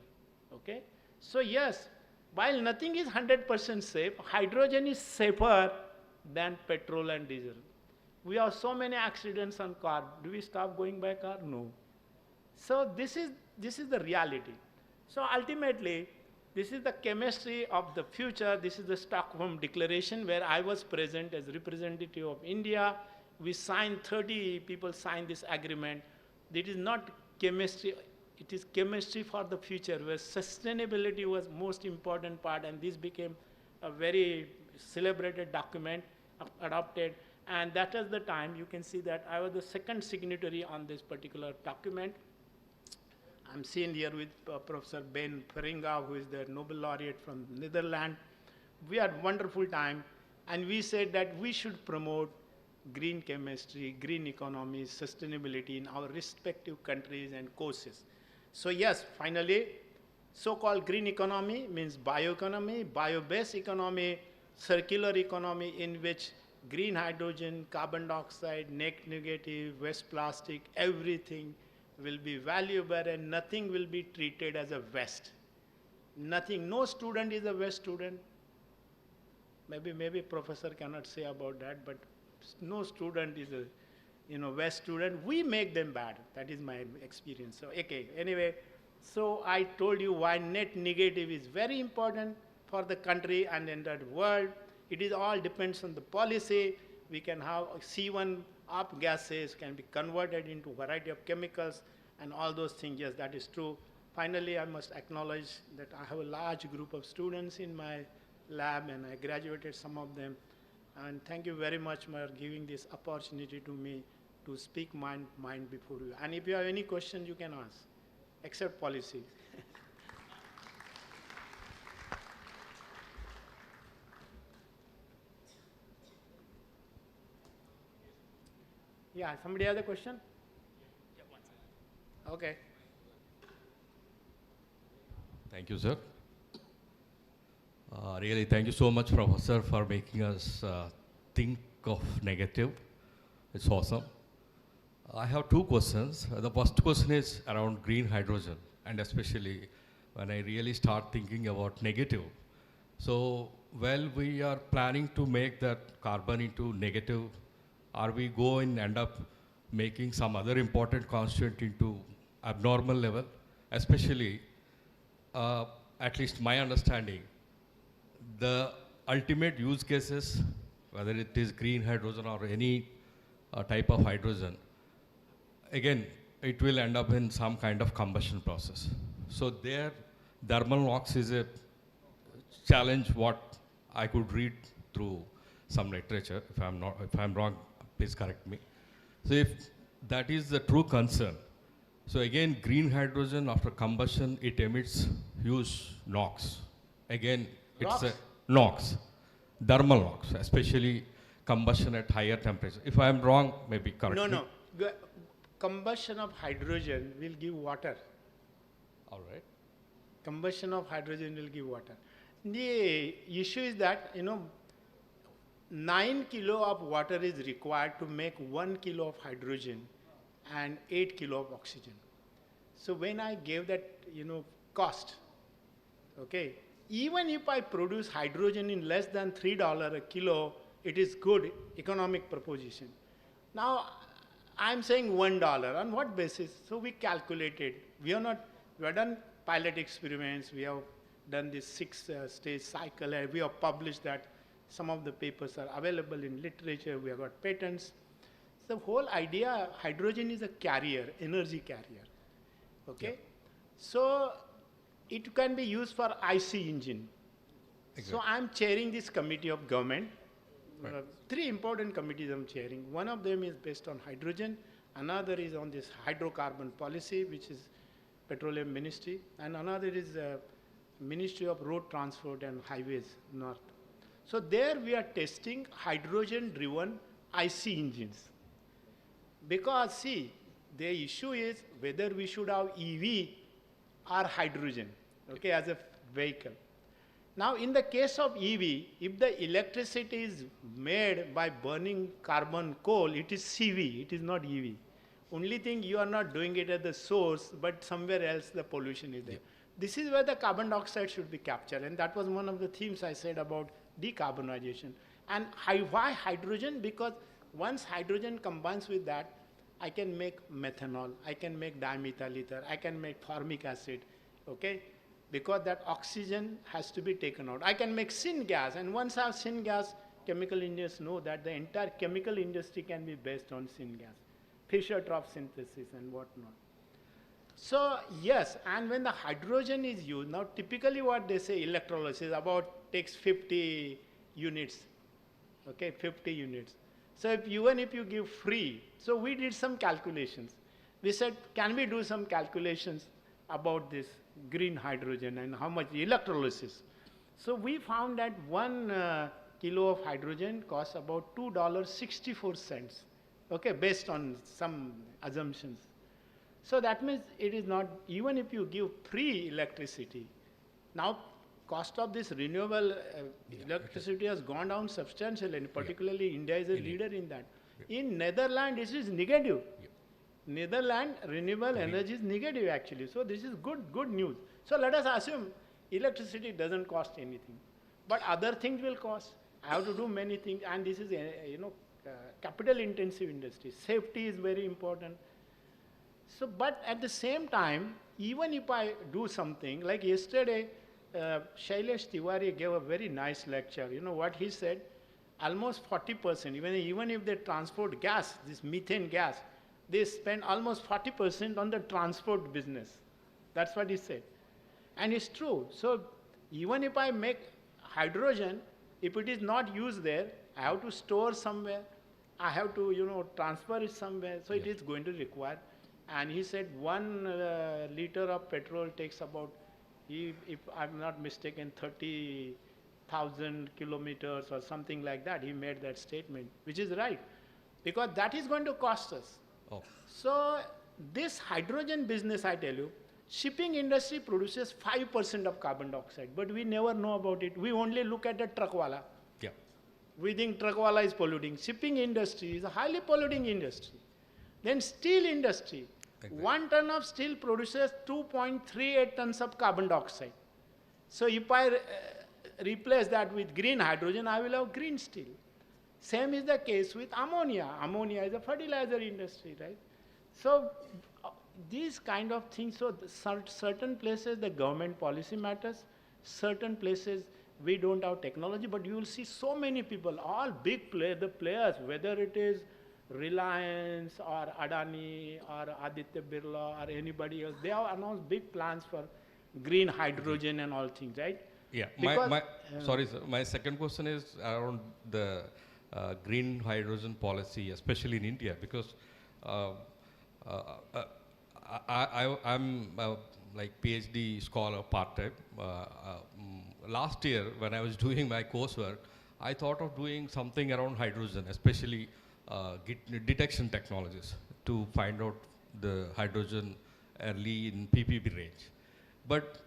okay? So yes, while nothing is 100% safe, hydrogen is safer than petrol and diesel. We have so many accidents on car. Do we stop going by car? No. So this is the reality. So ultimately, this is the chemistry of the future. This is the Stockholm Declaration where I was present as representative of India. We signed, 30 people signed this agreement. It is not chemistry, it is chemistry for the future where sustainability was most important part, and this became a very celebrated document adopted. And that is the time you can see that I was the second signatory on this particular document. I'm seen here with Professor Ben Feringa, who is the Nobel laureate from Netherlands. We had wonderful time, and we said that we should promote green chemistry, green economy, sustainability in our respective countries and courses. So yes, finally, so-called green economy means bioeconomy, bio-based economy, circular economy in which green hydrogen, carbon dioxide, net negative, waste plastic, everything will be valuable and nothing will be treated as a waste. Nothing, no student is a waste student. Maybe professor cannot say about that, but no student is a waste student. We make them bad. That is my experience. So okay, anyway, so I told you why net negative is very important for the country and in the world. It is all depends on the policy. We can have C1 up gases can be converted into a variety of chemicals and all those things. Yes, that is true. Finally, I must acknowledge that I have a large group of students in my lab and I graduated some of them. And thank you very much for giving this opportunity to me to speak mind before you. And if you have any questions, you can ask, except policy. Yeah, somebody has a question? Okay. Thank you, sir. Really, thank you so much, Professor, for making us think of negative. It's awesome. I have two questions. The first question is around green hydrogen, and especially when I really start thinking about negative. So, well, we are planning to make that carbon into negative. Are we going to end up making some other important constituent into abnormal level? Especially, at least my understanding, the ultimate use cases, whether it is green hydrogen or any type of hydrogen, again, it will end up in some kind of combustion process. So there, thermal NOx is a challenge what I could read through some literature. If I'm wrong, please correct me. So if that is the true concern, so again, green hydrogen after combustion, it emits huge NOx. Again, it's a NOx, thermal NOx, especially combustion at higher temperature. If I'm wrong, maybe correct me. No. Combustion of hydrogen will give water. All right. Combustion of hydrogen will give water. The issue is that, 9 kilo of water is required to make 1 kilo of hydrogen and 8 kilo of oxygen. So when I gave that, cost, okay, even if I produce hydrogen in less than $3 a kilo, it is good economic proposition. Now, I'm saying $1. On what basis? So we calculated. We have done pilot experiments. We have done this 6-stage cycle. And we have published that. Some of the papers are available in literature. We have got patents. The whole idea, hydrogen is a carrier, energy carrier. Okay? Yeah. So it can be used for IC engine. Exactly. So I'm chairing this committee of government. Right. 3 important committees I'm chairing. One of them is based on hydrogen. Another is on this hydrocarbon policy, which is Petroleum Ministry. And another is Ministry of Road Transport and Highways, North. So there we are testing hydrogen-driven IC engines. Because see, the issue is whether we should have EV or hydrogen, okay, as a vehicle. Now in the case of EV, if the electricity is made by burning carbon coal, it is CV, it is not EV. Only thing you are not doing it at the source, but somewhere else the pollution is there. This is where the carbon dioxide should be captured, and that was one of the themes I said about decarbonization. And why hydrogen? Because once hydrogen combines with that, I can make methanol, I can make dimethyl ether, I can make formic acid, okay? Because that oxygen has to be taken out. I can make syngas, and once I have syngas, chemical engineers know that the entire chemical industry can be based on syngas, Fischer-Tropsch synthesis and whatnot. So yes, and when the hydrogen is used, now typically what they say electrolysis about takes 50 units, okay, 50 units. So even if you give free, so we did some calculations. We said, can we do some calculations about this green hydrogen and how much electrolysis? So we found that 1 kilo of hydrogen costs about $2.64, okay, based on some assumptions. So that means it is not, even if you give free electricity, now cost of this renewable electricity has gone down substantially, and particularly India is a leader in that. In Netherlands, this is negative. Netherlands, renewable energy is negative actually. So this is good news. So let us assume electricity doesn't cost anything, but other things will cost. I have to do many things, and this is a capital intensive industry. Safety is very important. So, but at the same time, even if I do something, like yesterday, Shailesh Tiwari gave a very nice lecture. You know what he said? Almost 40%, even if they transport gas, this methane gas, they spend almost 40% on the transport business. That's what he said. And it's true. So even if I make hydrogen, if it is not used there, I have to store somewhere. I have to, transfer it somewhere. So it is going to require. And he said 1 liter of petrol takes about, if I'm not mistaken, 30,000 kilometers or something like that. He made that statement, which is right, because that is going to cost us. Oh. So this hydrogen business, I tell you, shipping industry produces 5% of carbon dioxide, but we never know about it. We only look at the truckwala. Yeah. We think truckwala is polluting. Shipping industry is a highly polluting industry. Then steel industry. Exactly. 1 ton of steel produces 2.38 tons of carbon dioxide. So if I replace that with green hydrogen, I will have green steel. Same is the case with ammonia. Ammonia is a fertilizer industry, right? So these kind of things, so certain places the government policy matters, certain places we don't have technology, but you will see so many people, all big players, whether it is Reliance or Adani or Aditya Birla or anybody else, they have announced big plans for green hydrogen and all things, right? Yeah. Because, Sorry, sir. My second question is around the green hydrogen policy, especially in India, because I'm like PhD scholar part-time. Last year, when I was doing my coursework, I thought of doing something around hydrogen, especially detection technologies to find out the hydrogen early in ppb range. But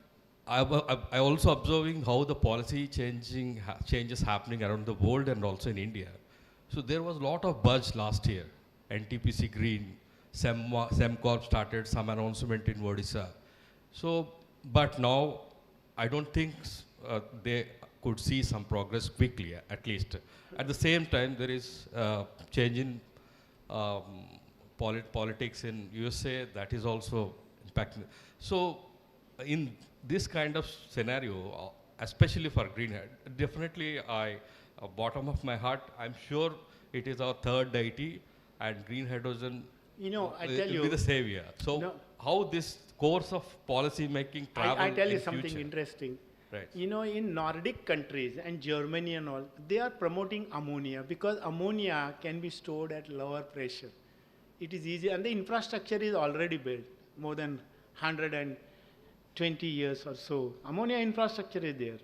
I also observing how the policy changes happening around the world and also in India. So there was a lot of buzz last year. NTPC Green, CHEMCON started some announcement in Odisha. So, but now I don't think they could see some progress quickly, at least. At the same time, there is change in politics in USA that is also impacting. So, in this kind of scenario, especially for green, definitely bottom of my heart, I'm sure it is our third deity, and green hydrogen I tell will you, be the savior. So, no, how this course of policy making travel I tell you in something future? interesting. Right. In Nordic countries and Germany and all, they are promoting ammonia because ammonia can be stored at lower pressure. It is easy, and the infrastructure is already built, more than 120 years or so. Ammonia infrastructure is there.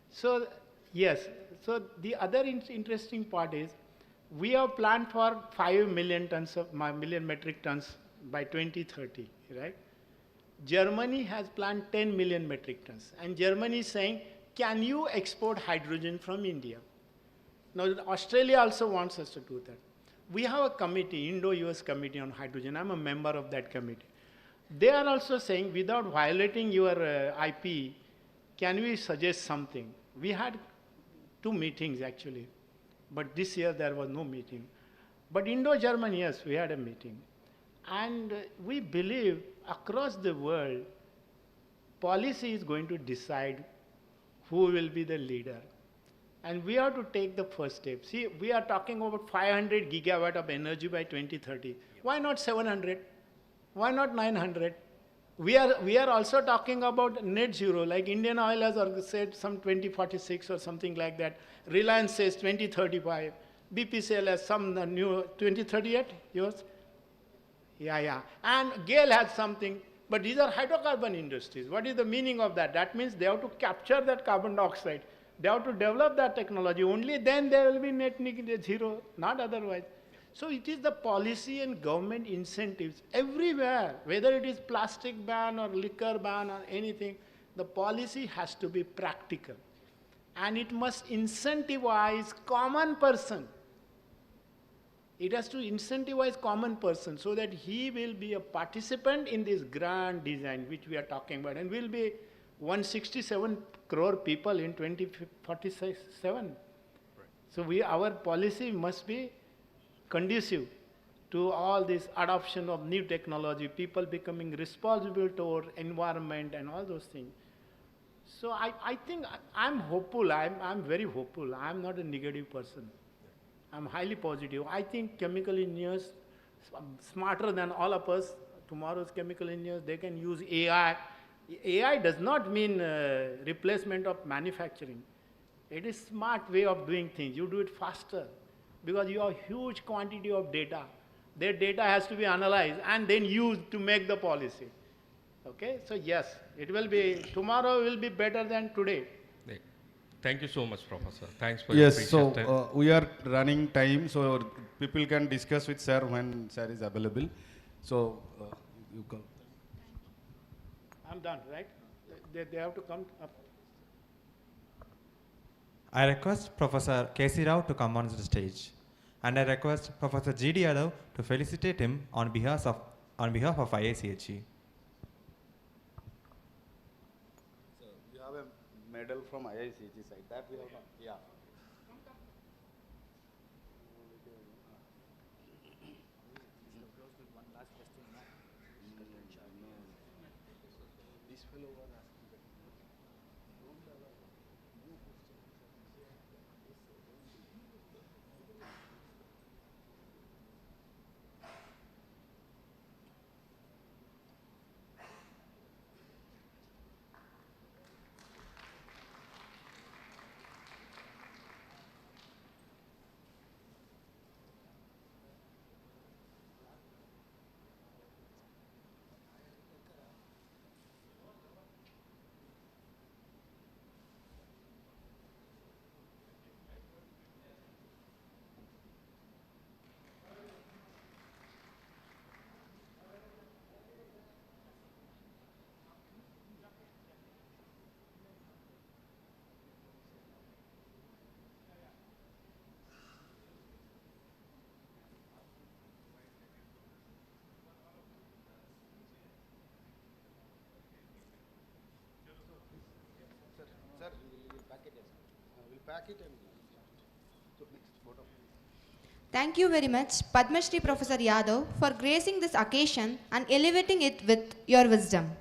So, yes. So, the other interesting part is, we have planned for 5 million metric tons by 2030, right? Germany has planned 10 million metric tons. And Germany is saying, can you export hydrogen from India? Now, Australia also wants us to do that. we have a committee, Indo-US Committee on Hydrogen. I'm a member of that committee. They are also saying, without violating your IP, can we suggest something? We had 2 meetings actually, but this year there was no meeting. But Indo-German, yes, we had a meeting. And we believe across the world, policy is going to decide who will be the leader. And we have to take the first step. See, we are talking about 500 gigawatt of energy by 2030. Why not 700? Why not 900? We are also talking about net zero, like Indian Oil has said some 2046 or something like that. Reliance says 2035. BPCL has some new 2038, yours? Yeah. And GAIL has something. But these are hydrocarbon industries. What is the meaning of that? That means they have to capture that carbon dioxide. They have to develop that technology. Only then there will be net zero, not otherwise. So it is the policy and government incentives everywhere, whether it is plastic ban or liquor ban or anything, the policy has to be practical. And it must incentivize common person. It has to incentivize common person so that he will be a participant in this grand design which we are talking about, and will be 167 crore people in 2047. Right. So our policy must be conducive to all this adoption of new technology, people becoming responsible toward environment and all those things. So I think I'm hopeful, I'm very hopeful. I'm not a negative person. I'm highly positive. I think chemical engineers, smarter than all of us, tomorrow's chemical engineers, they can use AI. AI does not mean replacement of manufacturing. It is smart way of doing things. You do it faster because you have huge quantity of data. That data has to be analyzed and then used to make the policy. Okay, so yes, it will be, tomorrow will be better than today. Thank you so much, Professor. Thanks for your precious time. Yes, so we are running time, so people can discuss with sir when sir is available. So you come. I'm done, right? They have to come up. I request Professor K.C. Rao to come on the stage. And I request Professor G.D. Yadav to felicitate him on behalf of IIChE. So you have a medal from IIChE side. That we have not. Yeah. This fellow was asking that. Sir, we will pack it. We'll pack it and so next photo. Thank you very much, Padma Shri Professor Yadav, for gracing this occasion and elevating it with your wisdom.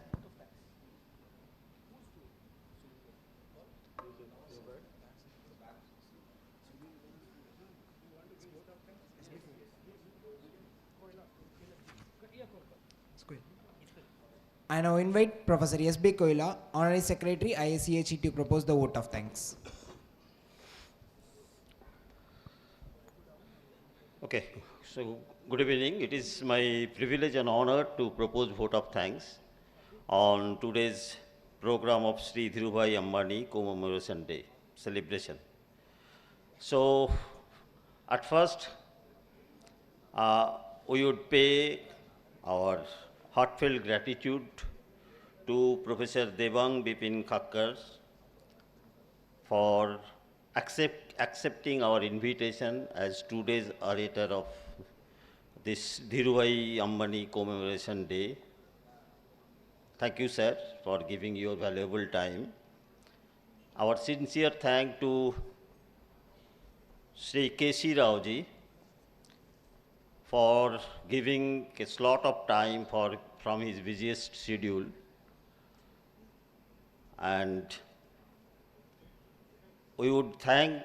I now invite Professor S.B. Koila, Honorary Secretary, IIChE, to propose the vote of thanks. Okay, so good evening. It is my privilege and honor to propose vote of thanks on today's program of Sri Dhirubhai Ambani Commemoration Day celebration. So, at first, we would pay our heartfelt gratitude to Professor Devang Bipin Khakkar for accepting our invitation as today's orator of this Dhirubhai Ambani Commemoration Day. Thank you, sir, for giving your valuable time. Our sincere thanks to Sri K.C. Rao ji for giving a slot of time from his busiest schedule. And we would thank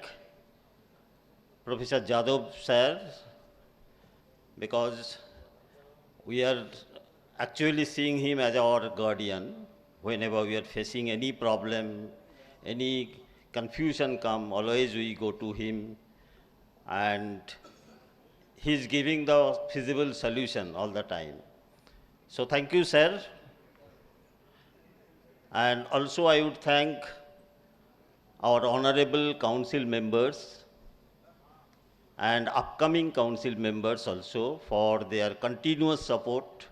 Professor Jadhav sir because we are actually seeing him as our guardian. Whenever we are facing any problem, any confusion come, always we go to him, and he's giving the feasible solution all the time. So thank you, sir. And also I would thank our honorable council members and upcoming council members also for their continuous support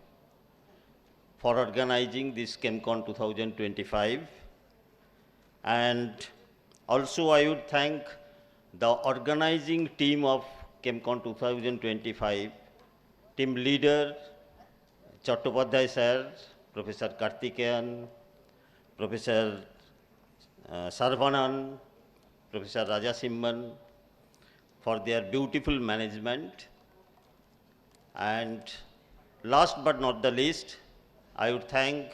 for organizing this CHEMCON 2025. And also I would thank the organizing team of CHEMCON 2025, team leader Chattopadhyay sir, Professor Karthikeyan, Professor Sarvanan, Professor Rajasimhan, for their beautiful management. And last but not the least, I would thank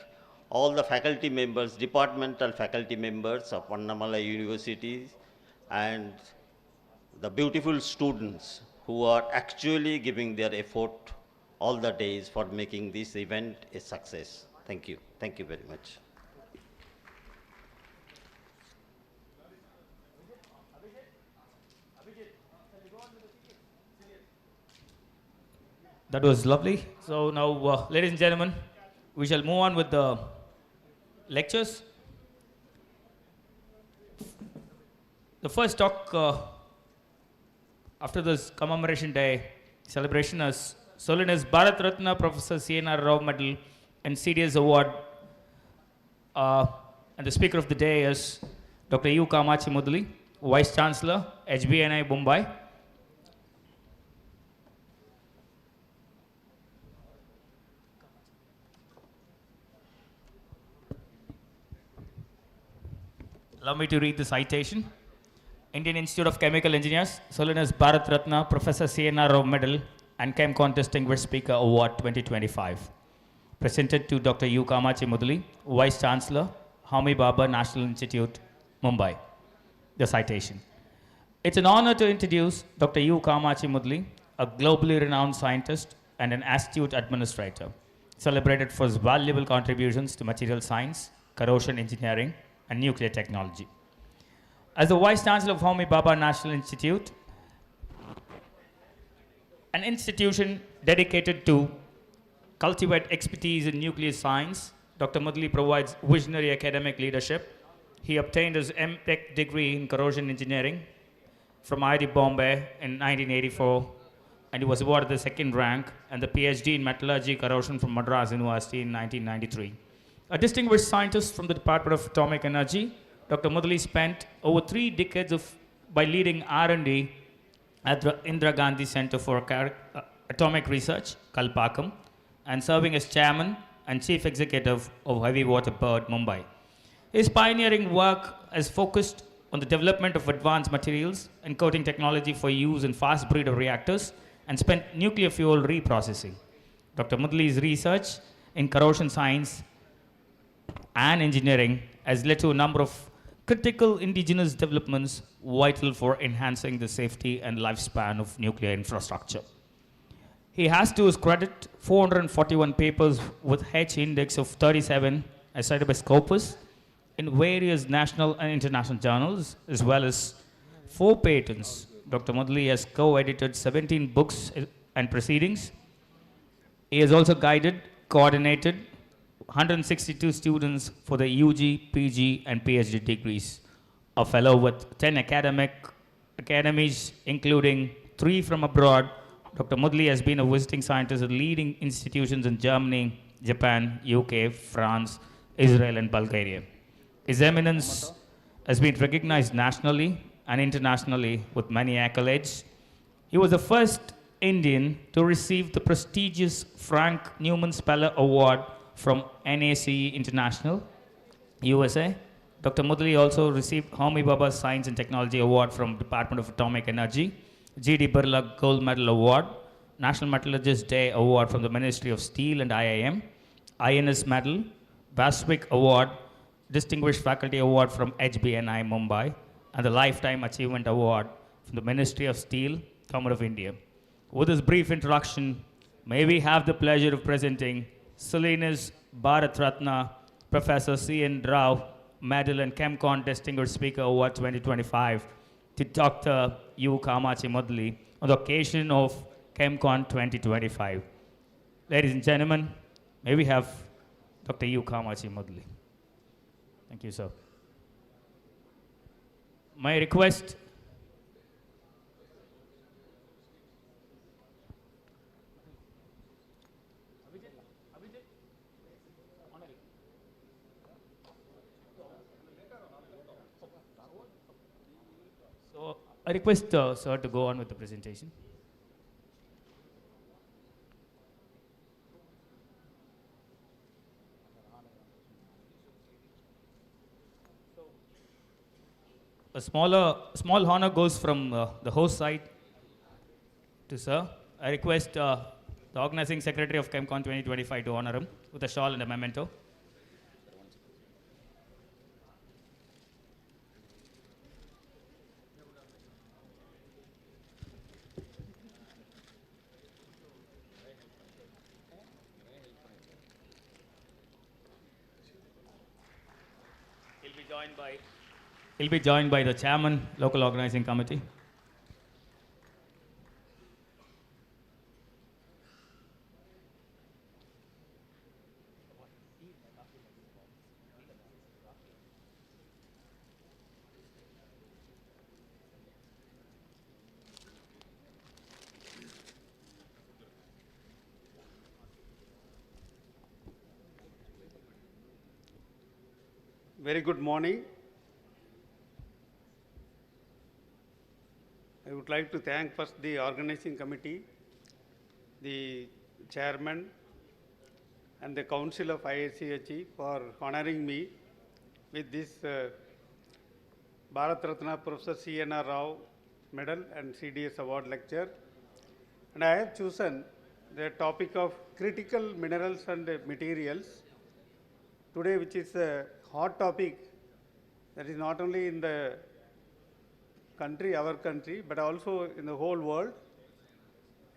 all the faculty members, departmental faculty members of Annamalai University, and the beautiful students who are actually giving their effort all the days for making this event a success. Thank you. Thank you very much. That was lovely. So now, ladies and gentlemen, we shall move on with the lectures. The first talk after this commemoration day celebration is Solin's Bharat Ratna Professor C.N.R. Rao Medal and CDS Award. And the speaker of the day is Dr. U. Kamachi Mudali, Vice Chancellor, HBNI Mumbai. Allow me to read the citation. Indian Institute of Chemical Engineers, Solin's Bharat Ratna, Professor C.N.R. Rao Medal and ChemCon Distinguished Speaker Award 2025. Presented to Dr. U. Kamachi Mudali, Vice Chancellor, Homi Bhabha National Institute, Mumbai. The citation. It's an honor to introduce Dr. U. Kamachi Mudali, a globally renowned scientist and an astute administrator, celebrated for his valuable contributions to material science, corrosion engineering, and nuclear technology. As the Vice Chancellor of Homi Bhabha National Institute, an institution dedicated to cultivate expertise in nuclear science, Dr. Mudali provides visionary academic leadership. He obtained his M.Tech degree in corrosion engineering from IIT Bombay in 1984, and he was awarded the second rank, and the PhD in metallurgy corrosion from Madras University in 1993. A distinguished scientist from the Department of Atomic Energy, Dr. Mudali spent over 3 decades by leading R&D at the Indira Gandhi Center for Atomic Research, Kalpakkam, and serving as chairman and chief executive of Heavy Water Board, Mumbai. His pioneering work has focused on the development of advanced materials and coating technology for use in fast breeder reactors and spent nuclear fuel reprocessing. Dr. Mudali's research in corrosion science and engineering has led to a number of critical indigenous developments vital for enhancing the safety and lifespan of nuclear infrastructure. He has to his credit 441 papers with H index of 37 as cited by Scopus in various national and international journals, as well as 4 patents. Dr. Mudali has co-edited 17 books and proceedings. He has also guided, coordinated 162 students for the UG, PG, and PhD degrees. A fellow with 10 academies, including 3 from abroad, Dr. Mudali has been a visiting scientist at leading institutions in Germany, Japan, UK, France, Israel, and Bulgaria. His eminence has been recognized nationally and internationally with many accolades. He was the first Indian to receive the prestigious Frank Newman Speller Award from NACE International, USA. Dr. Mudali also received Homi Bhabha Science and Technology Award from Department of Atomic Energy, G.D. Birla Gold Medal Award, National Metallurgist Day Award from the Ministry of Steel and IIM, INS Medal, Vasvik Award, Distinguished Faculty Award from HBNI Mumbai, and the Lifetime Achievement Award from the Ministry of Steel, Government of India. With this brief introduction, may we have the pleasure of presenting Salinas Bharat Ratna, Professor C.N. Rao Medal and CHEMCON Distinguished Speaker Award 2025 to Dr. U. Kamachi Mudali on the occasion of CHEMCON 2025. Ladies and gentlemen, may we have Dr. U. Kamachi Mudali. Thank you, sir. My request I request sir to go on with the presentation. A small honor goes from the host side to sir. I request the organizing secretary of CHEMCON 2025 to honor him with a shawl and a memento. He'll be joined by the chairman, local organizing committee. Very good morning. I would like to thank first the organizing committee, the chairman, and the council of IIChE for honoring me with this Bharat Ratna Professor C.N.R. Rao Medal and CDS Award lecture. And I have chosen the topic of critical minerals and materials today, which is a hot topic that is not only in the country, our country, but also in the whole world,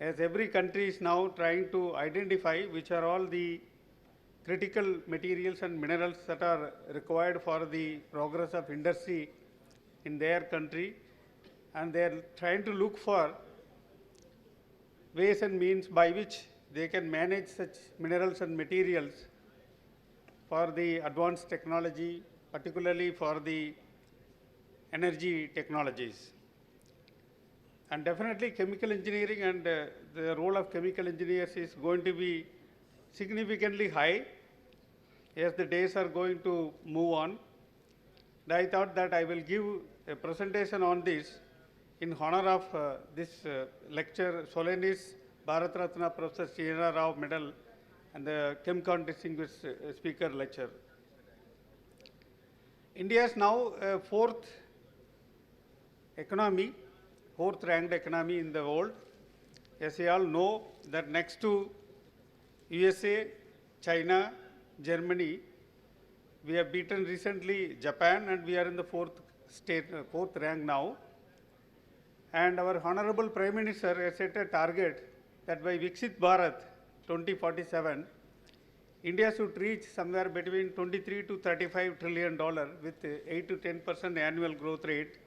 as every country is now trying to identify which are all the critical materials and minerals that are required for the progress of industry in their country, and they are trying to look for ways and means by which they can manage such minerals and materials for the advanced technology, particularly for the energy technologies. And definitely chemical engineering and the role of chemical engineers is going to be significantly high as the days are going to move on. And I thought that I will give a presentation on this in honor of this lecture, Solenis Bharat Ratna Professor C.N.R. Rao Medal and the CHEMCON Distinguished Speaker lecture. India is now fourth ranked economy in the world. As you all know that next to USA, China, Germany, we have beaten recently Japan and we are in the fourth rank now. And our Honorable Prime Minister has set a target that by Viksit Bharat 2047, India should reach somewhere between $23 to $35 trillion with 8 to 10% annual growth rate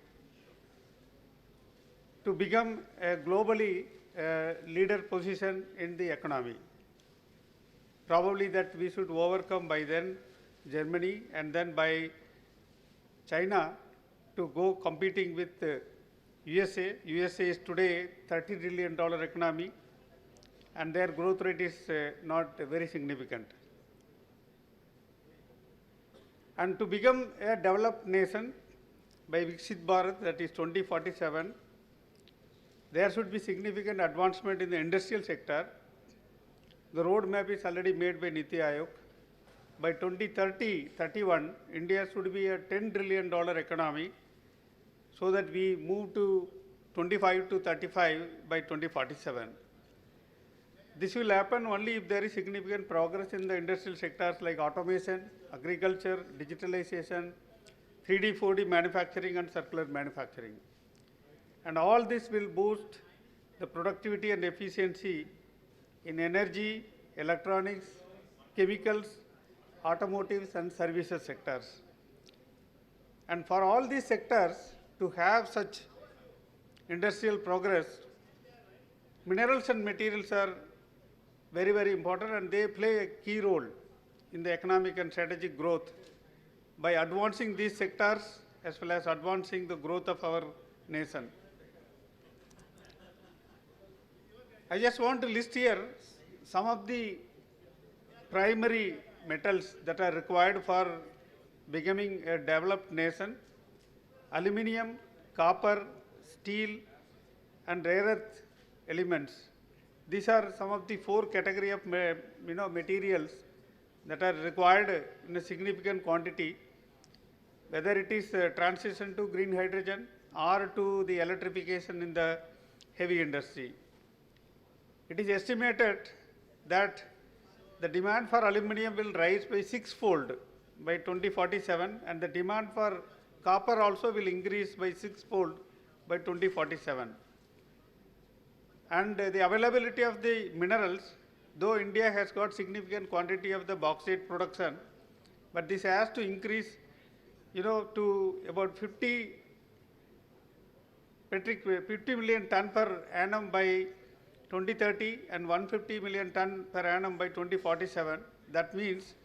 to become a globally leader position in the economy. Probably that we should overcome by then Germany and then by China to go competing with USA. USA is today $30 trillion economy and their growth rate is not very significant. And to become a developed nation by Viksit Bharat, that is 2047, there should be significant advancement in the industrial sector. The roadmap is already made by Niti Aayog. By 2030-31, India should be a $10 trillion economy, so that we move to 25 to 35 by 2047. This will happen only if there is significant progress in the industrial sectors like automation, agriculture, digitalization, 3D, 4D manufacturing and circular manufacturing. And all this will boost the productivity and efficiency in energy, electronics, chemicals, automotives and services sectors. And for all these sectors to have such industrial progress, minerals and materials are very, very important, and they play a key role in the economic and strategic growth by advancing these sectors as well as advancing the growth of our nation. I just want to list here some of the primary metals that are required for becoming a developed nation: aluminum, copper, steel and rare earth elements. These are some of the four category of materials that are required in a significant quantity, whether it is transition to green hydrogen or to the electrification in the heavy industry. It is estimated that the demand for aluminum will rise by 6-fold by 2047, and the demand for copper also will increase by 6-fold by 2047. And the availability of the minerals, though India has got significant quantity of the bauxite production, but this has to increase, to about 50 million ton per annum by 2030 and 150 million ton per annum by 2047. That means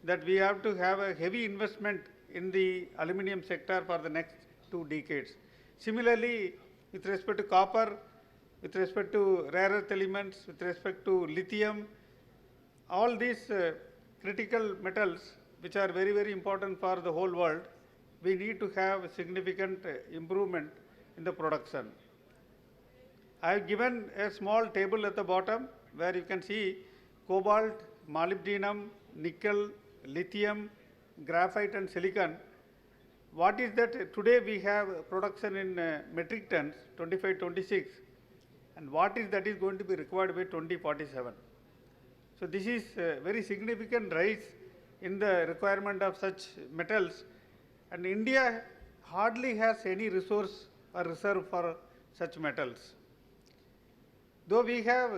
that we have to have a heavy investment in the aluminum sector for the next 2 decades. Similarly, with respect to copper, with respect to rare earth elements, with respect to lithium, all these critical metals which are very, very important for the whole world, we need to have a significant improvement in the production. I have given a small table at the bottom where you can see cobalt, molybdenum, nickel, lithium, graphite and silicon. What is that? Today we have production in metric tons, 25-26, and what is that is going to be required by 2047. So this is a very significant rise in the requirement of such metals, and India hardly has any resource or reserve for such metals. Though we have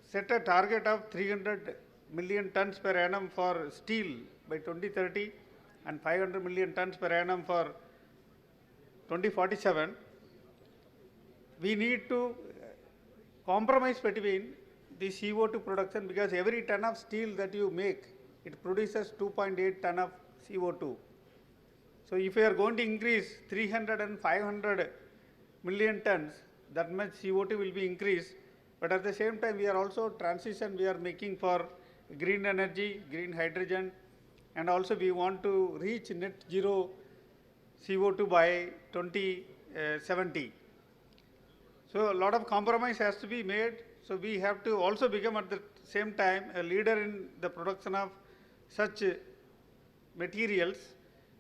set a target of 300 million tons per annum for steel by 2030 and 500 million tons per annum for 2047, we need to compromise between the CO2 production, because every ton of steel that you make, it produces 2.8 ton of CO2. So if we are going to increase 300 and 500 million tons, that much CO2 will be increased, but at the same time we are also we are making for green energy, green hydrogen, and also we want to reach net zero CO2 by 2070. So a lot of compromise has to be made. So we have to also become at the same time a leader in the production of such materials,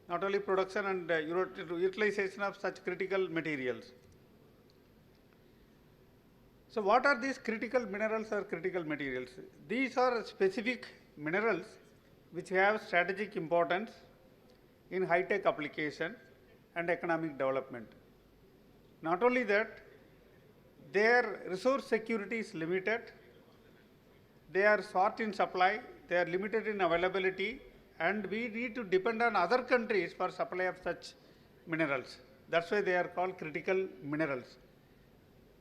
not only production and utilization of such critical materials. So what are these critical minerals or critical materials? These are specific minerals which have strategic importance in high-tech application and economic development. Not only that, their resource security is limited, they are short in supply, they are limited in availability, and we need to depend on other countries for supply of such minerals. That's why they are called critical minerals.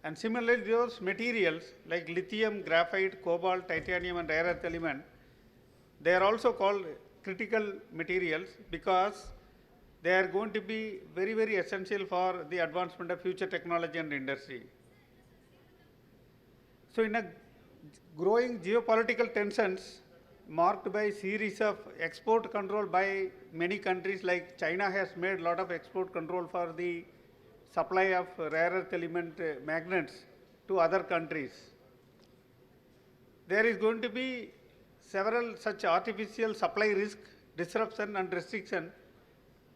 And similarly, those materials like lithium, graphite, cobalt, titanium and rare earth element, they are also called critical materials because they are going to be very, very essential for the advancement of future technology and industry. So in a growing geopolitical tensions marked by series of export control by many countries, like China has made a lot of export control for the supply of rare earth element magnets to other countries. There is going to be several such artificial supply risk, disruption and restriction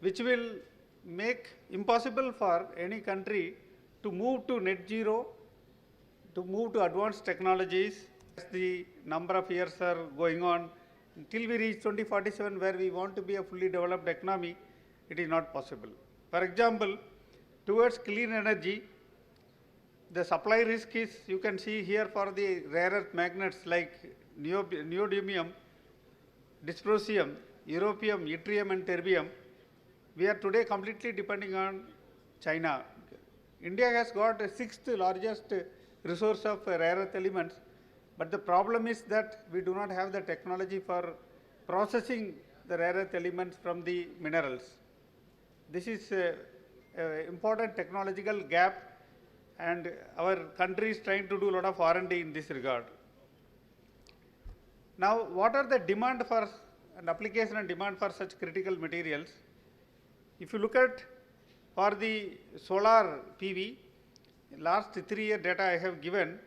which will make impossible for any country to move to net zero, to move to advanced technologies. As the number of years are going on, until we reach 2047 where we want to be a fully developed economy, it is not possible. For example, towards clean energy, the supply risk is, you can see here for the rare earth magnets like neodymium, dysprosium, europium, yttrium and terbium. We are today completely depending on China. India has got the 6th largest resource of rare earth elements, but the problem is that we do not have the technology for processing the rare earth elements from the minerals. This is an important technological gap, and our country is trying to do a lot of R&D in this regard. Now, what are the demand for and application and demand for such critical materials? If you look at for the solar PV, last 3-year data I have given,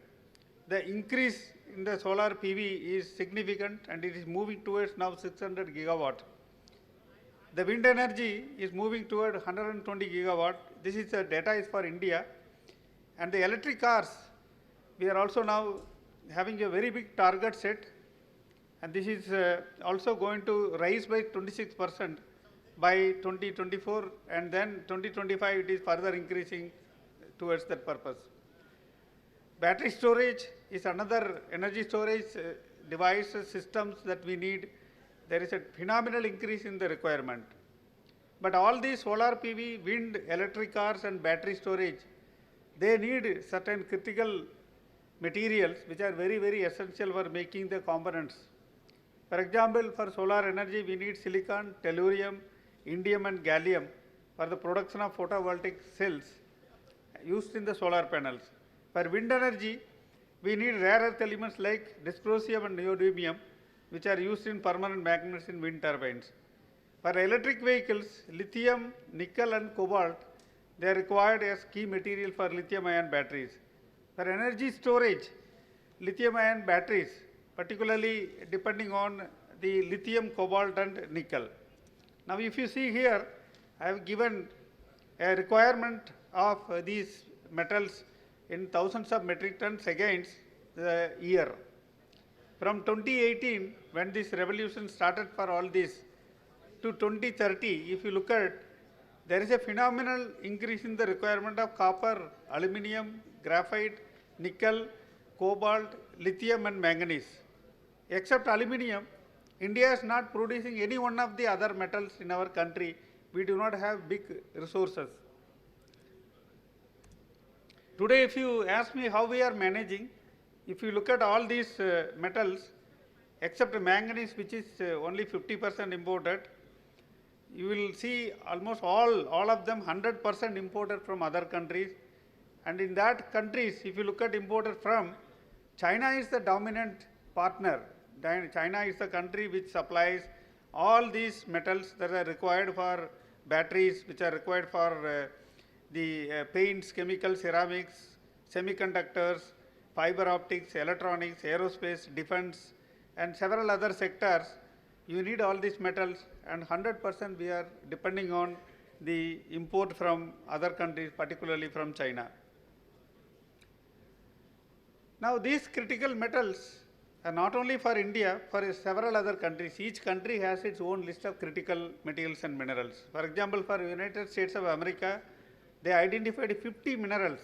the increase in the solar PV is significant and it is moving towards now 600 gigawatt. The wind energy is moving toward 120 gigawatt. This is the data is for India. And the electric cars, we are also now having a very big target set, and this is also going to rise by 26% by 2024, and then 2025 it is further increasing towards that purpose. Battery storage is another energy storage devices, systems that we need. There is a phenomenal increase in the requirement. But all these solar PV, wind, electric cars and battery storage, they need certain critical materials which are very, very essential for making the components. For example, for solar energy, we need silicon, tellurium, indium and gallium for the production of photovoltaic cells used in the solar panels. For wind energy, we need rare earth elements like dysprosium and neodymium, which are used in permanent magnets in wind turbines. For electric vehicles, lithium, nickel and cobalt, they are required as key material for lithium-ion batteries. For energy storage, lithium-ion batteries, particularly depending on the lithium, cobalt and nickel. Now, if you see here, I have given a requirement of these metals in thousands of metric tons against the year. From 2018, when this revolution started for all this, to 2030, if you look at, there is a phenomenal increase in the requirement of copper, aluminium, graphite, nickel, cobalt, lithium and manganese. Except aluminium, India is not producing any one of the other metals in our country. We do not have big resources. Today, if you ask me how we are managing, if you look at all these metals, except manganese, which is only 50% imported, you will see almost all of them 100% imported from other countries. And in that countries, if you look at imported from, China is the dominant partner. China is the country which supplies all these metals that are required for batteries, which are required for the paints, chemicals, ceramics, semiconductors, fiber optics, electronics, aerospace, defense, and several other sectors. You need all these metals, and 100% we are depending on the import from other countries, particularly from China. Now, these critical metals are not only for India, for several other countries. Each country has its own list of critical materials and minerals. For example, for United States of America, they identified 50 minerals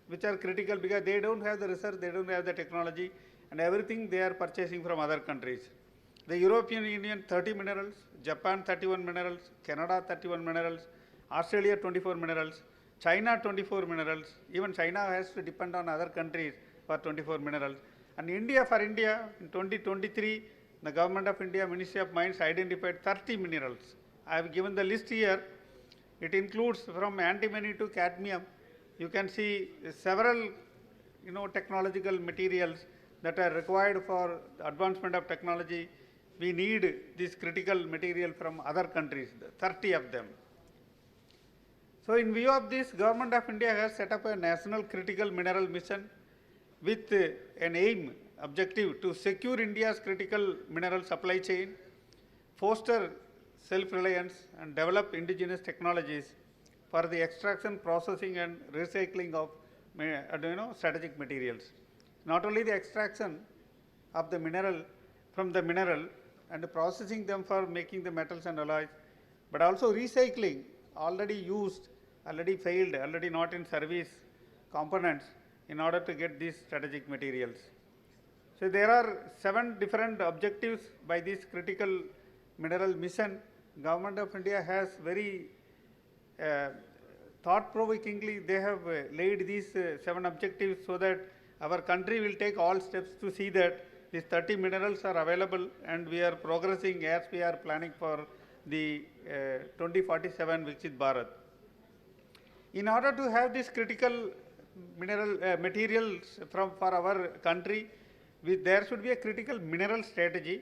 which are critical because they don't have the research, they don't have the technology, and everything they are purchasing from other countries. The European Union 30 minerals, Japan 31 minerals, Canada 31 minerals, Australia 24 minerals, China 24 minerals. Even China has to depend on other countries for 24 minerals. And India, for India, in 2023, the Government of India, Ministry of Mines identified 30 minerals. I have given the list here. It includes from antimony to cadmium. You can see several technological materials that are required for advancement of technology. We need this critical material from other countries, 30 of them. So in view of this, Government of India has set up a national critical mineral mission with an aim, objective to secure India's critical mineral supply chain, foster self-reliance and develop indigenous technologies for the extraction, processing and recycling of strategic materials. Not only the extraction of the mineral from the mineral and processing them for making the metals and alloys, but also recycling already used, already failed, already not in service components in order to get these strategic materials. So there are 7 different objectives by this critical mineral mission. Government of India has very thought-provokingly, they have laid these 7 objectives so that our country will take all steps to see that these 30 minerals are available, and we are progressing as we are planning for the 2047 Viksit Bharat. In order to have this critical mineral materials for our country, there should be a critical mineral strategy.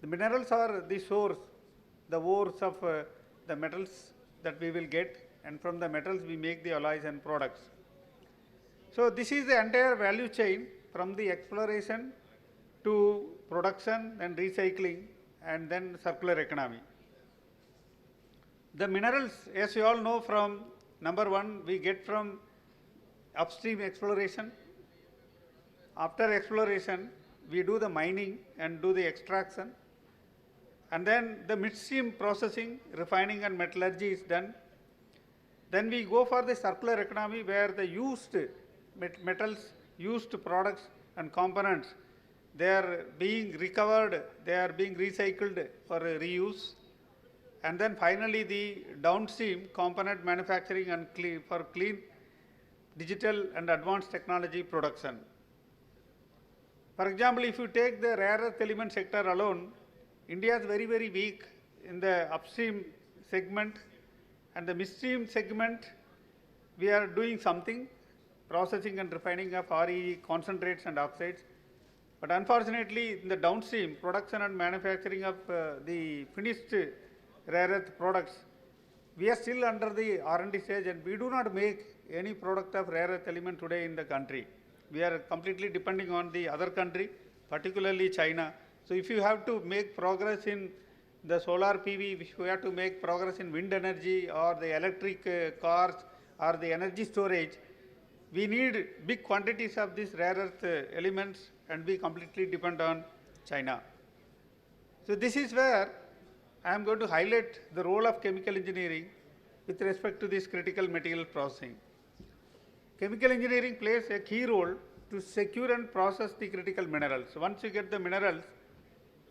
The minerals are the source, the ores of the metals that we will get, and from the metals we make the alloys and products. So this is the entire value chain from the exploration to production and recycling and then circular economy. The minerals, as you all know, from number 1, we get from upstream exploration. After exploration, we do the mining and do the extraction. And then the midstream processing, refining and metallurgy is done. Then we go for the circular economy where the used metals, used products and components, they are being recovered, they are being recycled for reuse. And then finally the downstream component manufacturing and for clean digital and advanced technology production. For example, if you take the rare earth element sector alone, India is very, very weak in the upstream segment, and the midstream segment, we are doing something, processing and refining of RE concentrates and oxides. But unfortunately, in the downstream production and manufacturing of the finished rare earth products, we are still under the R&D stage, and we do not make any product of rare earth element today in the country. We are completely depending on the other country, particularly China. So if you have to make progress in the solar PV, if you have to make progress in wind energy or the electric cars or the energy storage, we need big quantities of these rare earth elements, and we completely depend on China. So this is where I am going to highlight the role of chemical engineering with respect to this critical material processing. Chemical engineering plays a key role to secure and process the critical minerals. Once you get the minerals,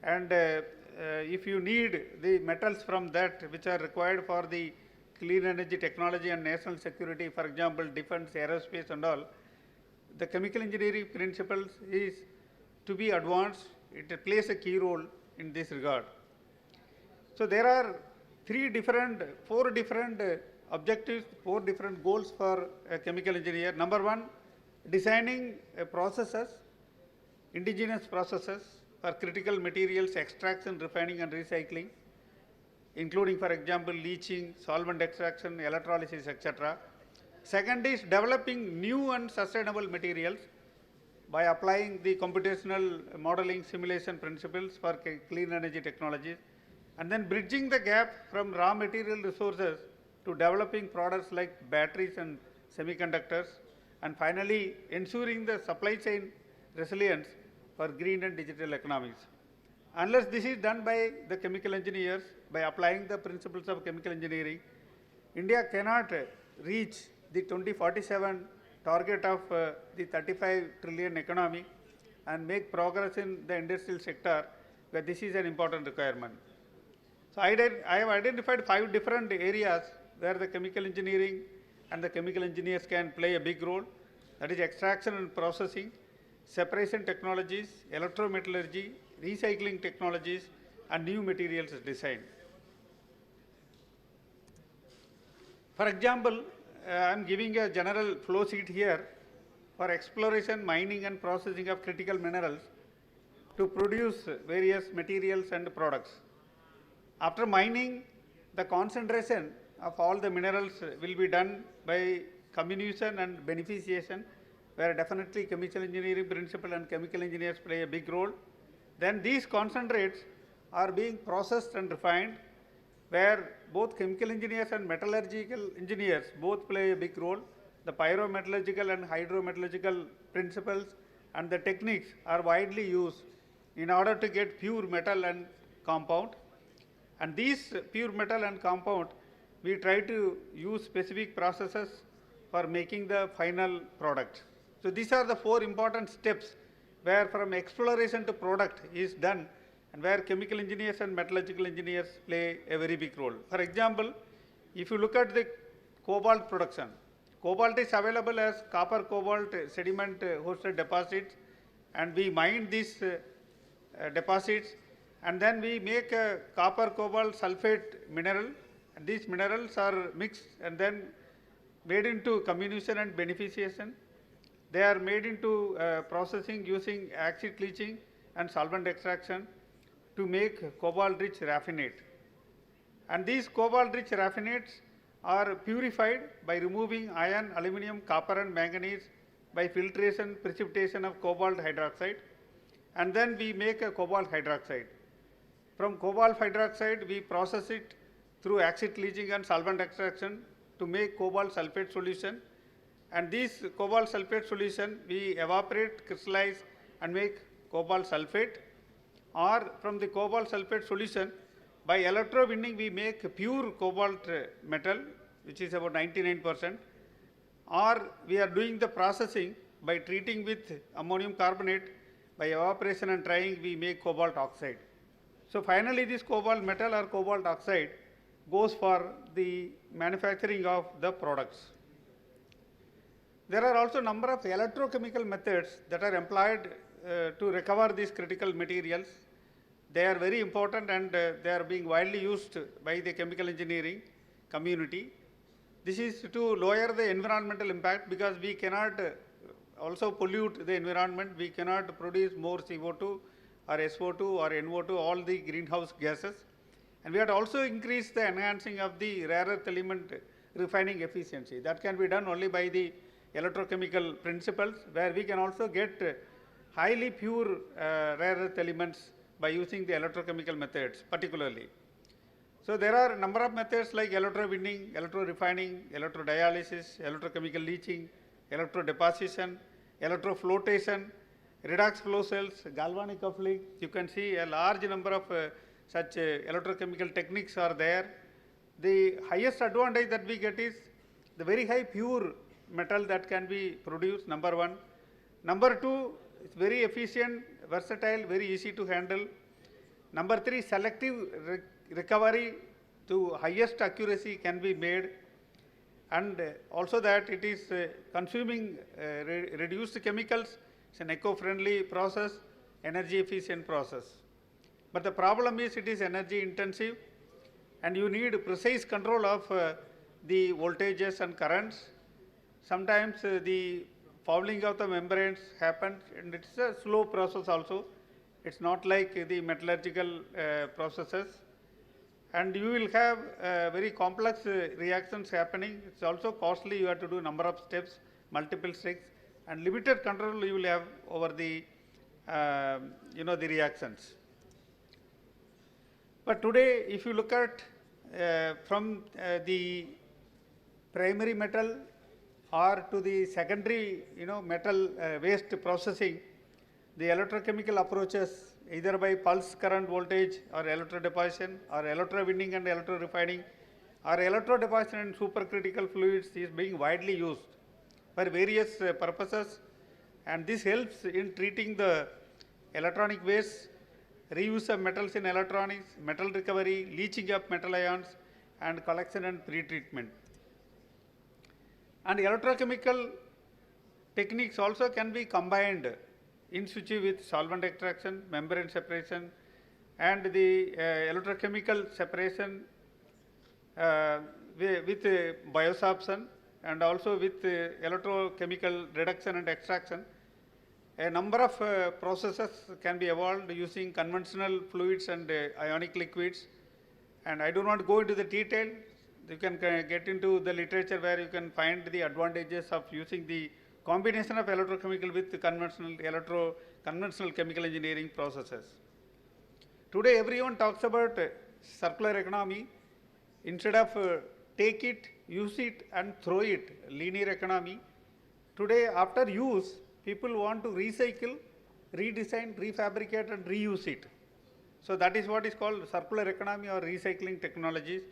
and if you need the metals from that which are required for the clean energy technology and national security, for example, defense, aerospace and all, the chemical engineering principles is to be advanced. It plays a key role in this regard. So there are 4 different objectives, 4 different goals for a chemical engineer. Number 1, designing processes, indigenous processes for critical materials, extraction, refining and recycling, including, for example, leaching, solvent extraction, electrolysis, etc. Second is developing new and sustainable materials by applying the computational modeling simulation principles for clean energy technologies, and then bridging the gap from raw material resources to developing products like batteries and semiconductors, and finally ensuring the supply chain resilience for green and digital economies. Unless this is done by the chemical engineers, by applying the principles of chemical engineering, India cannot reach the 2047 target of the 35 trillion economy and make progress in the industrial sector, where this is an important requirement. So I have identified 5 different areas where the chemical engineering and the chemical engineers can play a big role. That is extraction and processing, separation technologies, electrometallurgy, recycling technologies, and new materials design. For example, I am giving a general flow sheet here for exploration, mining and processing of critical minerals to produce various materials and products. After mining, the concentration of all the minerals will be done by comminution and beneficiation, where definitely chemical engineering principle and chemical engineers play a big role. Then these concentrates are being processed and refined, where both chemical engineers and metallurgical engineers both play a big role. The pyrometallurgical and hydrometallurgical principles and the techniques are widely used in order to get pure metal and compound. And these pure metal and compound, we try to use specific processes for making the final product. So these are the 4 important steps where from exploration to product is done, and where chemical engineers and metallurgical engineers play a very big role. For example, if you look at the cobalt production, cobalt is available as copper cobalt sediment hosted deposits, and we mine these deposits, and then we make a copper cobalt sulfate mineral, and these minerals are mixed and then made into comminution and beneficiation. They are made into processing using acid leaching and solvent extraction to make cobalt rich raffinate. And these cobalt rich raffinates are purified by removing iron, aluminum, copper and manganese by filtration, precipitation of cobalt hydroxide, and then we make a cobalt hydroxide. From cobalt hydroxide we process it through acid leaching and solvent extraction to make cobalt sulfate solution, and this cobalt sulfate solution we evaporate, crystallize and make cobalt sulfate, or from the cobalt sulfate solution by electrowinning we make pure cobalt metal, which is about 99%, or we are doing the processing by treating with ammonium carbonate, by evaporation and drying we make cobalt oxide. So finally this cobalt metal or cobalt oxide goes for the manufacturing of the products. There are also number of electrochemical methods that are employed to recover these critical materials. They are very important, and they are being widely used by the chemical engineering community. This is to lower the environmental impact, because we cannot also pollute the environment. We cannot produce more CO2 or SO2 or NO2, all the greenhouse gases. And we have to also increase the enhancing of the rare earth element refining efficiency. That can be done only by the electrochemical principles, where we can also get highly pure rare earth elements by using the electrochemical methods particularly. So there are a number of methods like electrowinning, electro-refining, electrodialysis, electrochemical leaching, electrodeposition, electroflotation, redox flow cells, galvanic coupling. You can see a large number of such electrochemical techniques are there. The highest advantage that we get is the very high pure metal that can be produced, number 1. Number 2, it's very efficient, versatile, very easy to handle. Number 3, selective recovery to highest accuracy can be made, and also that it is consuming reduced chemicals. It's an eco-friendly process, energy efficient process. But the problem is it is energy intensive, and you need precise control of the voltages and currents. Sometimes the fouling of the membranes happens, and it's a slow process also. It's not like the metallurgical processes. And you will have very complex reactions happening. It's also costly. You have to do number of steps, multiple steps, and limited control you will have over the the reactions. But today, if you look at from the primary metal or to the secondary metal waste processing, the electrochemical approaches either by pulse current voltage or electrodeposition or electrowinning and electrorefining or electrodeposition and supercritical fluids is being widely used for various purposes, and this helps in treating the electronic waste, reuse of metals in electronics, metal recovery, leaching of metal ions, and collection and pre-treatment. And electrochemical techniques also can be combined in situ with solvent extraction, membrane separation, and the electrochemical separation with biosorption, and also with electrochemical reduction and extraction. A number of processes can be evolved using conventional fluids and ionic liquids, and I do not go into the detail. you can get into the literature where you can find the advantages of using the combination of electrochemical with the conventional chemical engineering processes. Today everyone talks about circular economy. Instead of take it, use it and throw it, linear economy. Today after use, people want to recycle, redesign, refabricate and reuse it. So that is what is called circular economy or recycling technologies.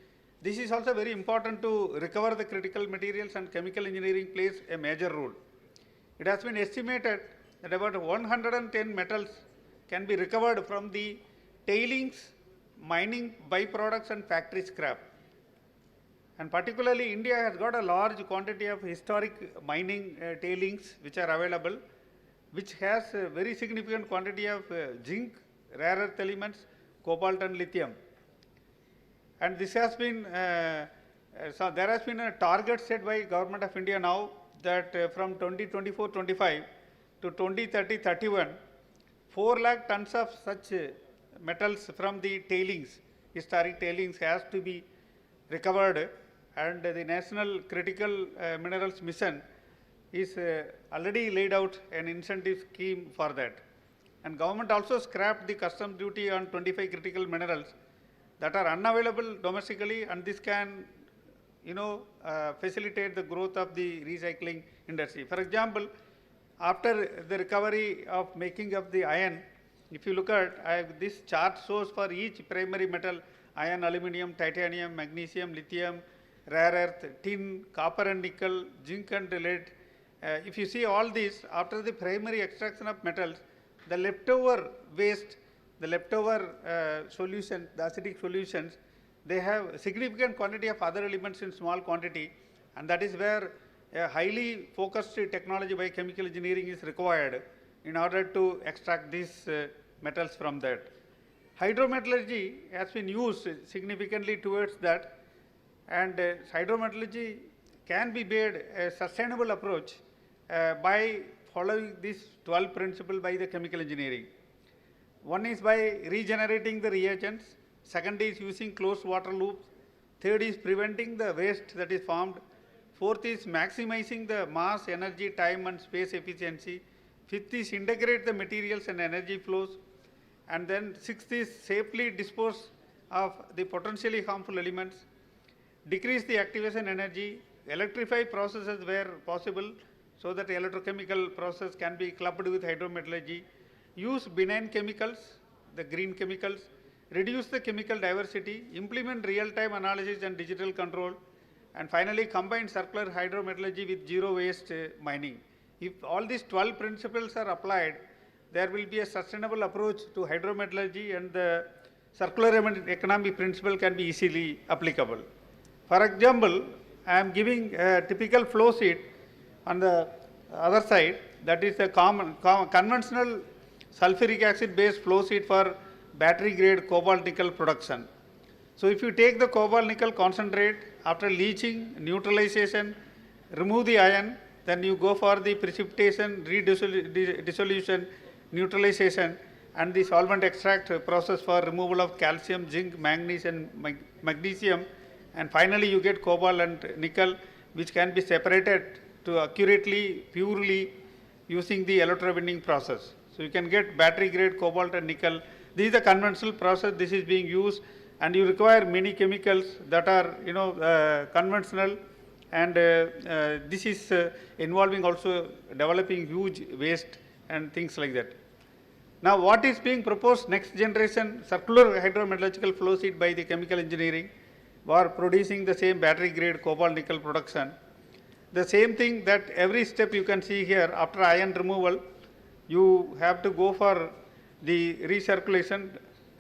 This is also very important to recover the critical materials, and chemical engineering plays a major role. It has been estimated that about 110 metals can be recovered from the tailings, mining byproducts and factory scrap. And particularly India has got a large quantity of historic mining tailings which are available, which has a very significant quantity of zinc, rare earth elements, cobalt and lithium. And this has been, so there has been a target set by Government of India now that from 2024-25 to 2030-31, 4 lakh tons of such metals from the tailings, historic tailings, has to be recovered, and the National Critical Minerals Mission is already laid out an incentive scheme for that. And government also scrapped the customs duty on 25 critical minerals that are unavailable domestically, and this can, facilitate the growth of the recycling industry. For example, after the recovery of making of the iron, if you look at this chart shows for each primary metal, iron, aluminium, titanium, magnesium, lithium, rare earth, tin, copper and nickel, zinc and lead. If you see all these, after the primary extraction of metals, the leftover waste, the leftover solution, the acidic solutions, they have significant quantity of other elements in small quantity, and that is where a highly focused technology by chemical engineering is required in order to extract these metals from that. Hydrometallurgy has been used significantly towards that, and hydrometallurgy can be made a sustainable approach by following these 12 principles by the chemical engineering. One is by regenerating the reagents, second is using closed water loops, third is preventing the waste that is formed, fourth is maximizing the mass, energy, time and space efficiency, fifth is integrate the materials and energy flows, and then sixth is safely dispose of the potentially harmful elements, decrease the activation energy, electrify processes where possible so that the electrochemical process can be clubbed with hydrometallurgy, use benign chemicals, the green chemicals, reduce the chemical diversity, implement real-time analysis and digital control, and finally combine circular hydrometallurgy with zero waste mining. If all these 12 principles are applied, there will be a sustainable approach to hydrometallurgy, and the circular economy principle can be easily applicable. For example, I am giving a typical flow sheet on the other side, that is a conventional sulfuric acid based flow sheet for battery grade cobalt nickel production. So if you take the cobalt nickel concentrate, after leaching, neutralization, remove the iron, then you go for the precipitation, dissolution, neutralization and the solvent extract process for removal of calcium, zinc, manganese and magnesium, and finally you get cobalt and nickel, which can be separated to accurately, purely using the electrowinning process. So you can get battery grade cobalt and nickel. This is the conventional process, this is being used, and you require many chemicals that are conventional, and this is involving also developing huge waste and things like that. Now what is being proposed, next generation circular hydrometallurgical flow sheet by the chemical engineering for producing the same battery grade cobalt nickel production. The same thing that every step you can see here, after iron removal, you have to go for the recirculation,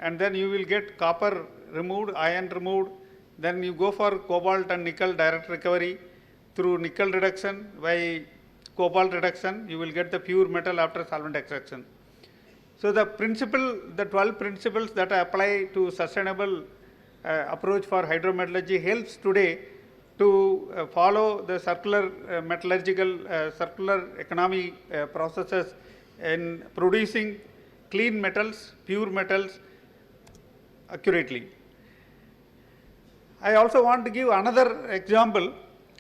and then you will get copper removed, iron removed, then you go for cobalt and nickel direct recovery through nickel reduction by cobalt reduction, you will get the pure metal after solvent extraction. So the principle, the 12 principles that apply to sustainable approach for hydrometallurgy helps today to follow the circular metallurgical, circular economy processes in producing clean metals, pure metals accurately. I also want to give another example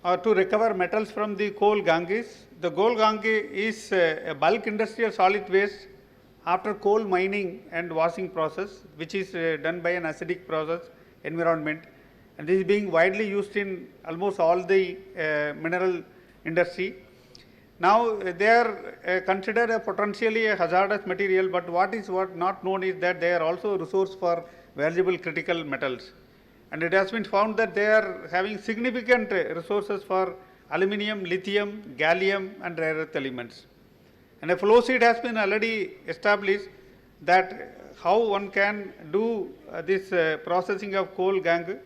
to recover metals from the coal ganges. The coal gange is a bulk industrial solid waste after coal mining and washing process, which is done by an acidic process environment, and this is being widely used in almost all the mineral industry. Now they are considered a potentially a hazardous material, but what not known is that they are also a resource for valuable critical metals. And it has been found that they are having significant resources for aluminum, lithium, gallium and rare earth elements. And a flow sheet has been already established that how one can do this processing of coal gangue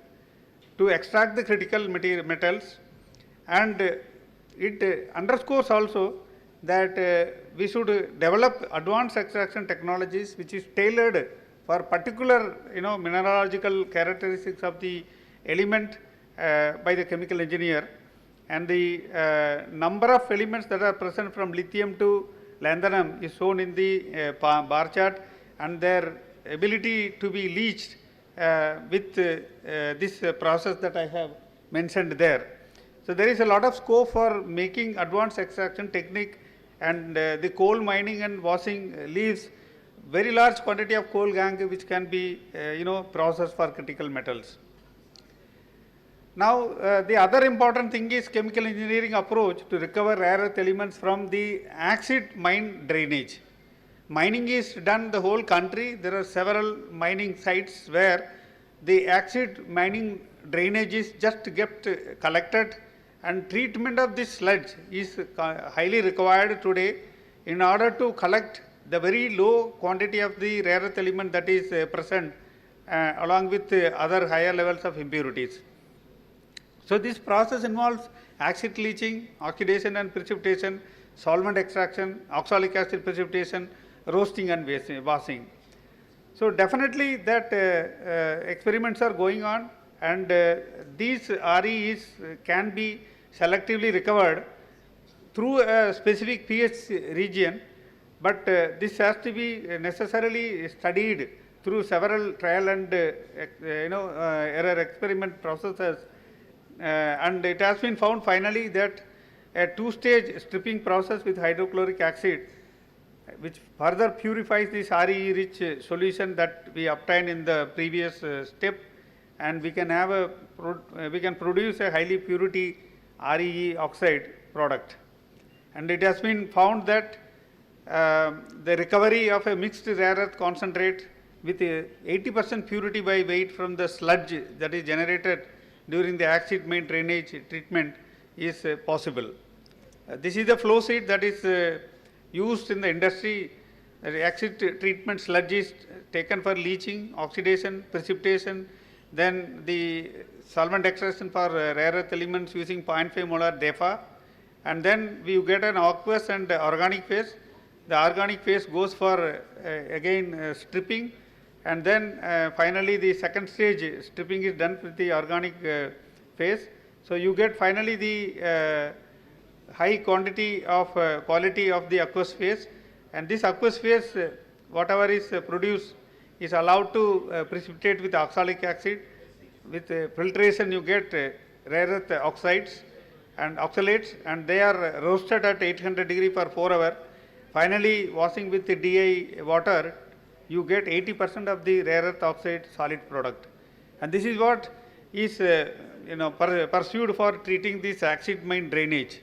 to extract the critical metals, and it underscores also that we should develop advanced extraction technologies which is tailored for particular mineralogical characteristics of the element by the chemical engineer, and the number of elements that are present from lithium to lanthanum is shown in the bar chart, and their ability to be leached with this process that I have mentioned there. So there is a lot of scope for making advanced extraction technique, and the coal mining and washing leaves very large quantity of coal gangue which can be processed for critical metals. Now the other important thing is chemical engineering approach to recover rare earth elements from the acid mine drainage. Mining is done the whole country. There are several mining sites where the acid mining drainage is just kept collected, and treatment of this sludge is highly required today in order to collect the very low quantity of the rare earth element that is present along with other higher levels of impurities. So this process involves acid leaching, oxidation and precipitation, solvent extraction, oxalic acid precipitation, roasting and washing. So definitely that experiments are going on, and these REs can be selectively recovered through a specific pH region, but this has to be necessarily studied through several trial and error experiment processes, and it has been found finally that a two-stage stripping process with hydrochloric acid, which further purifies this RE-rich solution that we obtained in the previous step, and we can have we can produce a highly purity RE oxide product. And it has been found that the recovery of a mixed rare earth concentrate with 80% purity by weight from the sludge that is generated during the acid mine drainage treatment is possible. This is the flow sheet that is used in the industry. The acid treatment sludge is taken for leaching, oxidation, precipitation, then the solvent extraction for rare earth elements using 0.5 molar DEFA, and then we get an aqueous and organic phase. The organic phase goes for again stripping, and then finally the second stage stripping is done with the organic phase. So you get finally the high quantity of quality of the aqueous phase, and this aqueous phase whatever is produced is allowed to precipitate with oxalic acid. With filtration you get rare earth oxides and oxalates, and they are roasted at 800 degree for 4 hours. Finally washing with the DI water, you get 80% of the rare earth oxide solid product, and this is what is pursued for treating this acid mine drainage,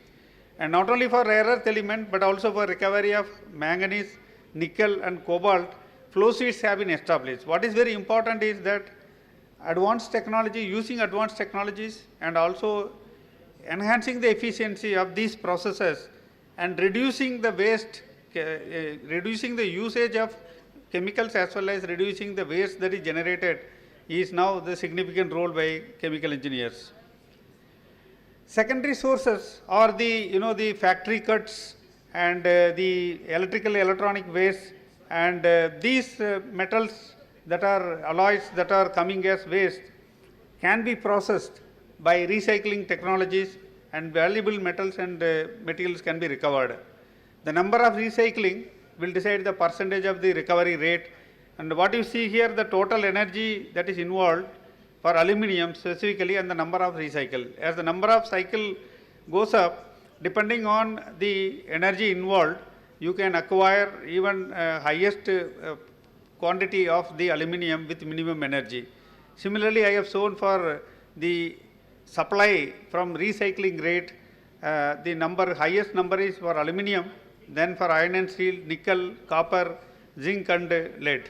and not only for rare earth element but also for recovery of manganese, nickel and cobalt. Flow sheets have been established. What is very important is that advanced technology, using advanced technologies and also enhancing the efficiency of these processes and reducing the waste, reducing the usage of chemicals as well as reducing the waste that is generated is now the significant role by chemical engineers. Secondary sources are the factory cuts and the electrical electronic waste, and these metals that are alloys that are coming as waste can be processed by recycling technologies, and valuable metals and materials can be recovered. The number of recycling will decide the percentage of the recovery rate, and what you see here, the total energy that is involved for aluminum specifically and the number of recycle. As the number of cycle goes up, depending on the energy involved, you can acquire even highest quantity of the aluminum with minimum energy. Similarly, I have shown for the supply from recycling rate, the highest number is for aluminum, then for iron and steel, nickel, copper, zinc and lead.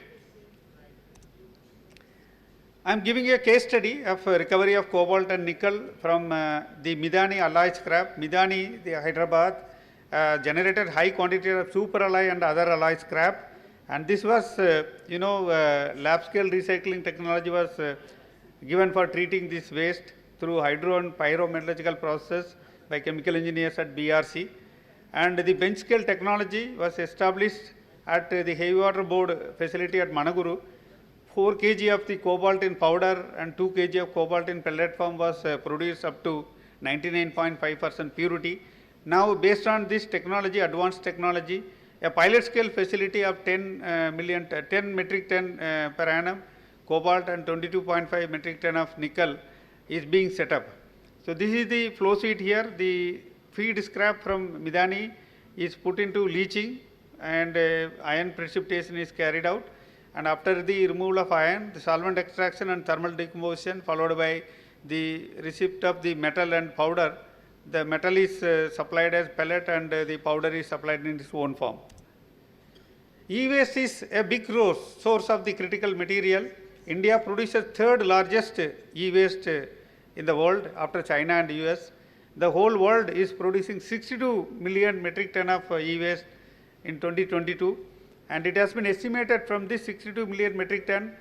I am giving a case study of recovery of cobalt and nickel from the Midani alloy scrap. Midani, the Hyderabad, generated high quantity of super alloy and other alloy scrap, and this was, lab scale recycling technology was given for treating this waste through hydro and pyrometallurgical process by chemical engineers at BRC, and the bench scale technology was established at the heavy water board facility at Managuru. 4 kg of the cobalt in powder and 2 kg of cobalt in pellet form was produced up to 99.5% purity. Now, based on this technology, advanced technology, a pilot scale facility of 10 metric ton per annum cobalt and 22.5 metric ton of nickel is being set up. So, this is the flow sheet here. The feed scrap from Midani is put into leaching and iron precipitation is carried out. And after the removal of iron, the solvent extraction and thermal decomposition followed by the receipt of the metal and powder, the metal is supplied as pellet and the powder is supplied in its own form. E-waste is a big source of the critical material. India produces third largest e-waste in the world after China and US. The whole world is producing 62 million metric ton of e-waste in 2022. And it has been estimated from this 62 million metric ton,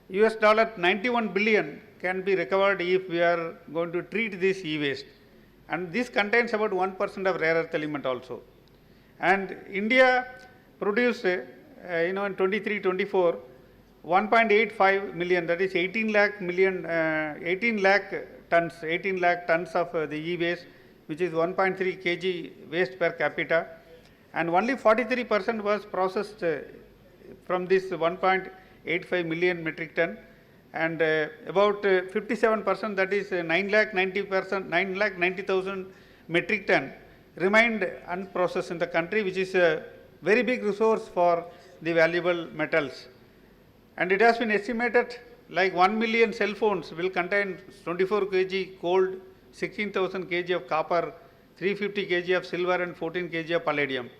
US $91 billion can be recovered if we are going to treat this e-waste. And this contains about 1% of rare earth element also. And India produced, in 23-24, 1.85 million, that is 18 lakh tons of the e-waste, which is 1.3 kg waste per capita. And only 43% was processed from this 1.85 million metric ton, and about 57%, that is 9,90,000 metric ton remained unprocessed in the country, which is a very big resource for the valuable metals. And it has been estimated like 1 million cell phones will contain 24 kg gold, 16,000 kg of copper, 350 kg of silver and 14 kg of palladium.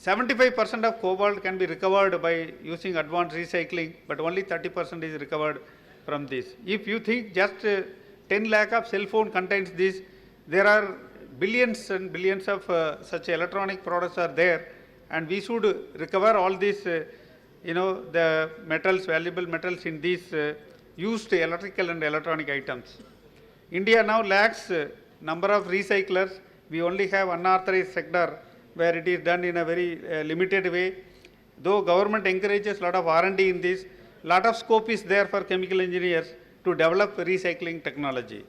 75% of cobalt can be recovered by using advanced recycling, but only 30% is recovered from this. If you think just 10 lakh of cell phone contains this, there are billions and billions of such electronic products are there, and we should recover all these, the metals, valuable metals in these used electrical and electronic items. India now lacks number of recyclers. We only have unauthorized sector where it is done in a very limited way. Though government encourages a lot of R&D in this, lot of scope is there for chemical engineers to develop recycling technology.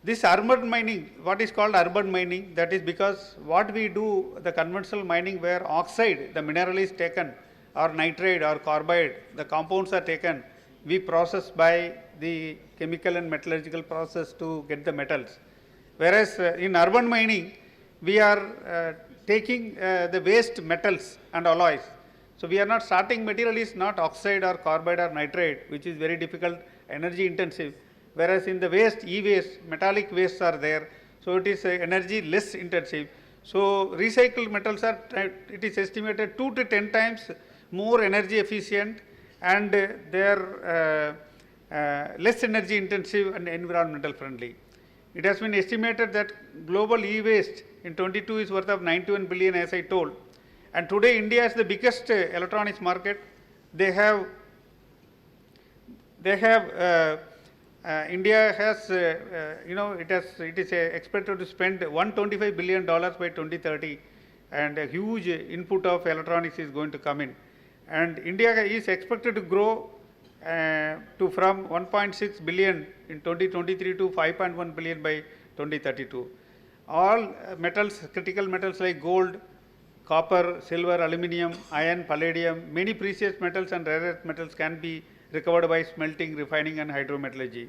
This urban mining, what is called urban mining, that is because what we do, the conventional mining where oxide, the mineral is taken, or nitride or carbide, the compounds are taken, we process by the chemical and metallurgical process to get the metals. Whereas in urban mining, we are taking the waste metals and alloys. So we are not starting material is not oxide or carbide or nitride, which is very difficult, energy intensive. Whereas in the waste, e-waste, metallic wastes are there. So it is energy less intensive. So recycled metals are, it is estimated 2 to 10 times more energy efficient, and they are less energy intensive and environmental friendly. It has been estimated that global e-waste in 22 is worth of 91 billion, as I told. And today India is the biggest electronics market. India has, it is expected to spend $125 billion by 2030, and a huge input of electronics is going to come in. And India is expected to grow from 1.6 billion in 2023 to 5.1 billion by 2032. All metals, critical metals like gold, copper, silver, aluminum, iron, palladium, many precious metals and rare earth metals can be recovered by smelting, refining and hydrometallurgy.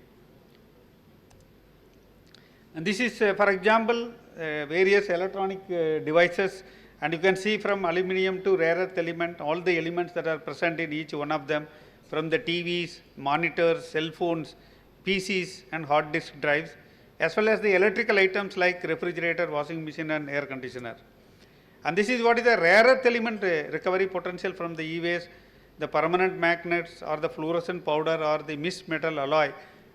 And this is, for example, various electronic devices, and you can see from aluminum to rare earth element, all the elements that are present in each one of them, from the TVs, monitors, cell phones, PCs and hard disk drives, as well as the electrical items like refrigerator, washing machine and air conditioner. And this is what is the rare earth element recovery potential from the e-waste, the permanent magnets or the fluorescent powder or the mixed metal alloy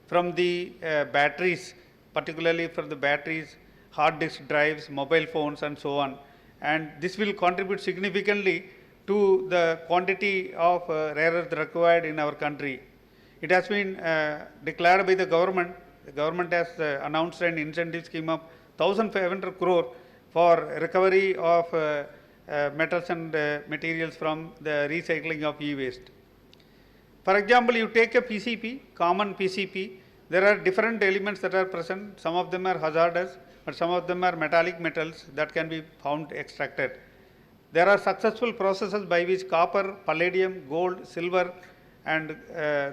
from the batteries, particularly for the batteries, hard disk drives, mobile phones and so on. And this will contribute significantly to the quantity of rare earth required in our country. It has been declared by the government. The government has announced an incentive scheme of 1,500 crore for recovery of metals and materials from the recycling of e-waste. For example, you take a PCP, common PCP, there are different elements that are present. Some of them are hazardous, but some of them are metallic metals that can be found extracted. There are successful processes by which copper, palladium, gold, silver, and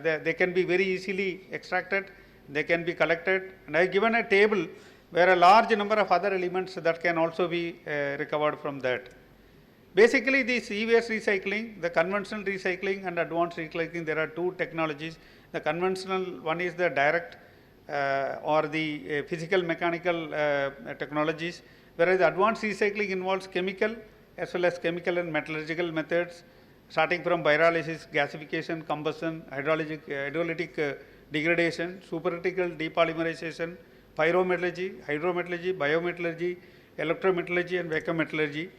they can be very easily extracted, they can be collected. And I have given a table where a large number of other elements that can also be recovered from that. Basically, this e-waste recycling, the conventional recycling and advanced recycling, there are two technologies. The conventional one is the direct or the physical mechanical technologies, whereas advanced recycling involves chemical as well as chemical and metallurgical methods, starting from pyrolysis, gasification, combustion, hydrolytic degradation, supercritical depolymerization, pyrometallurgy, hydrometallurgy, biometallurgy, electrometallurgy and vacuum metallurgy.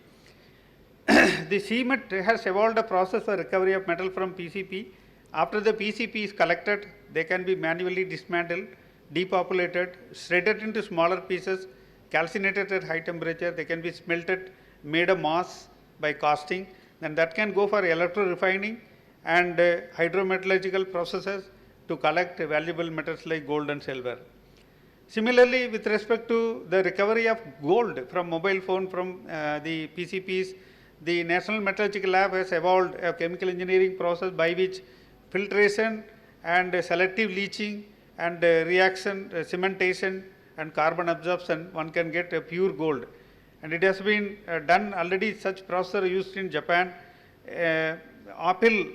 The CMET has evolved a process for recovery of metal from PCP. After the PCP is collected, they can be manually dismantled, depopulated, shredded into smaller pieces, calcinated at high temperature. They can be smelted, made a mass by casting, then that can go for electro refining and hydrometallurgical processes to collect valuable metals like gold and silver. Similarly, with respect to the recovery of gold from mobile phone from the PCPs, the National Metallurgical Lab has evolved a chemical engineering process by which filtration and selective leaching and reaction, cementation and carbon absorption, one can get a pure gold. And it has been done already, such process are used in Japan. Apple,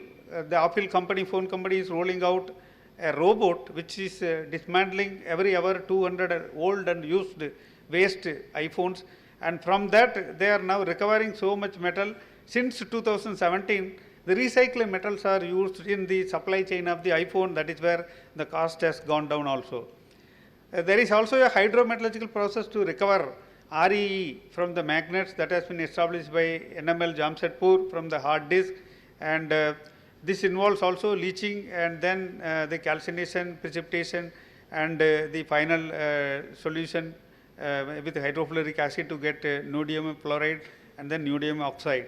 the Apple company, phone company is rolling out a robot which is dismantling every hour 200 old and used waste iPhones, and from that they are now recovering so much metal. Since 2017, the recycled metals are used in the supply chain of the iPhone. That is where the cost has gone down also. There is also a hydrometallurgical process to recover REE from the magnets that has been established by NML Jamshedpur from the hard disk, and this involves also leaching and then the calcination, precipitation and the final solution with hydrofluoric acid to get neodymium fluoride and then neodymium oxide.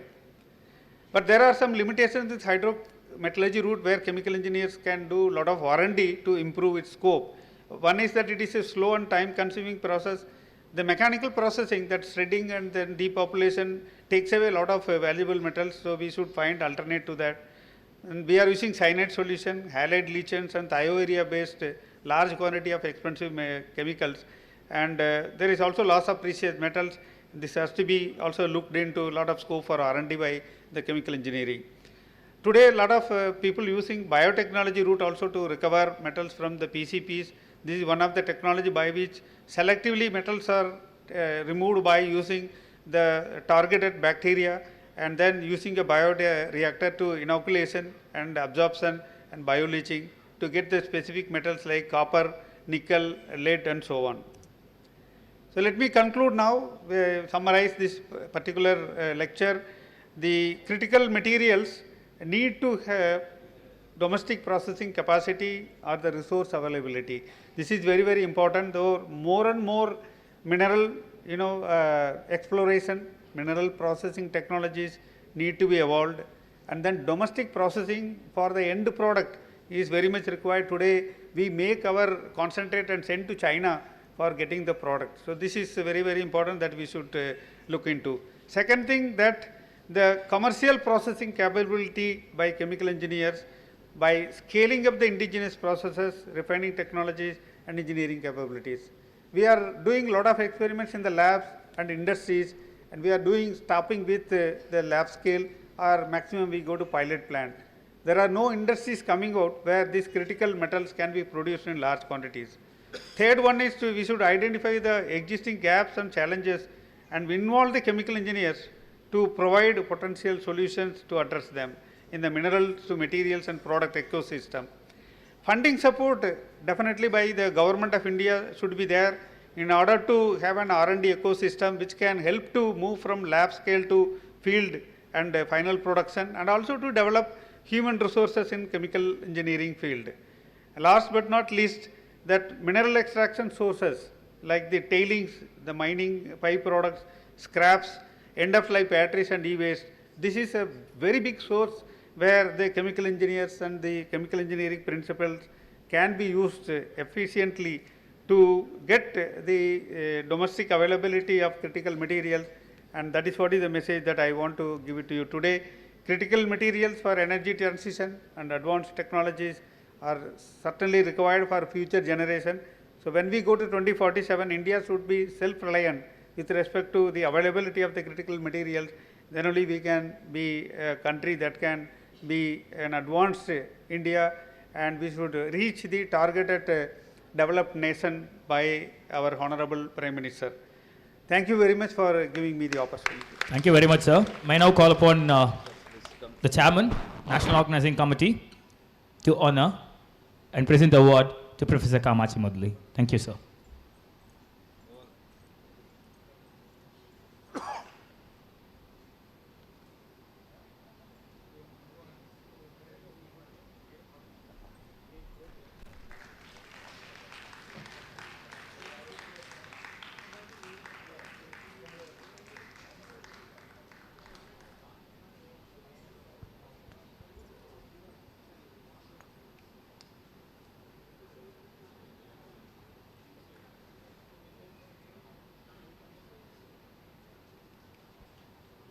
But there are some limitations with hydrometallurgy route where chemical engineers can do a lot of R&D to improve its scope. One is that it is a slow and time consuming process. The mechanical processing, that shredding and then depopulation, takes away a lot of valuable metals, so we should find alternate to that. And we are using cyanide solution, halide leachants and thiourea based large quantity of expensive chemicals. And there is also loss of precious metals. This has to be also looked into, a lot of scope for R&D by the chemical engineering. Today, a lot of people using biotechnology route also to recover metals from the PCPs. This is one of the technology by which selectively metals are removed by using the targeted bacteria and then using a bioreactor to inoculation and absorption and bioleaching to get the specific metals like copper, nickel, lead and so on. So let me conclude now, summarize this particular lecture. The critical materials need to have domestic processing capacity or the resource availability. This is very, very important, though more and more mineral, exploration, mineral processing technologies need to be evolved, and then domestic processing for the end product is very much required. Today, we make our concentrate and send to China for getting the product. So this is very, very important that we should look into. Second thing, that the commercial processing capability by chemical engineers by scaling up the indigenous processes, refining technologies, and engineering capabilities. We are doing a lot of experiments in the labs and industries, and we are doing stopping with the lab scale, or maximum we go to pilot plant. There are no industries coming out where these critical metals can be produced in large quantities. Third one is we should identify the existing gaps and challenges and involve the chemical engineers to provide potential solutions to address them in the minerals to materials and product ecosystem. Funding support definitely by the government of India should be there in order to have an R&D ecosystem which can help to move from lab scale to field and final production, and also to develop human resources in chemical engineering field. Last but not least, that mineral extraction sources like the tailings, the mining byproducts, scraps, end of life batteries and e-waste, this is a very big source where the chemical engineers and the chemical engineering principles can be used efficiently to get the domestic availability of critical materials, and that is what is the message that I want to give it to you today. Critical materials for energy transition and advanced technologies are certainly required for future generation. So when we go to 2047, India should be self-reliant with respect to the availability of the critical materials. Then only we can be a country that can be an advanced India, and we should reach the targeted developed nation by our Honorable Prime Minister. Thank you very much for giving me the opportunity. Thank you very much, sir. May I now call upon the Chairman, National Organizing Committee, to honor and present the award to Professor Kamachi Mudli. Thank you, sir.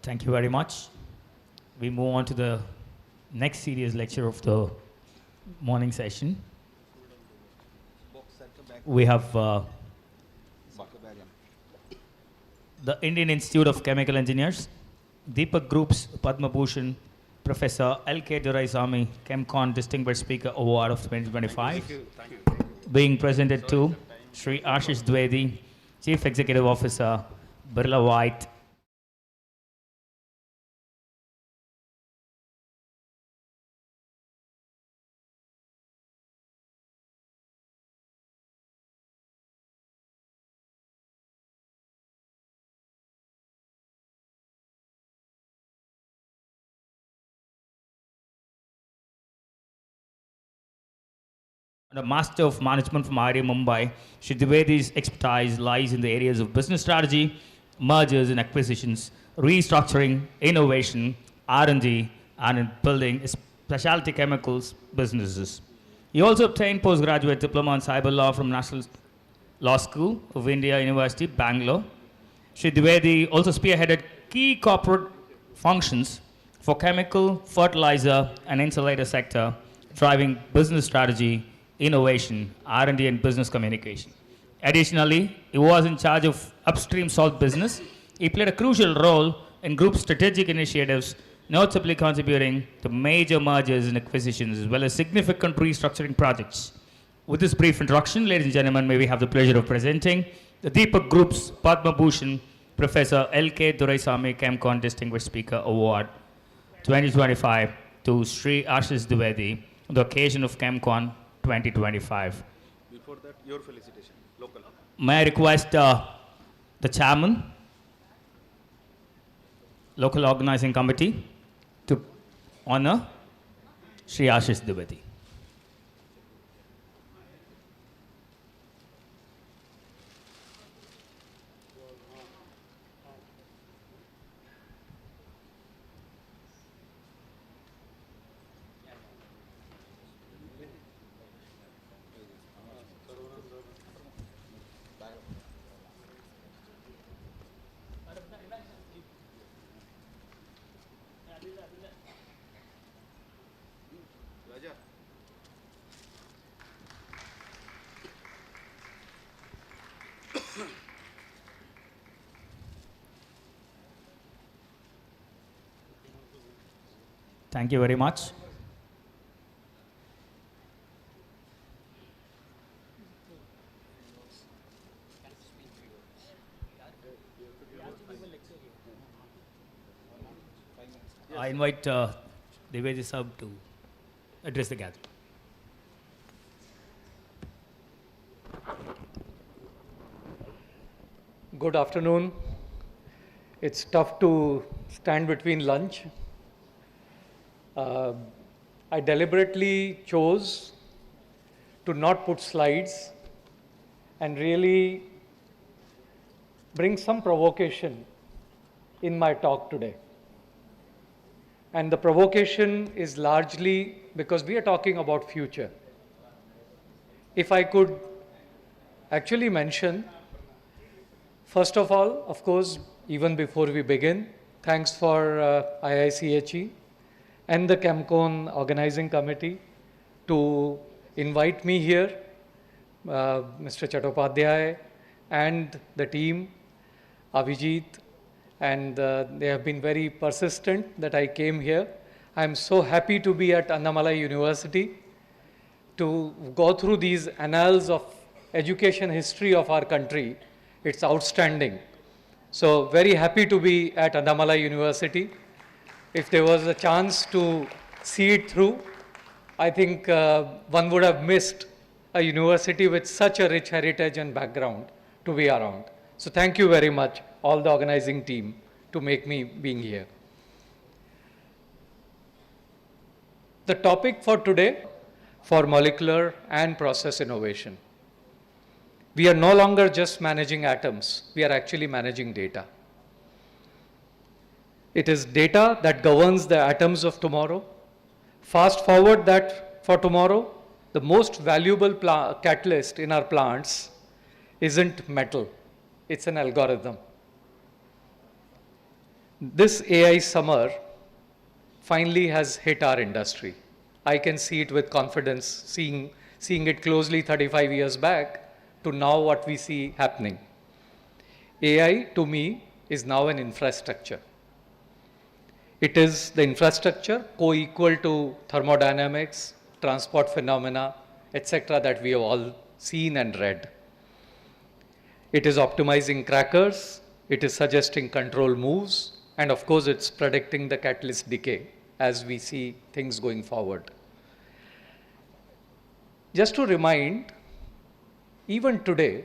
Thank you very much. We move on to the next serious lecture of the morning session. We have the Indian Institute of Chemical Engineers, Deepak Group's Padma Bhushan, Professor L.K. Duraisamy, CHEMCON Distinguished Speaker Award of 2025, being presented to Sri Ashish Dwivedi, Chief Executive Officer, Birla White. And a Master of Management from IIT Mumbai, Shri Dwivedi's expertise lies in the areas of business strategy, mergers and acquisitions, restructuring, innovation, R&D, and in building specialty chemicals businesses. He also obtained postgraduate diploma in cyber law from National Law School of India University, Bangalore. Shri Dwivedi also spearheaded key corporate functions for chemical, fertilizer, and insulator sector, driving business strategy, innovation, R&D, and business communication. Additionally, he was in charge of upstream salt business. He played a crucial role in group strategic initiatives, notably contributing to major mergers and acquisitions, as well as significant restructuring projects. With this brief introduction, ladies and gentlemen, may we have the pleasure of presenting the Deepak Group's Padma Bhushan, Professor L.K. Duraisamy CHEMCON Distinguished Speaker Award 2025 to Sri Ashish Dwivedi on the occasion of CHEMCON 2025. Before that, your felicitation, local. May I request the Chairman, Local Organizing Committee, to honor Sri Ashish Dwivedi. Raja. Thank you very much. I invite Deveji Sab to address the gathering. Good afternoon. It's tough to stand between lunch. I deliberately chose to not put slides and really bring some provocation in my talk today. And the provocation is largely because we are talking about future. If I could actually mention, first of all, of course, even before we begin, thanks for IIChE and the CHEMCON organizing committee to invite me here, Mr. Chattopadhyay and the team, Abhijit, and they have been very persistent that I came here. I'm so happy to be at Annamalai University to go through these annals of education history of our country. It's outstanding. So very happy to be at Annamalai University. If there was a chance to see it through, I think one would have missed a university with such a rich heritage and background to be around. So thank you very much, all the organizing team, to make me being here. The topic for today, for molecular and process innovation. We are no longer just managing atoms, we are actually managing data. It is data that governs the atoms of tomorrow. Fast forward that for tomorrow, the most valuable catalyst in our plants isn't metal, it's an algorithm. This AI summer finally has hit our industry. I can see it with confidence, seeing it closely 35 years back to now what we see happening. AI, to me, is now an infrastructure. It is the infrastructure co-equal to thermodynamics, transport phenomena, etc. that we have all seen and read. It is optimizing crackers, it is suggesting control moves, and of course it's predicting the catalyst decay as we see things going forward. Just to remind, even today,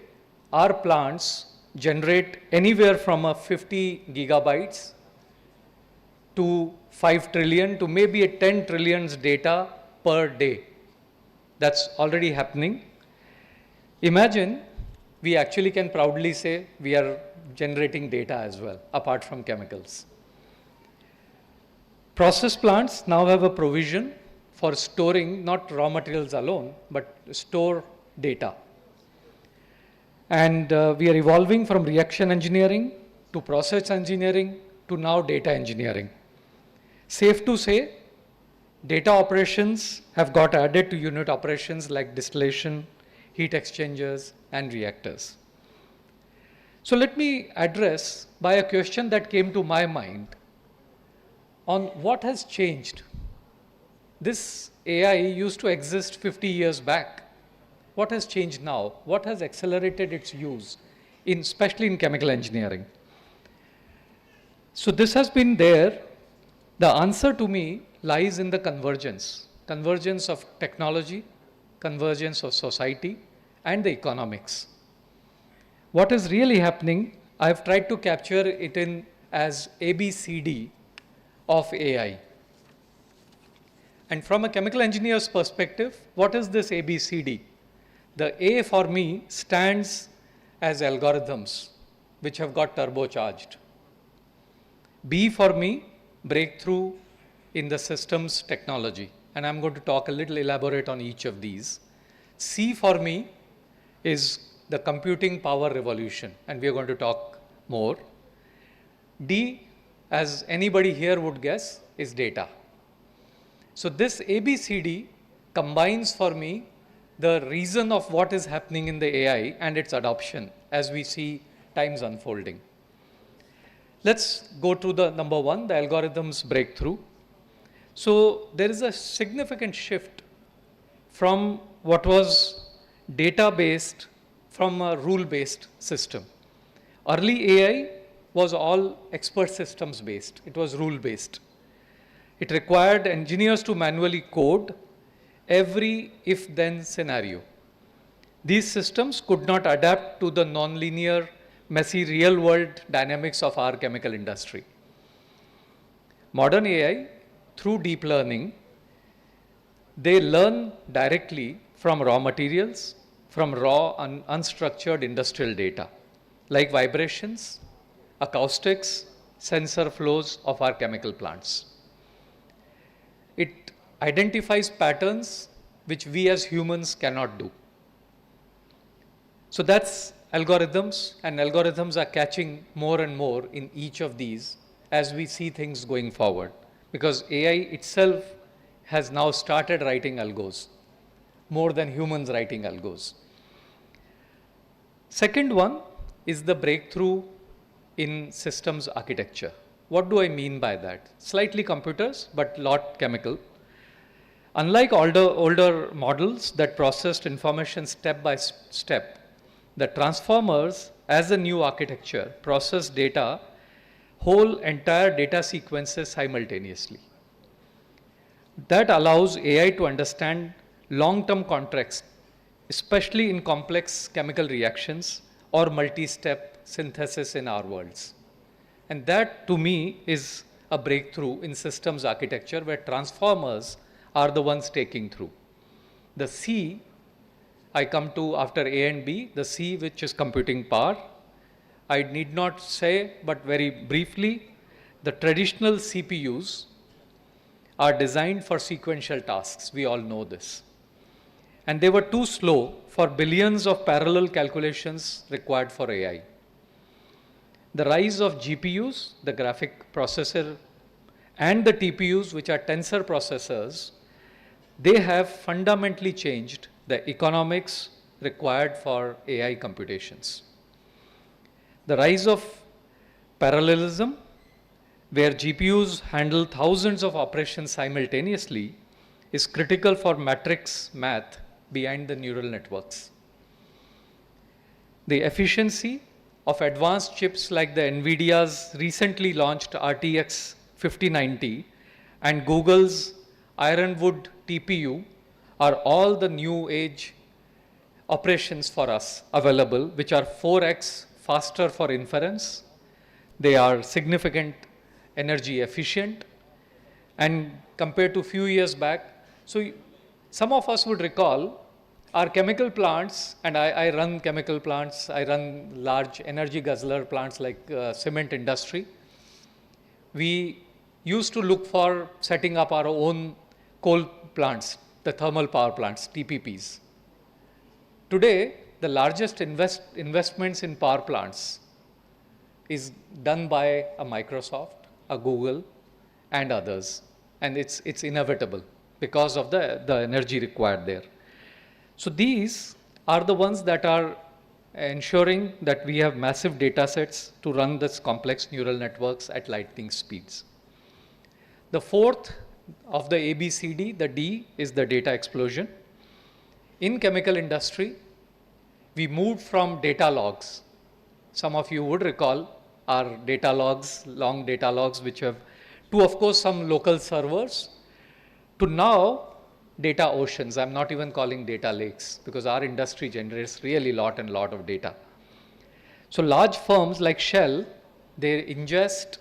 our plants generate anywhere from 50 gigabytes to 5 trillion to maybe 10 trillions data per day. That's already happening. Imagine we actually can proudly say we are generating data as well, apart from chemicals. Process plants now have a provision for storing not raw materials alone, but store data. And we are evolving from reaction engineering to process engineering to now data engineering. Safe to say, data operations have got added to unit operations like distillation, heat exchangers, and reactors. So let me address by a question that came to my mind on what has changed. This AI used to exist 50 years back. What has changed now? What has accelerated its use, especially in chemical engineering? So this has been there. The answer to me lies in the convergence of technology, convergence of society, and the economics. What is really happening, I've tried to capture it in as ABCD of AI. And from a chemical engineer's perspective, what is this ABCD? The A for me stands as algorithms, which have got turbocharged. B for me, breakthrough in the systems technology. And I'm going to talk a little elaborate on each of these. C for me is the computing power revolution, and we are going to talk more. D, as anybody here would guess, is data. So this ABCD combines for me the reason of what is happening in the AI and its adoption as we see times unfolding. Let's go to the number one, the algorithms breakthrough. So there is a significant shift from what was data-based from a rule-based system. Early AI was all expert systems based. It was rule-based. It required engineers to manually code every if-then scenario. These systems could not adapt to the nonlinear, messy real-world dynamics of our chemical industry. Modern AI, through deep learning, they learn directly from raw materials, from raw and unstructured industrial data, like vibrations, acoustics, sensor flows of our chemical plants. It identifies patterns which we as humans cannot do. So that's algorithms, and algorithms are catching more and more in each of these as we see things going forward, because AI itself has now started writing algos, more than humans writing algos. Second one is the breakthrough in systems architecture. What do I mean by that? Slightly computers, but lot chemical. Unlike older models that processed information step by step, the transformers as a new architecture process data, whole entire data sequences simultaneously. That allows AI to understand long-term contracts, especially in complex chemical reactions or multi-step synthesis in our worlds. And that, to me, is a breakthrough in systems architecture where transformers are the ones taking through. The C, I come to after A and B, the C, which is computing power. I need not say, but very briefly, the traditional CPUs are designed for sequential tasks. We all know this. And they were too slow for billions of parallel calculations required for AI. The rise of GPUs, the graphic processor, and the TPUs, which are tensor processors, they have fundamentally changed the economics required for AI computations. The rise of parallelism, where GPUs handle thousands of operations simultaneously, is critical for matrix math behind the neural networks. The efficiency of advanced chips like the NVIDIA's recently launched RTX 5090 and Google's Ironwood TPU are all the new age operations for us available, which are 4x faster for inference. They are significant energy efficient, and compared to a few years back, so some of us would recall our chemical plants, and I run chemical plants, I run large energy guzzler plants like cement industry. We used to look for setting up our own coal plants, the thermal power plants, TPPs. Today, the largest investments in power plants is done by a Microsoft, a Google, and others. And it's inevitable because of the energy required there. So these are the ones that are ensuring that we have massive data sets to run this complex neural networks at lightning speeds. The fourth of the ABCD, the D, is the data explosion. In chemical industry, we moved from data logs. Some of you would recall our data logs, long data logs, which have, to of course some local servers, to now data oceans. I'm not even calling data lakes because our industry generates really lot of data. So large firms like Shell, they ingest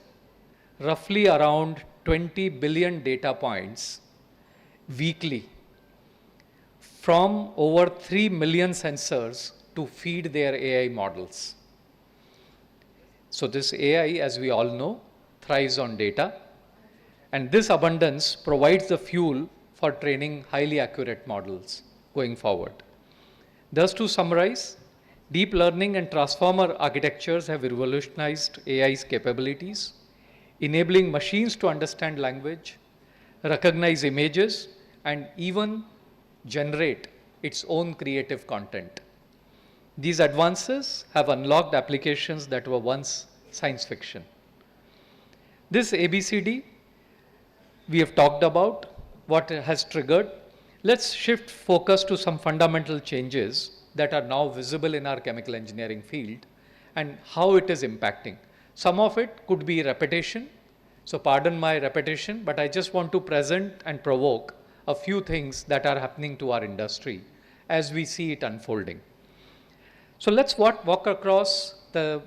roughly around 20 billion data points weekly from over 3 million sensors to feed their AI models. So this AI, as we all know, thrives on data, and this abundance provides the fuel for training highly accurate models going forward. Thus, to summarize, deep learning and transformer architectures have revolutionized AI's capabilities, enabling machines to understand language, recognize images, and even generate its own creative content. These advances have unlocked applications that were once science fiction. This ABCD we have talked about what has triggered. Let's shift focus to some fundamental changes that are now visible in our chemical engineering field and how it is impacting. Some of it could be repetition, so pardon my repetition, but I just want to present and provoke a few things that are happening to our industry as we see it unfolding. So let's walk across the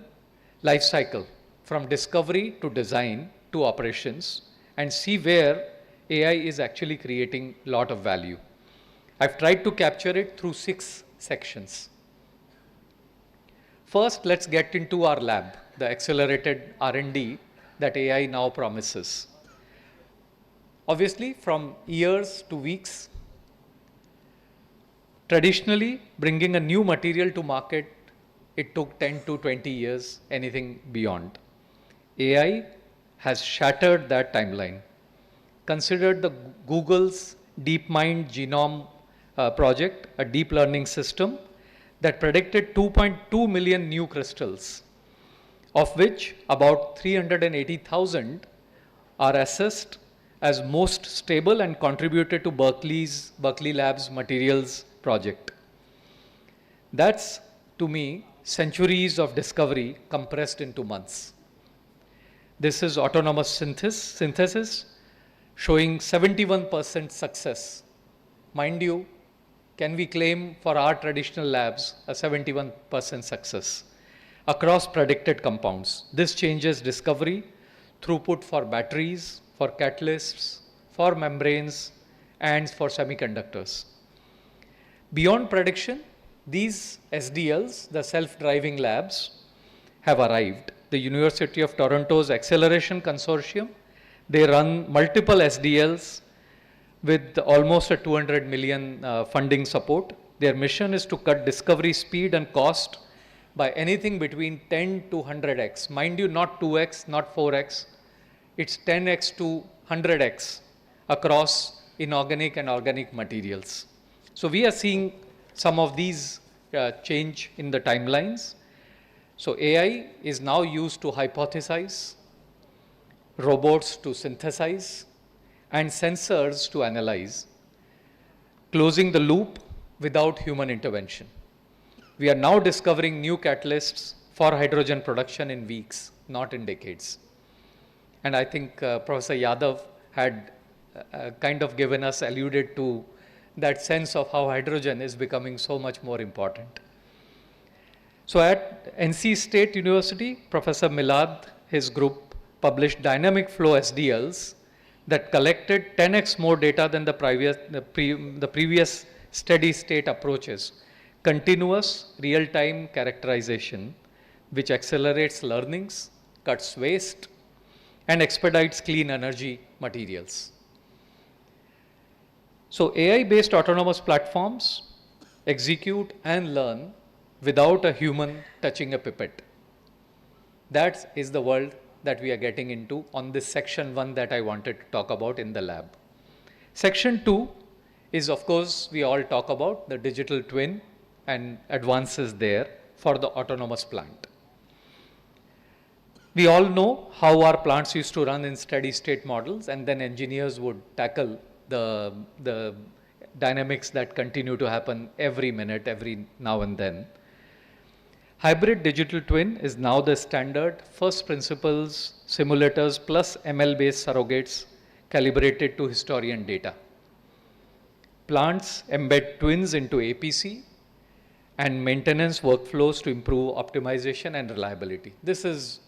life cycle from discovery to design to operations and see where AI is actually creating a lot of value. I've tried to capture it through 6 sections. First, let's get into our lab, the accelerated R&D that AI now promises. Obviously, from years to weeks, traditionally, bringing a new material to market, it took 10 to 20 years, anything beyond. AI has shattered that timeline. Consider the Google's DeepMind genome project, a deep learning system that predicted 2.2 million new crystals, of which about 380,000 are assessed as most stable and contributed to Berkeley Labs materials project. That's, to me, centuries of discovery compressed into months. This is autonomous synthesis showing 71% success. Mind you, can we claim for our traditional labs a 71% success across predicted compounds? This changes discovery, throughput for batteries, for catalysts, for membranes, and for semiconductors. Beyond prediction, these SDLs, the self-driving labs, have arrived. The University of Toronto's Acceleration Consortium, they run multiple SDLs with almost a 200 million funding support. Their mission is to cut discovery speed and cost by anything between 10 to 100x. Mind you, not 2x, not 4x. It's 10x to 100x across inorganic and organic materials. So we are seeing some of these change in the timelines. So AI is now used to hypothesize, robots to synthesize, and sensors to analyze, closing the loop without human intervention. We are now discovering new catalysts for hydrogen production in weeks, not in decades. And I think Professor Yadav had kind of given us, alluded to that sense of how hydrogen is becoming so much more important. So at NC State University, Professor Milad, his group, published dynamic flow SDLs that collected 10x more data than the previous steady state approaches. Continuous real-time characterization, which accelerates learnings, cuts waste, and expedites clean energy materials. So AI-based autonomous platforms execute and learn without a human touching a pipette. That is the world that we are getting into on this section 1 that I wanted to talk about in the lab. Section 2 is, of course, we all talk about the digital twin and advances there for the autonomous plant. We all know how our plants used to run in steady state models, and then engineers would tackle the dynamics that continue to happen every minute, every now and then. Hybrid digital twin is now the standard first principles simulators plus ML-based surrogates calibrated to historian data. Plants embed twins into APC and maintenance workflows to improve optimization and reliability. This is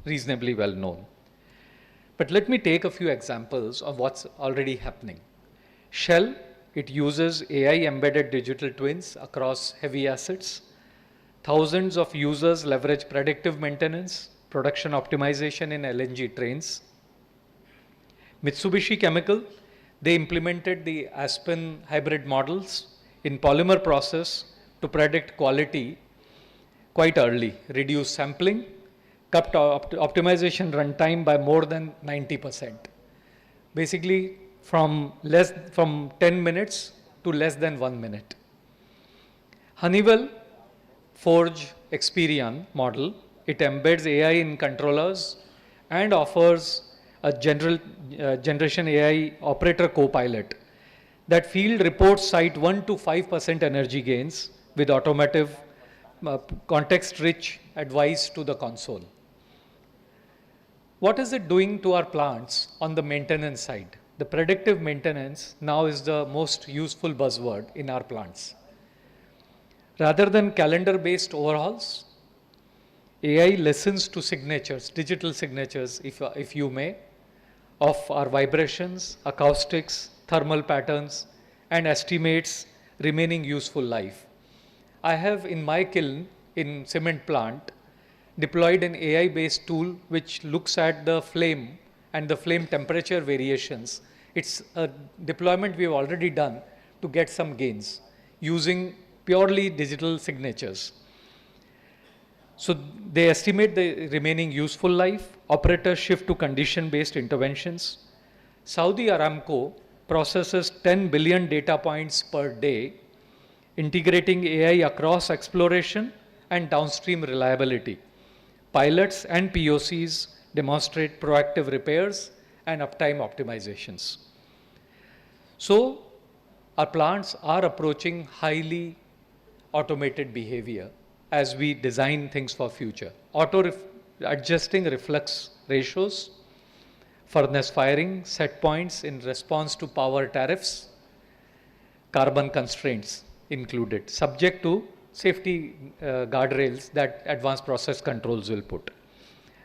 reasonably well known. But let me take a few examples of what's already happening. Shell, it uses AI embedded digital twins across heavy assets. Thousands of users leverage predictive maintenance, production optimization in LNG trains. Mitsubishi Chemical, they implemented the Aspen hybrid models in polymer process to predict quality quite early, reduce sampling, cut optimization runtime by more than 90%. Basically, from 10 minutes to less than 1 minute. Honeywell Forge Experian model, it embeds AI in controllers and offers a generation AI operator co-pilot. That field reports cite 1 to 5% energy gains with automotive context-rich advice to the console. What is it doing to our plants on the maintenance side? The predictive maintenance now is the most useful buzzword in our plants. Rather than calendar-based overhauls, AI listens to signatures, digital signatures, if you may, of our vibrations, acoustics, thermal patterns, and estimates remaining useful life. I have in my kiln in cement plant deployed an AI-based tool which looks at the flame and the flame temperature variations. It's a deployment we've already done to get some gains using purely digital signatures. So they estimate the remaining useful life, operators shift to condition-based interventions. Saudi Aramco processes 10 billion data points per day, integrating AI across exploration and downstream reliability. Pilots and POCs demonstrate proactive repairs and uptime optimizations. So our plants are approaching highly automated behavior as we design things for future. Adjusting reflux ratios, furnace firing, set points in response to power tariffs, carbon constraints included, subject to safety guardrails that advanced process controls will put.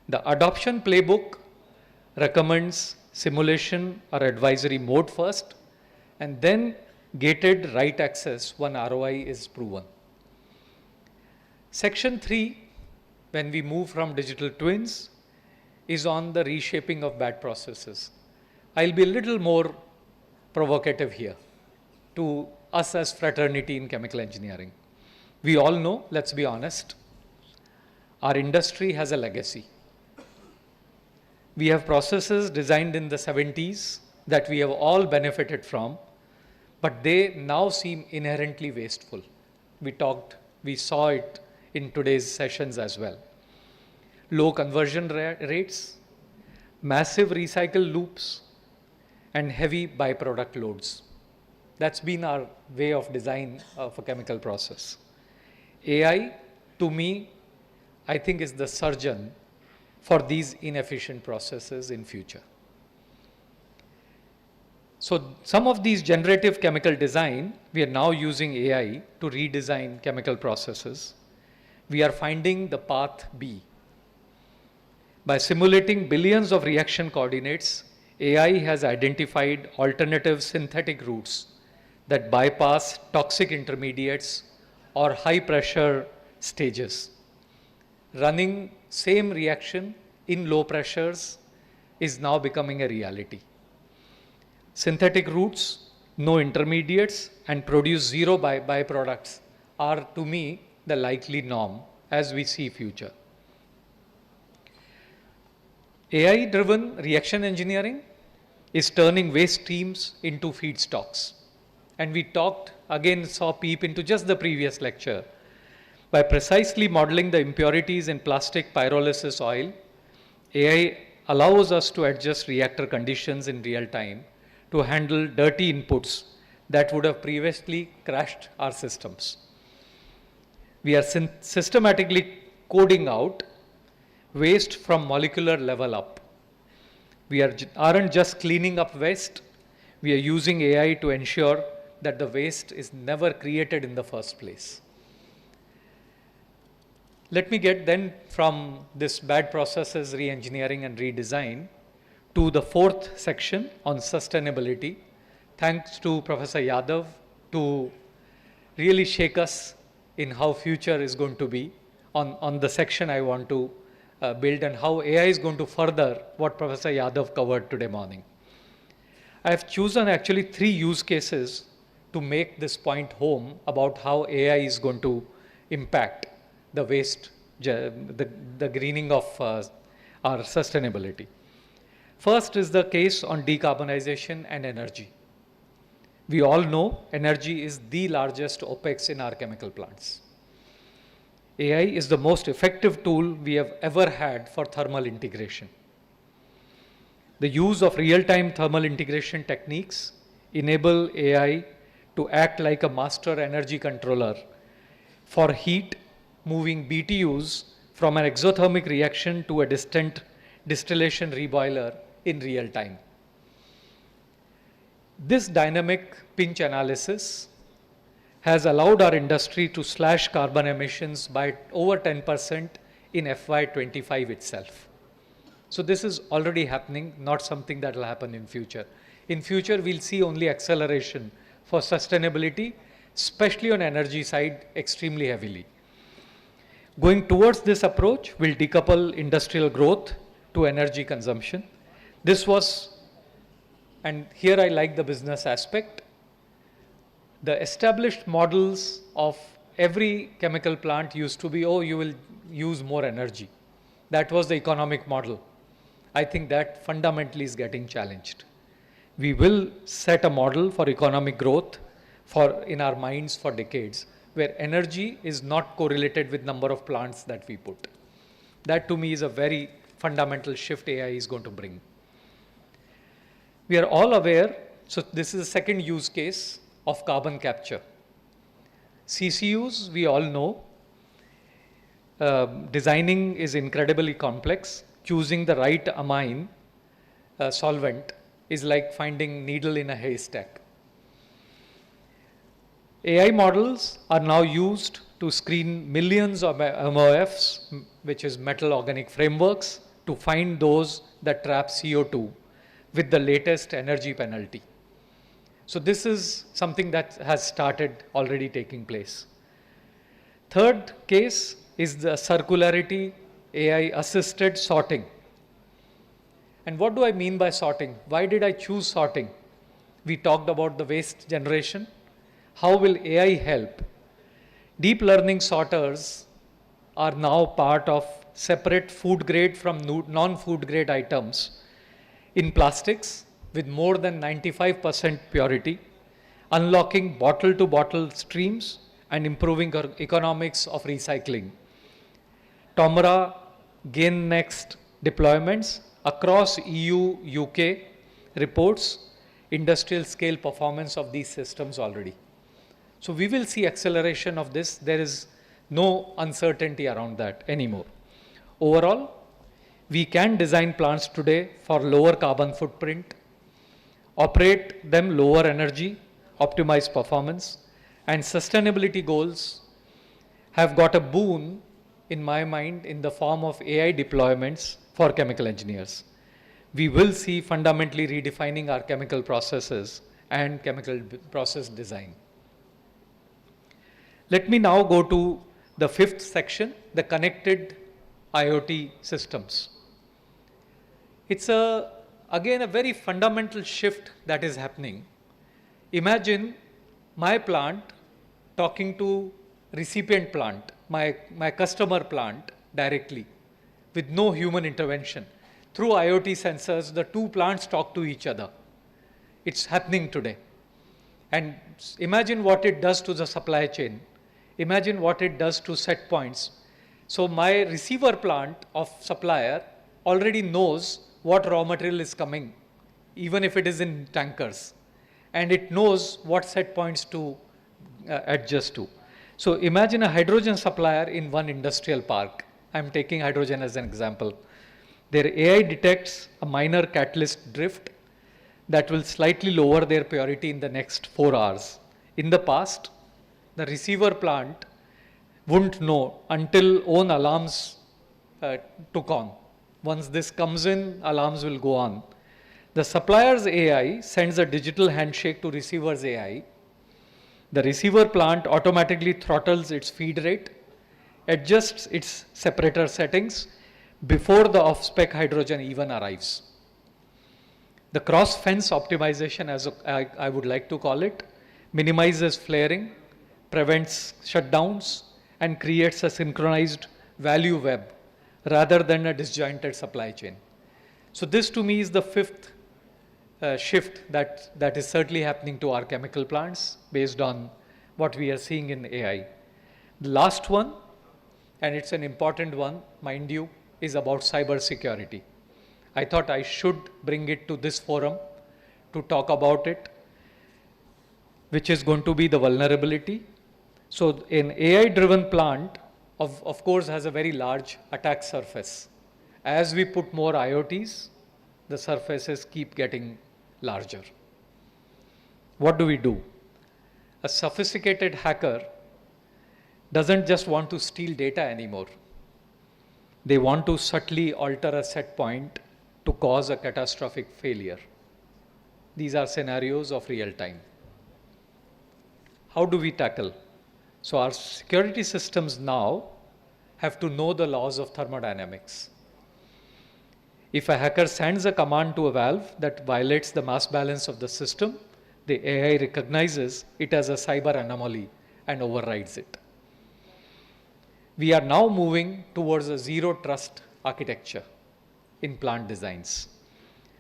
The adoption playbook recommends simulation or advisory mode first, and then gated write access when ROI is proven. Section 3, when we move from digital twins, is on the reshaping of bad processes. I'll be a little more provocative here to us as fraternity in chemical engineering. We all know, let's be honest, our industry has a legacy. We have processes designed in the 70s that we have all benefited from, but they now seem inherently wasteful. We saw it in today's sessions as well. Low conversion rates, massive recycle loops, and heavy byproduct loads. That's been our way of design of a chemical process. AI, to me, I think is the surgeon for these inefficient processes in future. So some of these generative chemical design, we are now using AI to redesign chemical processes. We are finding the path B. By simulating billions of reaction coordinates, AI has identified alternative synthetic routes that bypass toxic intermediates or high pressure stages. Running same reaction in low pressures is now becoming a reality. Synthetic routes, no intermediates, and produce zero byproducts are, to me, the likely norm as we see future. AI-driven reaction engineering is turning waste streams into feedstocks. And we saw peep into just the previous lecture. By precisely modeling the impurities in plastic pyrolysis oil, AI allows us to adjust reactor conditions in real time to handle dirty inputs that would have previously crashed our systems. We are systematically coding out waste from molecular level up. We aren't just cleaning up waste, we are using AI to ensure that the waste is never created in the first place. Let me get then from this bad processes re-engineering and redesign to the fourth section on sustainability. Thanks to Professor Yadav to really shake us in how future is going to be on the section I want to build and how AI is going to further what Professor Yadav covered today morning. I have chosen actually 3 use cases to make this point home about how AI is going to impact the waste, the greening of our sustainability. First is the case on decarbonization and energy. We all know energy is the largest OPEX in our chemical plants. AI is the most effective tool we have ever had for thermal integration. The use of real-time thermal integration techniques enable AI to act like a master energy controller for heat, moving BTUs from an exothermic reaction to a distant distillation reboiler in real time. This dynamic pinch analysis has allowed our industry to slash carbon emissions by over 10% in FY25 itself. So this is already happening, not something that will happen in future. In future, we'll see only acceleration for sustainability, especially on energy side, extremely heavily. Going towards this approach will decouple industrial growth to energy consumption. This was, and here I like the business aspect, the established models of every chemical plant used to be, oh, you will use more energy. That was the economic model. I think that fundamentally is getting challenged. We will set a model for economic growth in our minds for decades, where energy is not correlated with number of plants that we put. That to me is a very fundamental shift AI is going to bring. We are all aware, so this is the second use case of carbon capture. CCUs, we all know, designing is incredibly complex. Choosing the right amine solvent is like finding needle in a haystack. AI models are now used to screen millions of MOFs, which is metal organic frameworks, to find those that trap CO2 with the latest energy penalty. So this is something that has started already taking place. Third case is the circularity AI assisted sorting. And what do I mean by sorting? Why did I choose sorting? We talked about the waste generation. How will AI help? Deep learning sorters are now part of separate food grade from non-food grade items in plastics with more than 95% purity, unlocking bottle-to-bottle streams and improving economics of recycling. Tomra Gain Next deployments across EU, UK reports industrial scale performance of these systems already. So we will see acceleration of this. There is no uncertainty around that anymore. Overall, we can design plants today for lower carbon footprint, operate them lower energy, optimize performance, and sustainability goals have got a boon in my mind in the form of AI deployments for chemical engineers. We will see fundamentally redefining our chemical processes and chemical process design. Let me now go to the fifth section, the connected IoT systems. It's again a very fundamental shift that is happening. Imagine my plant talking to recipient plant, my customer plant directly with no human intervention. Through IoT sensors, the two plants talk to each other. It's happening today. And imagine what it does to the supply chain. Imagine what it does to set points. So my receiver plant of supplier already knows what raw material is coming, even if it is in tankers. And it knows what set points to adjust to. So imagine a hydrogen supplier in one industrial park. I'm taking hydrogen as an example. Their AI detects a minor catalyst drift that will slightly lower their purity in the next 4 hours. In the past, the receiver plant wouldn't know until own alarms took on. Once this comes in, alarms will go on. The supplier's AI sends a digital handshake to receiver's AI. The receiver plant automatically throttles its feed rate, adjusts its separator settings before the off-spec hydrogen even arrives. The cross-fence optimization, as I would like to call it, minimizes flaring, prevents shutdowns, and creates a synchronized value web rather than a disjointed supply chain. So this to me is the fifth shift that is certainly happening to our chemical plants based on what we are seeing in AI. The last one, and it's an important one, mind you, is about cyber security. I thought I should bring it to this forum to talk about it, which is going to be the vulnerability. So an AI-driven plant, of course, has a very large attack surface. As we put more IoTs, the surfaces keep getting larger. What do we do? A sophisticated hacker doesn't just want to steal data anymore. They want to subtly alter a set point to cause a catastrophic failure. These are scenarios of real time. How do we tackle? So our security systems now have to know the laws of thermodynamics. If a hacker sends a command to a valve that violates the mass balance of the system, the AI recognizes it as a cyber anomaly and overrides it. We are now moving towards a zero trust architecture in plant designs,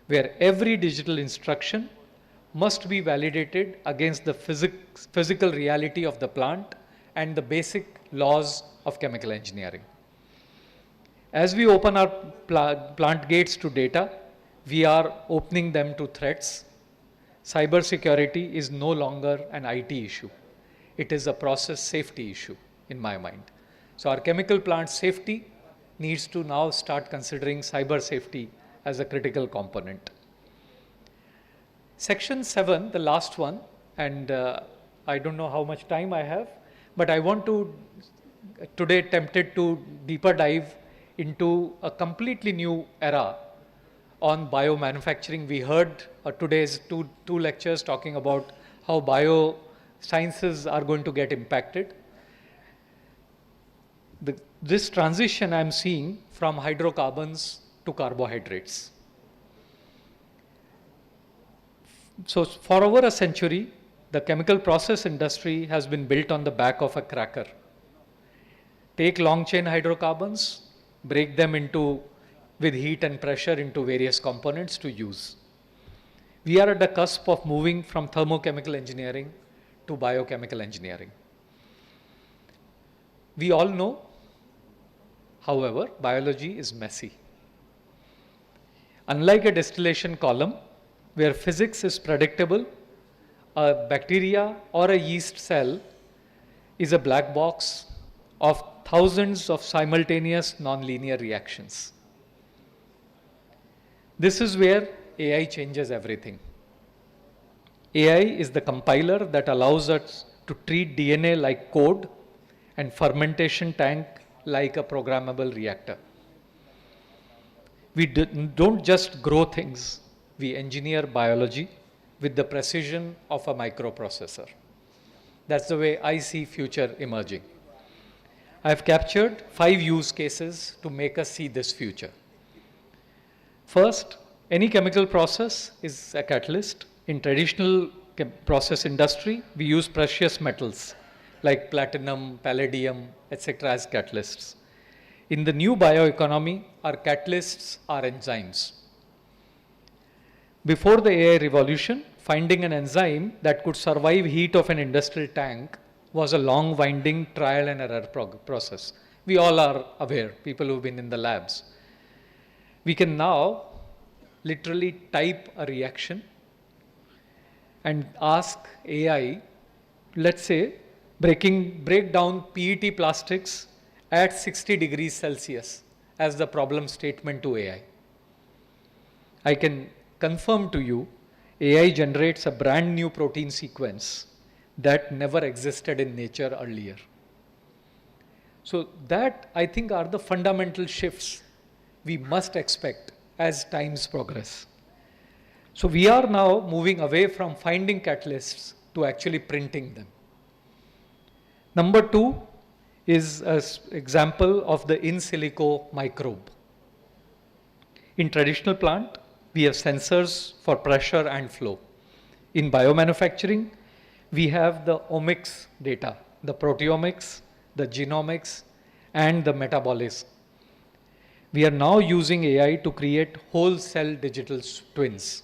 where every digital instruction must be validated against the physical reality of the plant and the basic laws of chemical engineering. As we open our plant gates to data, we are opening them to threats. Cybersecurity is no longer an IT issue. It is a process safety issue in my mind. So our chemical plant safety needs to now start considering cyber safety as a critical component. Section 7, the last one, and I don't know how much time I have, but I want to today tempted to deeper dive into a completely new era on biomanufacturing. We heard today's two lectures talking about how biosciences are going to get impacted. This transition I'm seeing from hydrocarbons to carbohydrates. So for over a century, the chemical process industry has been built on the back of a cracker. Take long chain hydrocarbons, break them with heat and pressure into various components to use. We are at the cusp of moving from thermochemical engineering to biochemical engineering. We all know, however, biology is messy. Unlike a distillation column, where physics is predictable, a bacteria or a yeast cell is a black box of thousands of simultaneous nonlinear reactions. This is where AI changes everything. AI is the compiler that allows us to treat DNA like code and fermentation tank like a programmable reactor. We don't just grow things, we engineer biology with the precision of a microprocessor. That's the way I see future emerging. I've captured 5 use cases to make us see this future. First, any chemical process is a catalyst. In traditional process industry, we use precious metals like platinum, palladium, etc. as catalysts. In the new bioeconomy, our catalysts are enzymes. Before the AI revolution, finding an enzyme that could survive heat of an industrial tank was a long winding trial and error process. We all are aware, people who've been in the labs. We can now literally type a reaction and ask AI, let's say, break down PET plastics at 60 degrees Celsius as the problem statement to AI. I can confirm to you, AI generates a brand new protein sequence that never existed in nature earlier. So that, I think, are the fundamental shifts we must expect as times progress. So we are now moving away from finding catalysts to actually printing them. Number 2 is an example of the in silico microbe. In traditional plant, we have sensors for pressure and flow. In biomanufacturing, we have the omics data, the proteomics, the genomics, and the metabolism. We are now using AI to create whole cell digital twins.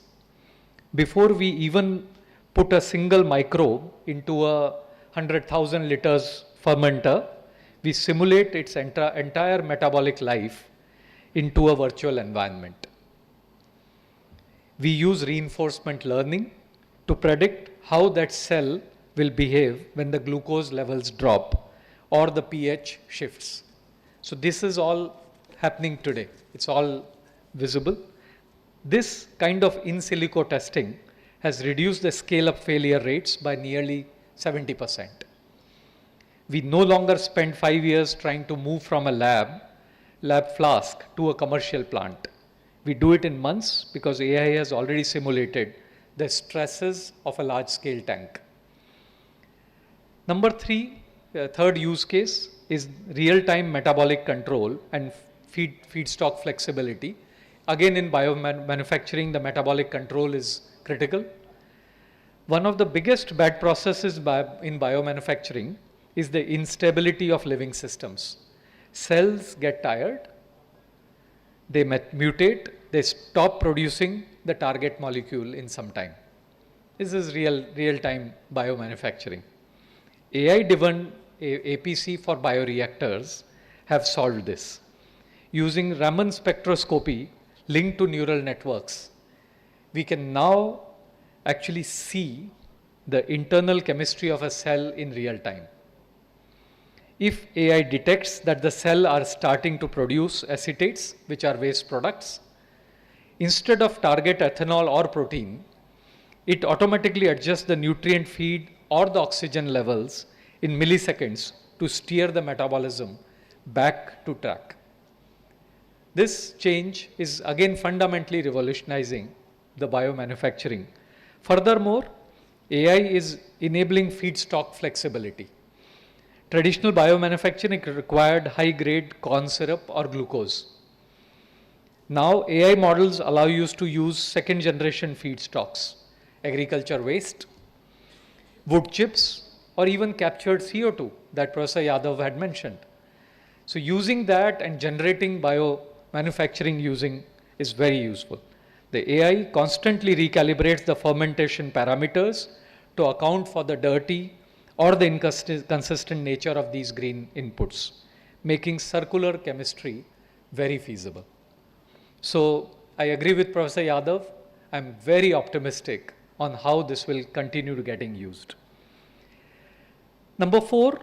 Before we even put a single microbe into a 100,000 liters fermenter, we simulate its entire metabolic life into a virtual environment. We use reinforcement learning to predict how that cell will behave when the glucose levels drop or the pH shifts. So this is all happening today. It's all visible. This kind of in silico testing has reduced the scale-up failure rates by nearly 70%. We no longer spend 5 years trying to move from a lab flask to a commercial plant. We do it in months because AI has already simulated the stresses of a large-scale tank. Number three, third use case is real-time metabolic control and feedstock flexibility. Again, in biomanufacturing, the metabolic control is critical. One of the biggest bad processes in biomanufacturing is the instability of living systems. Cells get tired, they mutate, they stop producing the target molecule in some time. This is real-time biomanufacturing. AI-driven APC for bioreactors have solved this. Using Raman spectroscopy linked to neural networks, we can now actually see the internal chemistry of a cell in real time. If AI detects that the cell are starting to produce acetates, which are waste products, instead of target ethanol or protein, it automatically adjusts the nutrient feed or the oxygen levels in milliseconds to steer the metabolism back to track. This change is again fundamentally revolutionizing the biomanufacturing. Furthermore, AI is enabling feedstock flexibility. Traditional biomanufacturing required high-grade corn syrup or glucose. Now, AI models allow you to use second-generation feedstocks, agriculture waste, wood chips, or even captured CO2 that Professor Yadav had mentioned. So using that and generating biomanufacturing using is very useful. The AI constantly recalibrates the fermentation parameters to account for the dirty or the inconsistent nature of these green inputs, making circular chemistry very feasible. So I agree with Professor Yadav. I'm very optimistic on how this will continue to getting used. Number 4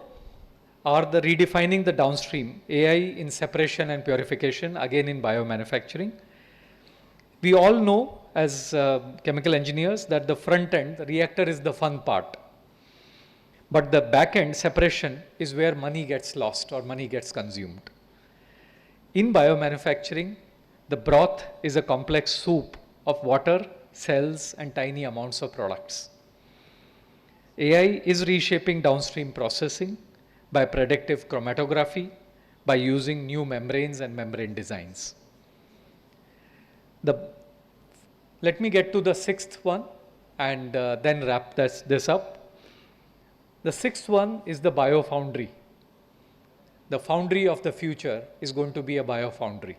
are the redefining the downstream, AI in separation and purification, again in biomanufacturing. We all know as chemical engineers that the front end, the reactor is the fun part. But the back end, separation, is where money gets lost or money gets consumed. In biomanufacturing, the broth is a complex soup of water, cells, and tiny amounts of products. AI is reshaping downstream processing by predictive chromatography, by using new membranes and membrane designs. Let me get to the sixth one and then wrap this up. The sixth one is the biofoundry. The foundry of the future is going to be a biofoundry.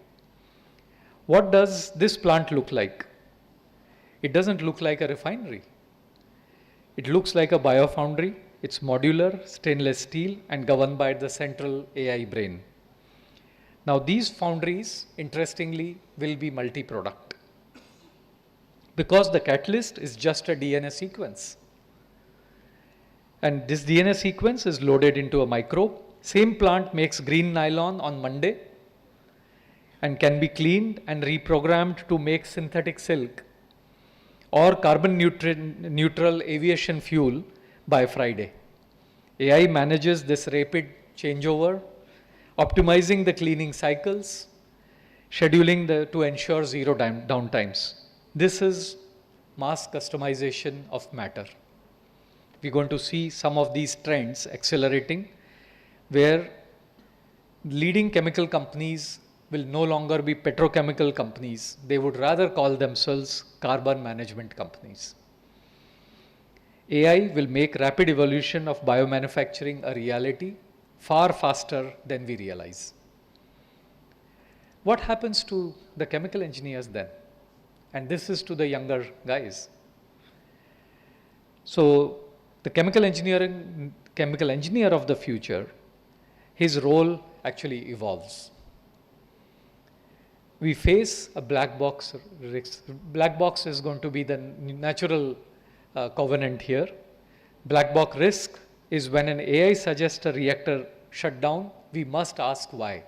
What does this plant look like? It doesn't look like a refinery. It looks like a biofoundry. It's modular, stainless steel, and governed by the central AI brain. Now these foundries, interestingly, will be multi-product because the catalyst is just a DNA sequence. And this DNA sequence is loaded into a microbe. Same plant makes green nylon on Monday and can be cleaned and reprogrammed to make synthetic silk or carbon neutral aviation fuel by Friday. AI manages this rapid changeover, optimizing the cleaning cycles, scheduling to ensure zero downtimes. This is mass customization of matter. We're going to see some of these trends accelerating where leading chemical companies will no longer be petrochemical companies. They would rather call themselves carbon management companies. AI will make rapid evolution of biomanufacturing a reality far faster than we realize. What happens to the chemical engineers then? And this is to the younger guys. So the chemical engineer of the future, his role actually evolves. we face a black box risk. Black box is going to be the natural covenant here. Black box risk is when an AI suggests a reactor shutdown, we must ask why.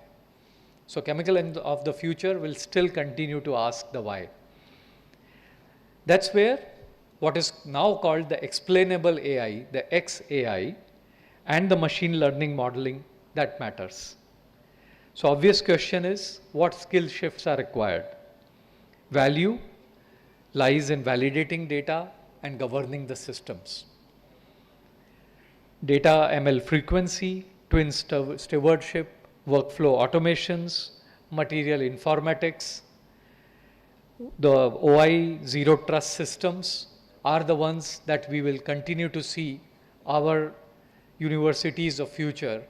So chemical of the future will still continue to ask the why. That's where what is now called the explainable AI, the XAI, and the machine learning modeling that matters. So obvious question is, what skill shifts are required? Value lies in validating data and governing the systems. Data ML frequency, twin stewardship, workflow automations, material informatics, the OI zero trust systems are the ones that we will continue to see our universities of future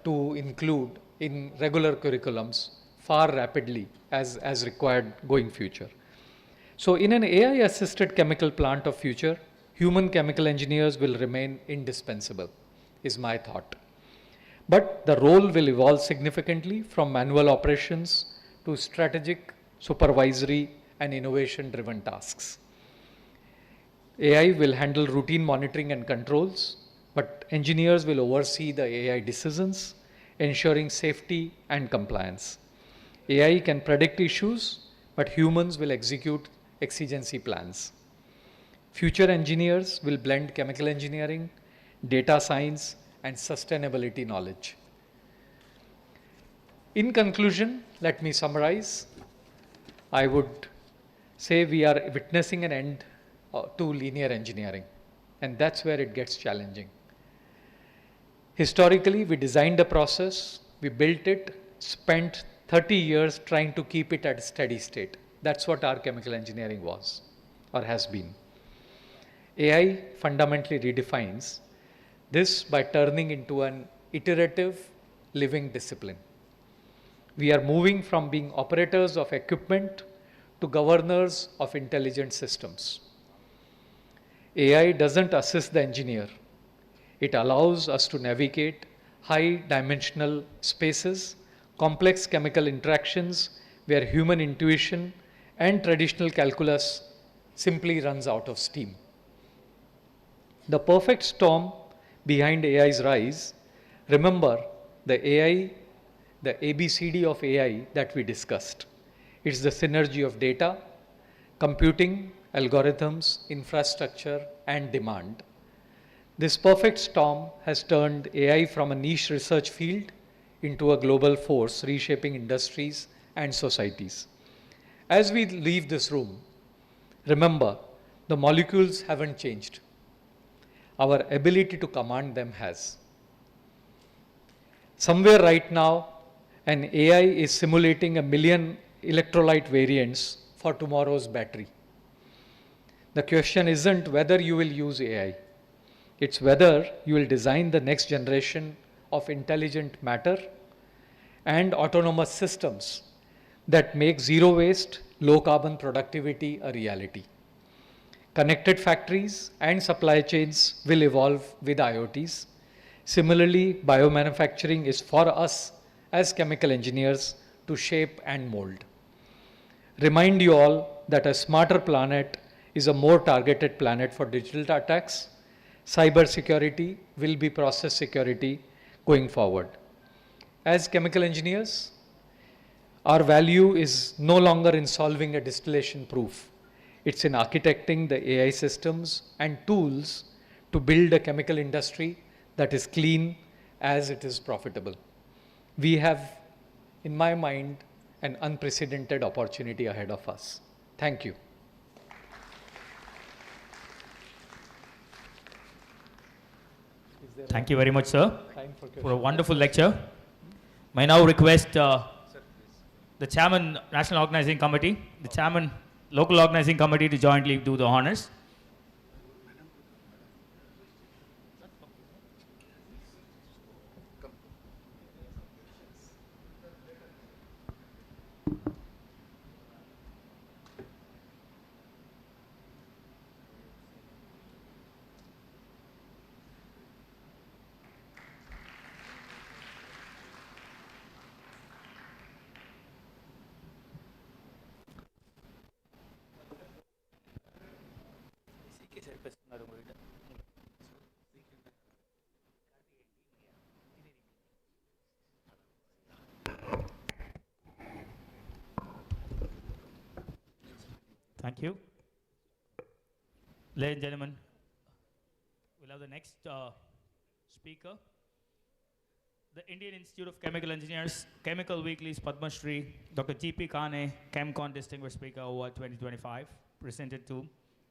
to include in regular curriculums far rapidly as required going future. So in an AI-assisted chemical plant of future, human chemical engineers will remain indispensable, is my thought. But the role will evolve significantly from manual operations to strategic, supervisory, and innovation-driven tasks. AI will handle routine monitoring and controls, but engineers will oversee the AI decisions, ensuring safety and compliance. AI can predict issues, but humans will execute exigency plans. Future engineers will blend chemical engineering, data science, and sustainability knowledge. In conclusion, let me summarize. I would say we are witnessing an end to linear engineering, and that's where it gets challenging. Historically, we designed a process, we built it, spent 30 years trying to keep it at a steady state. That's what our chemical engineering was or has been. AI fundamentally redefines this by turning into an iterative living discipline. We are moving from being operators of equipment to governors of intelligent systems. AI doesn't assist the engineer. It allows us to navigate high-dimensional spaces, complex chemical interactions where human intuition and traditional calculus simply runs out of steam. The perfect storm behind AI's rise, remember the AI, the ABCD of AI that we discussed. It's the synergy of data, computing, algorithms, infrastructure, and demand. This perfect storm has turned AI from a niche research field into a global force reshaping industries and societies. As we leave this room, remember the molecules haven't changed. Our ability to command them has. Somewhere right now, an AI is simulating 1 million electrolyte variants for tomorrow's battery. The question isn't whether you will use AI. It's whether you will design the next generation of intelligent matter and autonomous systems that make zero waste, low carbon productivity a reality. Connected factories and supply chains will evolve with IoTs. Similarly, biomanufacturing is for us as chemical engineers to shape and mold. Remind you all that a smarter planet is a more targeted planet for digital attacks. Cyber security will be process security going forward. As chemical engineers, our value is no longer in solving a distillation proof. It's in architecting the AI systems and tools to build a chemical industry that is clean as it is profitable. We have, in my mind, an unprecedented opportunity ahead of us. Thank you. Thank you very much, sir, for a wonderful lecture. May I now request the Chairman, National Organizing Committee, the Chairman, Local Organizing Committee to jointly do the honors. Thank you. Ladies and gentlemen, we'll have the next speaker. The Indian Institute of Chemical Engineers, Chemical Weekly's Padma Shri, Dr. G.P. Kane, ChemCon Distinguished Speaker Award 2025, presented to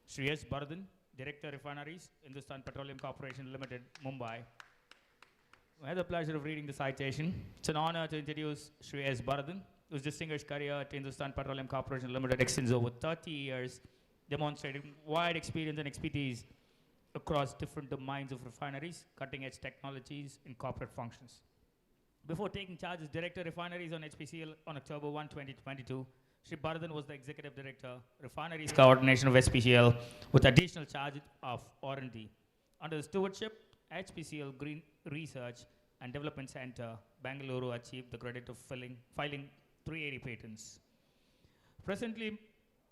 Shri S. Bharathan, Director Refineries, Hindustan Petroleum Corporation Limited, Mumbai. I have the pleasure of reading the citation. It's an honor to introduce Shri S. Bharathan, whose distinguished career at Hindustan Petroleum Corporation Limited extends over 30 years, demonstrating wide experience and expertise across different domains of refineries, cutting-edge technologies, and corporate functions. Before taking charge as Director Refineries on HPCL on October 1, 2022, Shri Bharathan was the Executive Director, Refineries Coordination of HPCL, with additional charge of R&D. Under the stewardship, HPCL Green Research and Development Center, Bangalore achieved the credit of filing 380 patents. Presently,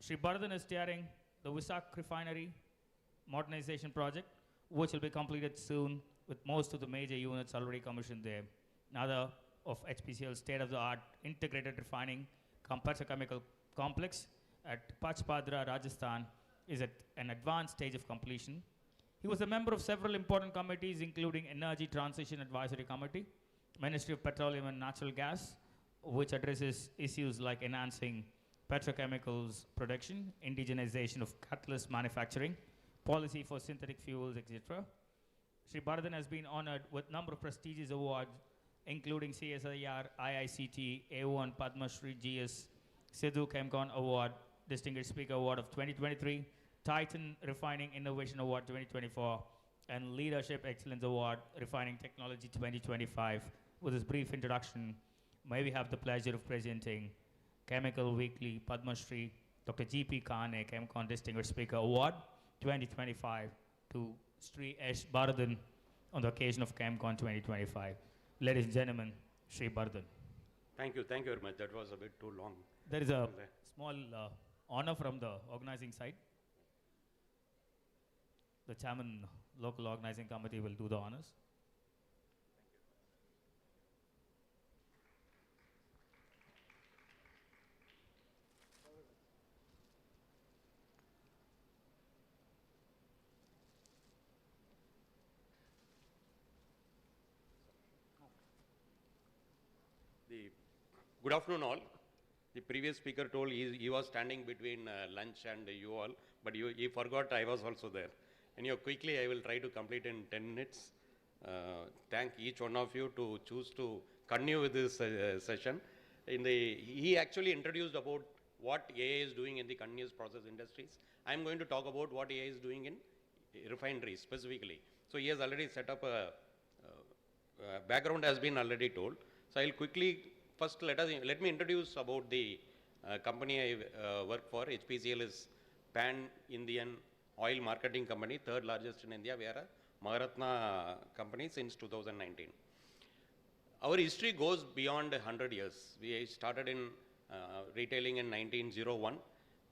Shri Bharathan is steering the Visak Refinery modernization project, which will be completed soon, with most of the major units already commissioned there. Another of HPCL's state-of-the-art integrated refining petrochemical complex at Pachpadra, Rajasthan, is at an advanced stage of completion. He was a member of several important committees, including Energy Transition Advisory Committee, Ministry of Petroleum and Natural Gas, which addresses issues like enhancing petrochemicals production, indigenization of catalyst manufacturing, policy for synthetic fuels, etc. Shri Bharathan has been honored with a number of prestigious awards, including CSIR, IICT, A1 Padma Shri GS Sidhu ChemCon Award, Distinguished Speaker Award of 2023, Titan Refining Innovation Award 2024, and Leadership Excellence Award, Refining Technology 2025. With this brief introduction, may we have the pleasure of presenting Chemical Weekly Padma Shri Dr. G.P. Kane, ChemCon Distinguished Speaker Award 2025 to Shri S. Bharathan on the occasion of ChemCon 2025. Ladies and gentlemen, Shri Bharathan. Thank you very much. That was a bit too long. There is a small honor from the organizing side. The chairman, local organizing committee will do the honors. Good afternoon all. The previous speaker told he was standing between lunch and you all, but he forgot I was also there. Anyhow, quickly I will try to complete in 10 minutes. Thank each one of you to choose to continue with this session. He actually introduced about what AI is doing in the continuous process industries. I am going to talk about what AI is doing in refineries specifically. So he has already set up a background has been already told. So I will quickly first let me introduce about the company I work for. HPCL is pan-Indian oil marketing company, third largest in India. We are a Maharatna company since 2019. Our history goes beyond 100 years. We started in retailing in 1901,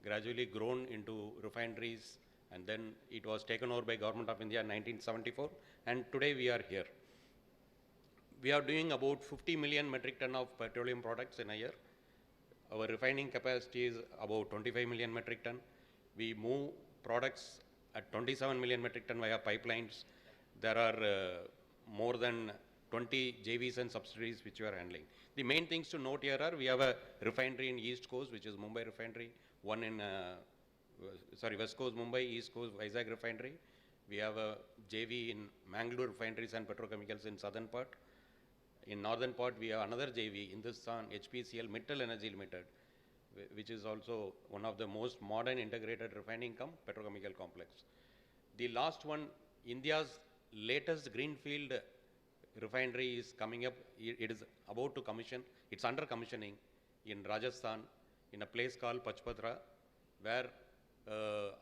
gradually grown into refineries, and then it was taken over by Government of India in 1974, and today we are here. We are doing about 50 million metric ton of petroleum products in a year. Our refining capacity is about 25 million metric ton. We move products at 27 million metric ton via pipelines. There are more than 20 JVs and subsidiaries which we are handling. The main things to note here are we have a refinery in East Coast, which is Mumbai refinery, one in West Coast Mumbai, East Coast Vizag refinery. We have a JV in Mangalore refineries and petrochemicals in southern part. In northern part, we have another JV, Hindustan HPCL Mittal Energy Limited, which is also one of the most modern integrated refining petrochemical complex. The last one, India's latest greenfield refinery is coming up. It is about to commission. It's under commissioning in Rajasthan in a place called Pachpadra, where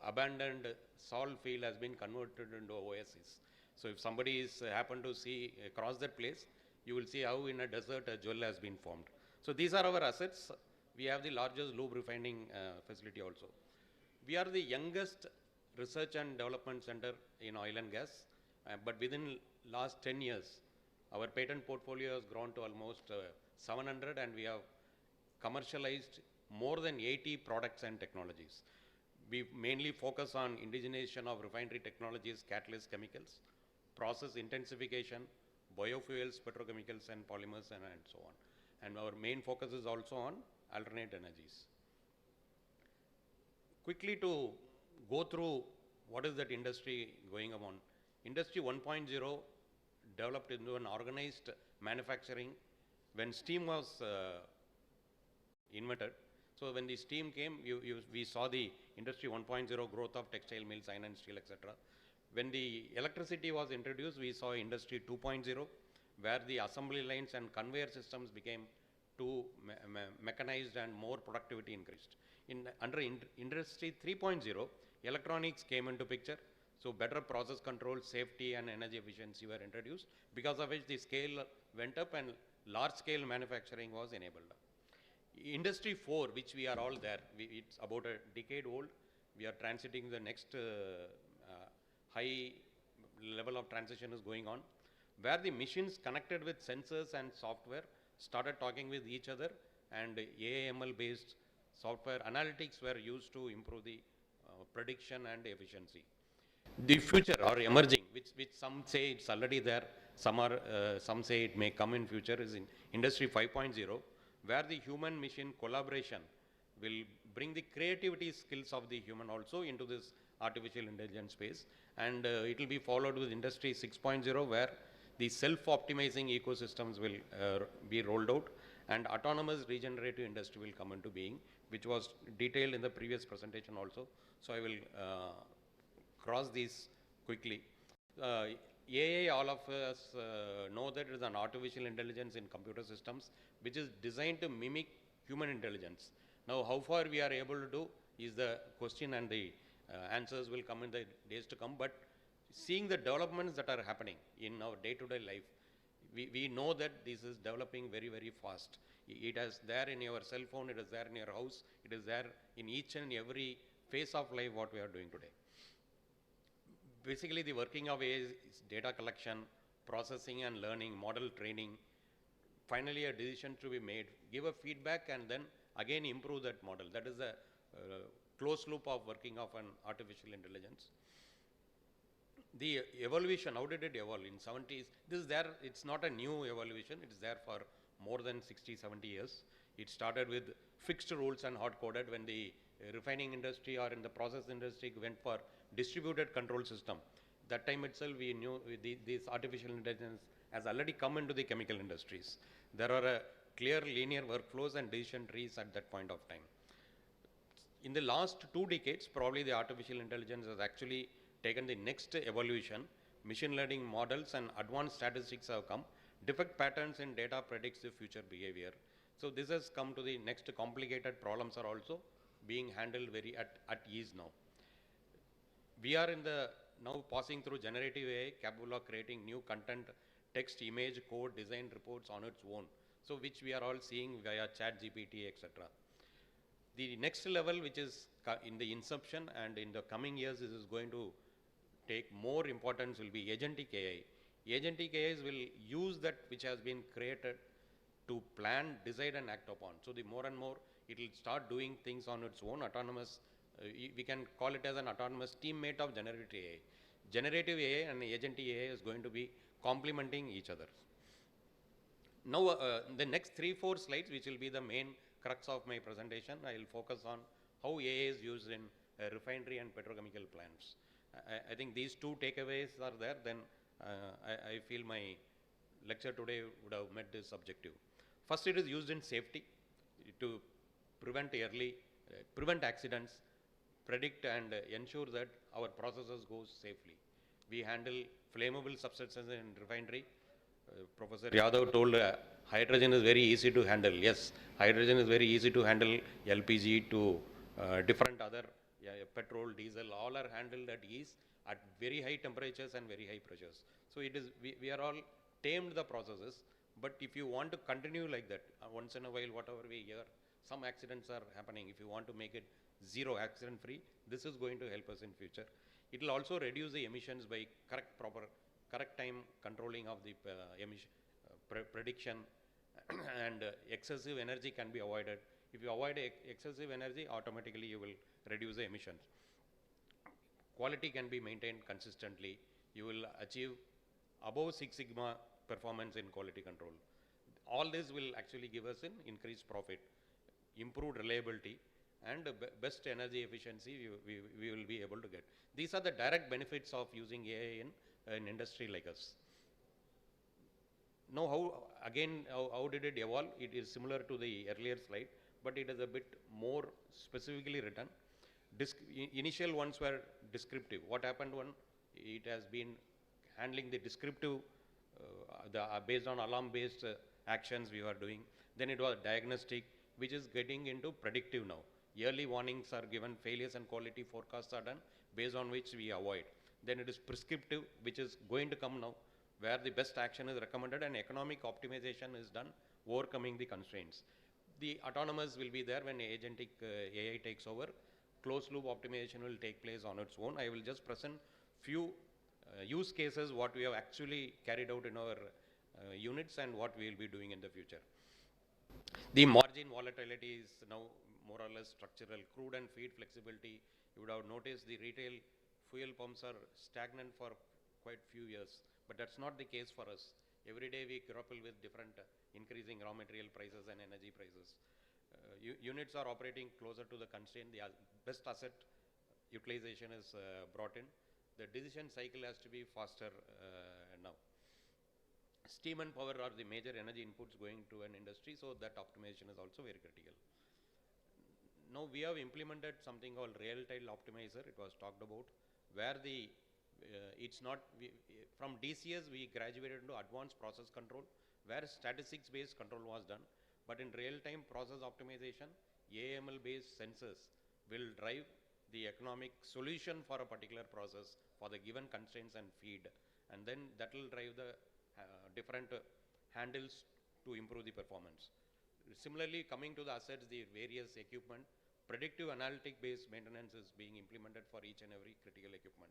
abandoned salt field has been converted into oasis. So if somebody is happen to see across that place, you will see how in a desert a jewel has been formed. So these are our assets. We have the largest lube refining facility also. We are the youngest research and development center in oil and gas, but within last 10 years, our patent portfolio has grown to almost 700, and we have commercialized more than 80 products and technologies. we mainly focus on indigenization of refinery technologies, catalyst chemicals, process intensification, biofuels, petrochemicals and polymers and so on. And our main focus is also on alternate energies. Quickly to go through what is that industry going on. Industry 1.0 developed into an organized manufacturing when steam was invented. So when the steam came, we saw the industry 1.0 growth of textile mills, iron and steel, etc. When the electricity was introduced, we saw industry 2.0, where the assembly lines and conveyor systems became too mechanized and more productivity increased. Under industry 3.0, electronics came into picture. So better process control, safety and energy efficiency were introduced, because of which the scale went up and large scale manufacturing was enabled. Industry 4, which we are all there, it's about a decade old. We are transiting the next high level of transition is going on, where the machines connected with sensors and software started talking with each other, and AML based software analytics were used to improve the prediction and efficiency. The future or emerging, which some say it's already there, some say it may come in future, is in industry 5.0, where the human machine collaboration will bring the creativity skills of the human also into this artificial intelligence space, and it will be followed with industry 6.0, where the self-optimizing ecosystems will be rolled out, and autonomous regenerative industry will come into being, which was detailed in the previous presentation also. So I will cross these quickly. AI, all of us know that it is an artificial intelligence in computer systems, which is designed to mimic human intelligence. Now, how far we are able to do is the question, and the answers will come in the days to come. But seeing the developments that are happening in our day-to-day life, we know that this is developing very, very fast. It is there in your cell phone, it is there in your house, it is there in each and every phase of life what we are doing today. Basically, the working of AI is data collection, processing and learning, model training. Finally, a decision to be made, give a feedback, and then again improve that model. That is the closed loop of working of an artificial intelligence. The evolution, how did it evolve? In 70s, this is there, it's not a new evolution, it is there for more than 60, 70 years. It started with fixed rules and hard-coded when the refining industry or in the process industry went for distributed control system. That time itself we knew this artificial intelligence has already come into the chemical industries. There are clear linear workflows and decision trees at that point of time. In the last 2 decades, probably the artificial intelligence has actually taken the next evolution. Machine learning models and advanced statistics have come. Defect patterns in data predicts the future behavior. So this has come to the next complicated problems are also being handled very at ease now. We are in the now passing through generative AI, capable of creating new content, text, image, code, design reports on its own. So which we are all seeing via ChatGPT, etc. The next level, which is in the inception and in the coming years, this is going to take more importance, will be agentic AI. Agentic AIs will use that which has been created to plan, decide and act upon. So the more and more it will start doing things on its own, autonomous, we can call it as an autonomous teammate of generative AI. Generative AI and agentic AI is going to be complementing each other. Now, the next 3-4 slides, which will be the main crux of my presentation, I will focus on how AI is used in refinery and petrochemical plants. I think these 2 takeaways are there, then I feel my lecture today would have met this objective. First, it is used in safety to prevent prevent accidents, predict and ensure that our processes go safely. We handle flammable substances in refinery. Professor Yadav told hydrogen is very easy to handle. Yes, hydrogen is very easy to handle. LPG to different other petrol, diesel, all are handled at ease at very high temperatures and very high pressures. So it is we are all tamed the processes. But if you want to continue like that, once in a while, whatever we hear, some accidents are happening. If you want to make it zero accident free, this is going to help us in future. It will also reduce the emissions by correct time controlling of the emission prediction and excessive energy can be avoided. If you avoid excessive energy, automatically you will reduce the emissions. Quality can be maintained consistently. You will achieve above 6 sigma performance in quality control. All this will actually give us an increased profit, improved reliability, and best energy efficiency we will be able to get. These are the direct benefits of using AI in an industry like us. Now, how did it evolve? It is similar to the earlier slide, but it is a bit more specifically written. Initial ones were descriptive. What happened when it has been handling the descriptive, based on alarm-based actions we were doing. Then it was diagnostic, which is getting into predictive now. Yearly warnings are given, failures and quality forecasts are done, based on which we avoid. Then it is prescriptive, which is going to come now, where the best action is recommended and economic optimization is done, overcoming the constraints. The autonomous will be there when agentic AI takes over. Closed loop optimization will take place on its own. I will just present few use cases, what we have actually carried out in our units and what we will be doing in the future. The margin volatility is now more or less structural. Crude and feed flexibility, you would have noticed the retail fuel pumps are stagnant for quite few years, but that's not the case for us. Every day we grapple with different increasing raw material prices and energy prices. Units are operating closer to the constraint. The best asset utilization is brought in. The decision cycle has to be faster now. Steam and power are the major energy inputs going to an industry, so that optimization is also very critical. Now we have implemented something called real-time optimizer. It was talked about, where the it's not from DCS we graduated into advanced process control, where statistics-based control was done. But in real-time process optimization, AML-based sensors will drive the economic solution for a particular process for the given constraints and feed, and then that will drive the different handles to improve the performance. Similarly, coming to the assets, the various equipment, predictive analytic-based maintenance is being implemented for each and every critical equipment.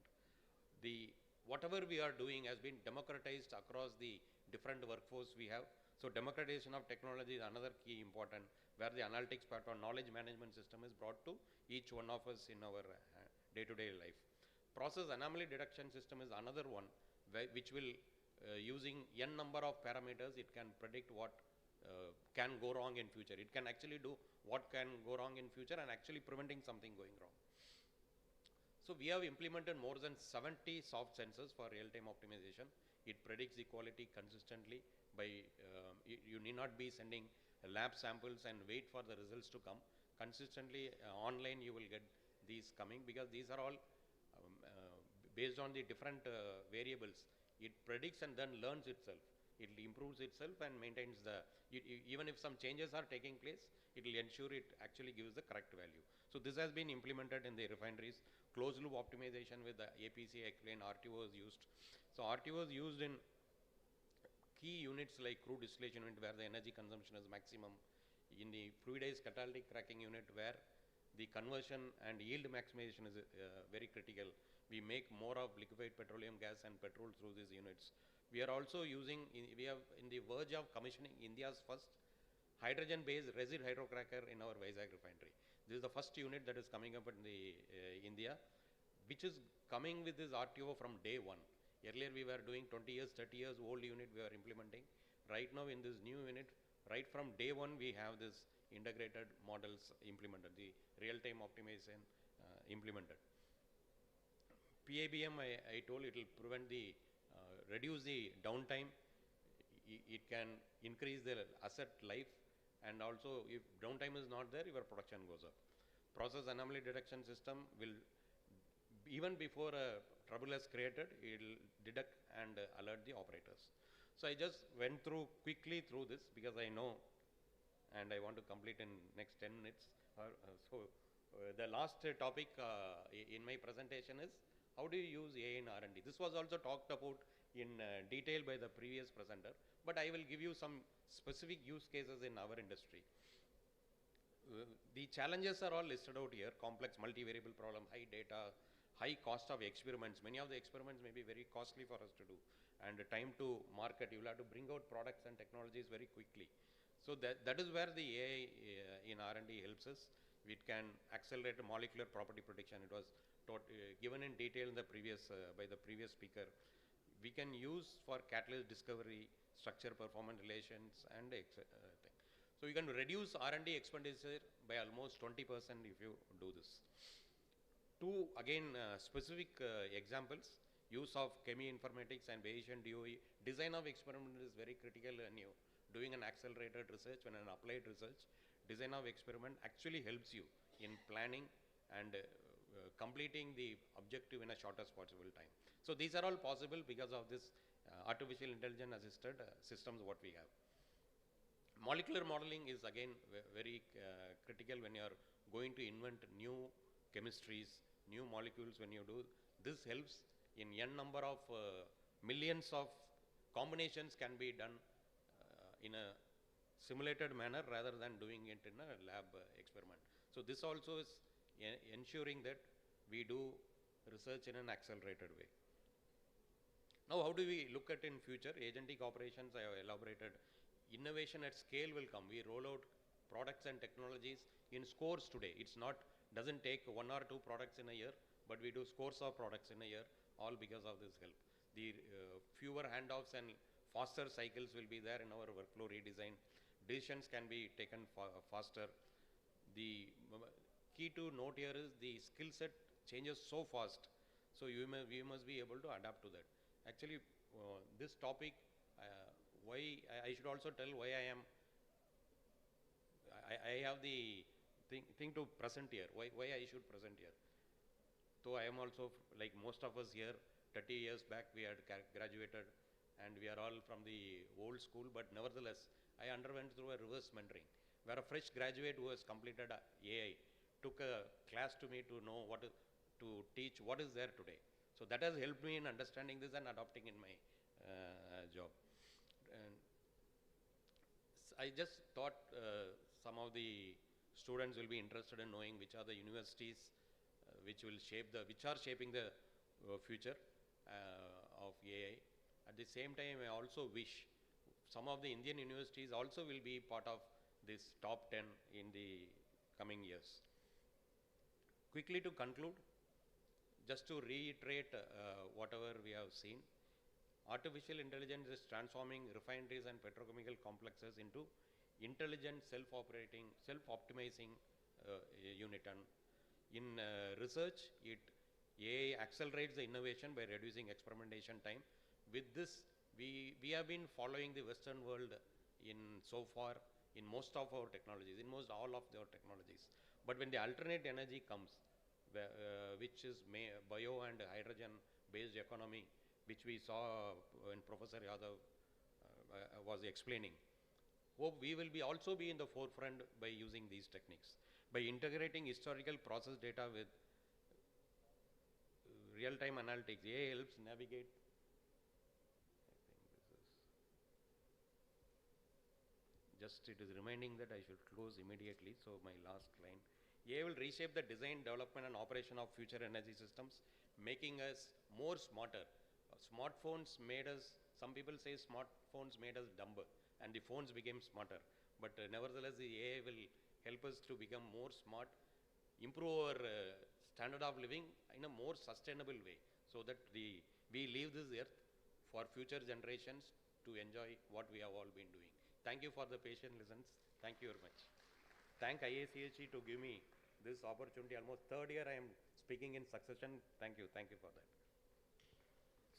Whatever we are doing has been democratized across the different workforce we have. So democratization of technology is another key important, where the analytics part or knowledge management system is brought to each one of us in our day-to-day life. Process anomaly detection system is another one, which will, using n number of parameters, it can predict what can go wrong in future. It can actually do what can go wrong in future and actually preventing something going wrong. So we have implemented more than 70 soft sensors for real-time optimization. It predicts the quality consistently by, you need not be sending lab samples and wait for the results to come. Consistently online you will get these coming, because these are all based on the different variables. It predicts and then learns itself. It improves itself and maintains the, even if some changes are taking place, it will ensure it actually gives the correct value. So this has been implemented in the refineries. Closed loop optimization with the APC, explain RTO is used. So RTO is used in key units like crude distillation unit, where the energy consumption is maximum. In the fluidized catalytic cracking unit, where the conversion and yield maximization is very critical. We make more of liquefied petroleum gas and petrol through these units. We are also using, we have in the verge of commissioning India's first hydrogen-based resid hydrocracker in our Vizag refinery. This is the first unit that is coming up in the India, which is coming with this RTO from day one. Earlier we were doing 20 years, 30 years old unit we are implementing. Right now in this new unit, right from day one we have this integrated models implemented, the real-time optimization implemented. PABM, I told it will prevent the, reduce the downtime. It can increase the asset life, and also if downtime is not there, your production goes up. Process anomaly detection system will, even before a trouble is created, it will detect and alert the operators. So I just went through quickly through this because I know and I want to complete in next 10 minutes. The last topic in my presentation is how do you use AI in R&D? This was also talked about in detail by the previous presenter, but I will give you some specific use cases in our industry. The challenges are all listed out here: complex multivariable problem, high data, high cost of experiments. Many of the experiments may be very costly for us to do, and the time to market, you will have to bring out products and technologies very quickly. So that is where the AI in R&D helps us. It can accelerate molecular property prediction. It was given in detail in the previous by the previous speaker. We can use for catalyst discovery, structure performance relations, and thing. So you can reduce R&D expenditure by almost 20% if you do this. Two again specific examples: use of cheminformatics and Bayesian DOE. Design of experiment is very critical when you doing an accelerated research, when an applied research. Design of experiment actually helps you in planning and completing the objective in a shortest possible time. So these are all possible because of this artificial intelligence assisted systems what we have. Molecular modeling is again very critical when you are going to invent new chemistries, new molecules. When you do this, helps in n number of millions of combinations can be done in a simulated manner rather than doing it in a lab experiment. So this also is ensuring that we do research in an accelerated way. Now, how do we look at in future? Agentic operations I have elaborated. Innovation at scale will come. We roll out products and technologies in scores today. It's not, doesn't take 1 or 2 products in a year, but we do scores of products in a year, all because of this help. The fewer handoffs and faster cycles will be there in our workflow redesign. Decisions can be taken faster. The key to note here is the skill set changes so fast. So we must be able to adapt to that. Actually, this topic, why I should also tell why I have the thing to present here, why I should present here. So I am also, like most of us here, 30 years back we had graduated and we are all from the old school, but nevertheless, I underwent through a reverse mentoring, where a fresh graduate who has completed AI took a class to me to know to teach what is there today. So that has helped me in understanding this and adopting in my job. And I just thought some of the students will be interested in knowing which are the universities which are shaping the future of AI. At the same time, I also wish some of the Indian universities also will be part of this top 10 in the coming years. Quickly to conclude, just to reiterate whatever we have seen, artificial intelligence is transforming refineries and petrochemical complexes into intelligent, self-operating, self-optimizing unit. And in research, AI accelerates the innovation by reducing experimentation time. With this, we have been following the Western world so far in most of our technologies, in most all of our technologies. But when the alternate energy comes, which is bio and hydrogen based economy, which we saw when Professor Yadav was explaining, hope we will also be in the forefront by using these techniques. By integrating historical process data with real-time analytics, AI helps navigate. It is reminding that I should close immediately, so my last line. AI will reshape the design, development and operation of future energy systems, making us more smarter. Smartphones made us, some people say smartphones made us dumber and the phones became smarter. But nevertheless, the AI will help us to become more smart, improve our standard of living in a more sustainable way, so that we leave this earth for future generations to enjoy what we have all been doing. Thank you for the patient listens. Thank you very much. Thank IIChE to give me this opportunity. Almost third year I am speaking in succession. Thank you for that.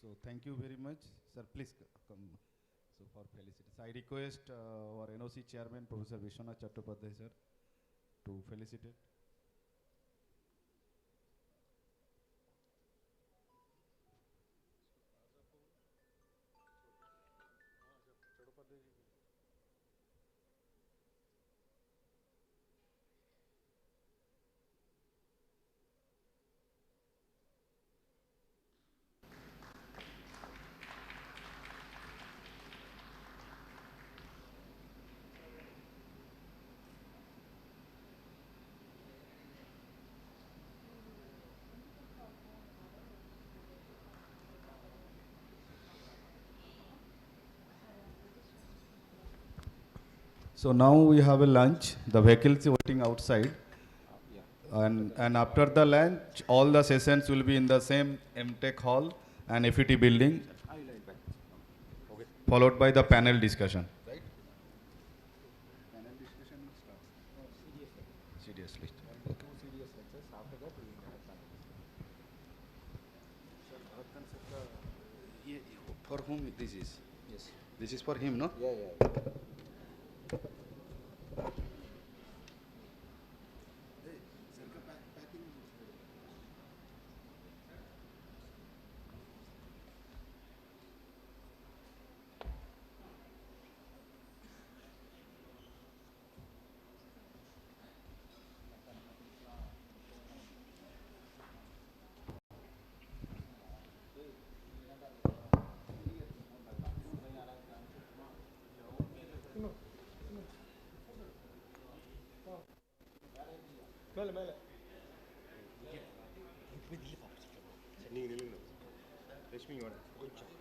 So thank you very much. Sir, please come. So for felicities, I request our NOC chairman, Professor Vishwanath Chattopadhyay sir, to felicitate. So now we have a lunch. The vehicles are waiting outside. And after the lunch, all the sessions will be in the same MTech hall and FET building, followed by the panel discussion. Right? Panel discussion starts. Seriously. Okay. For whom this is? Yes. This is for him, no? Yeah, yeah. நீங்க நில்லுங்க லட்சுமி வாங்க கொஞ்சம்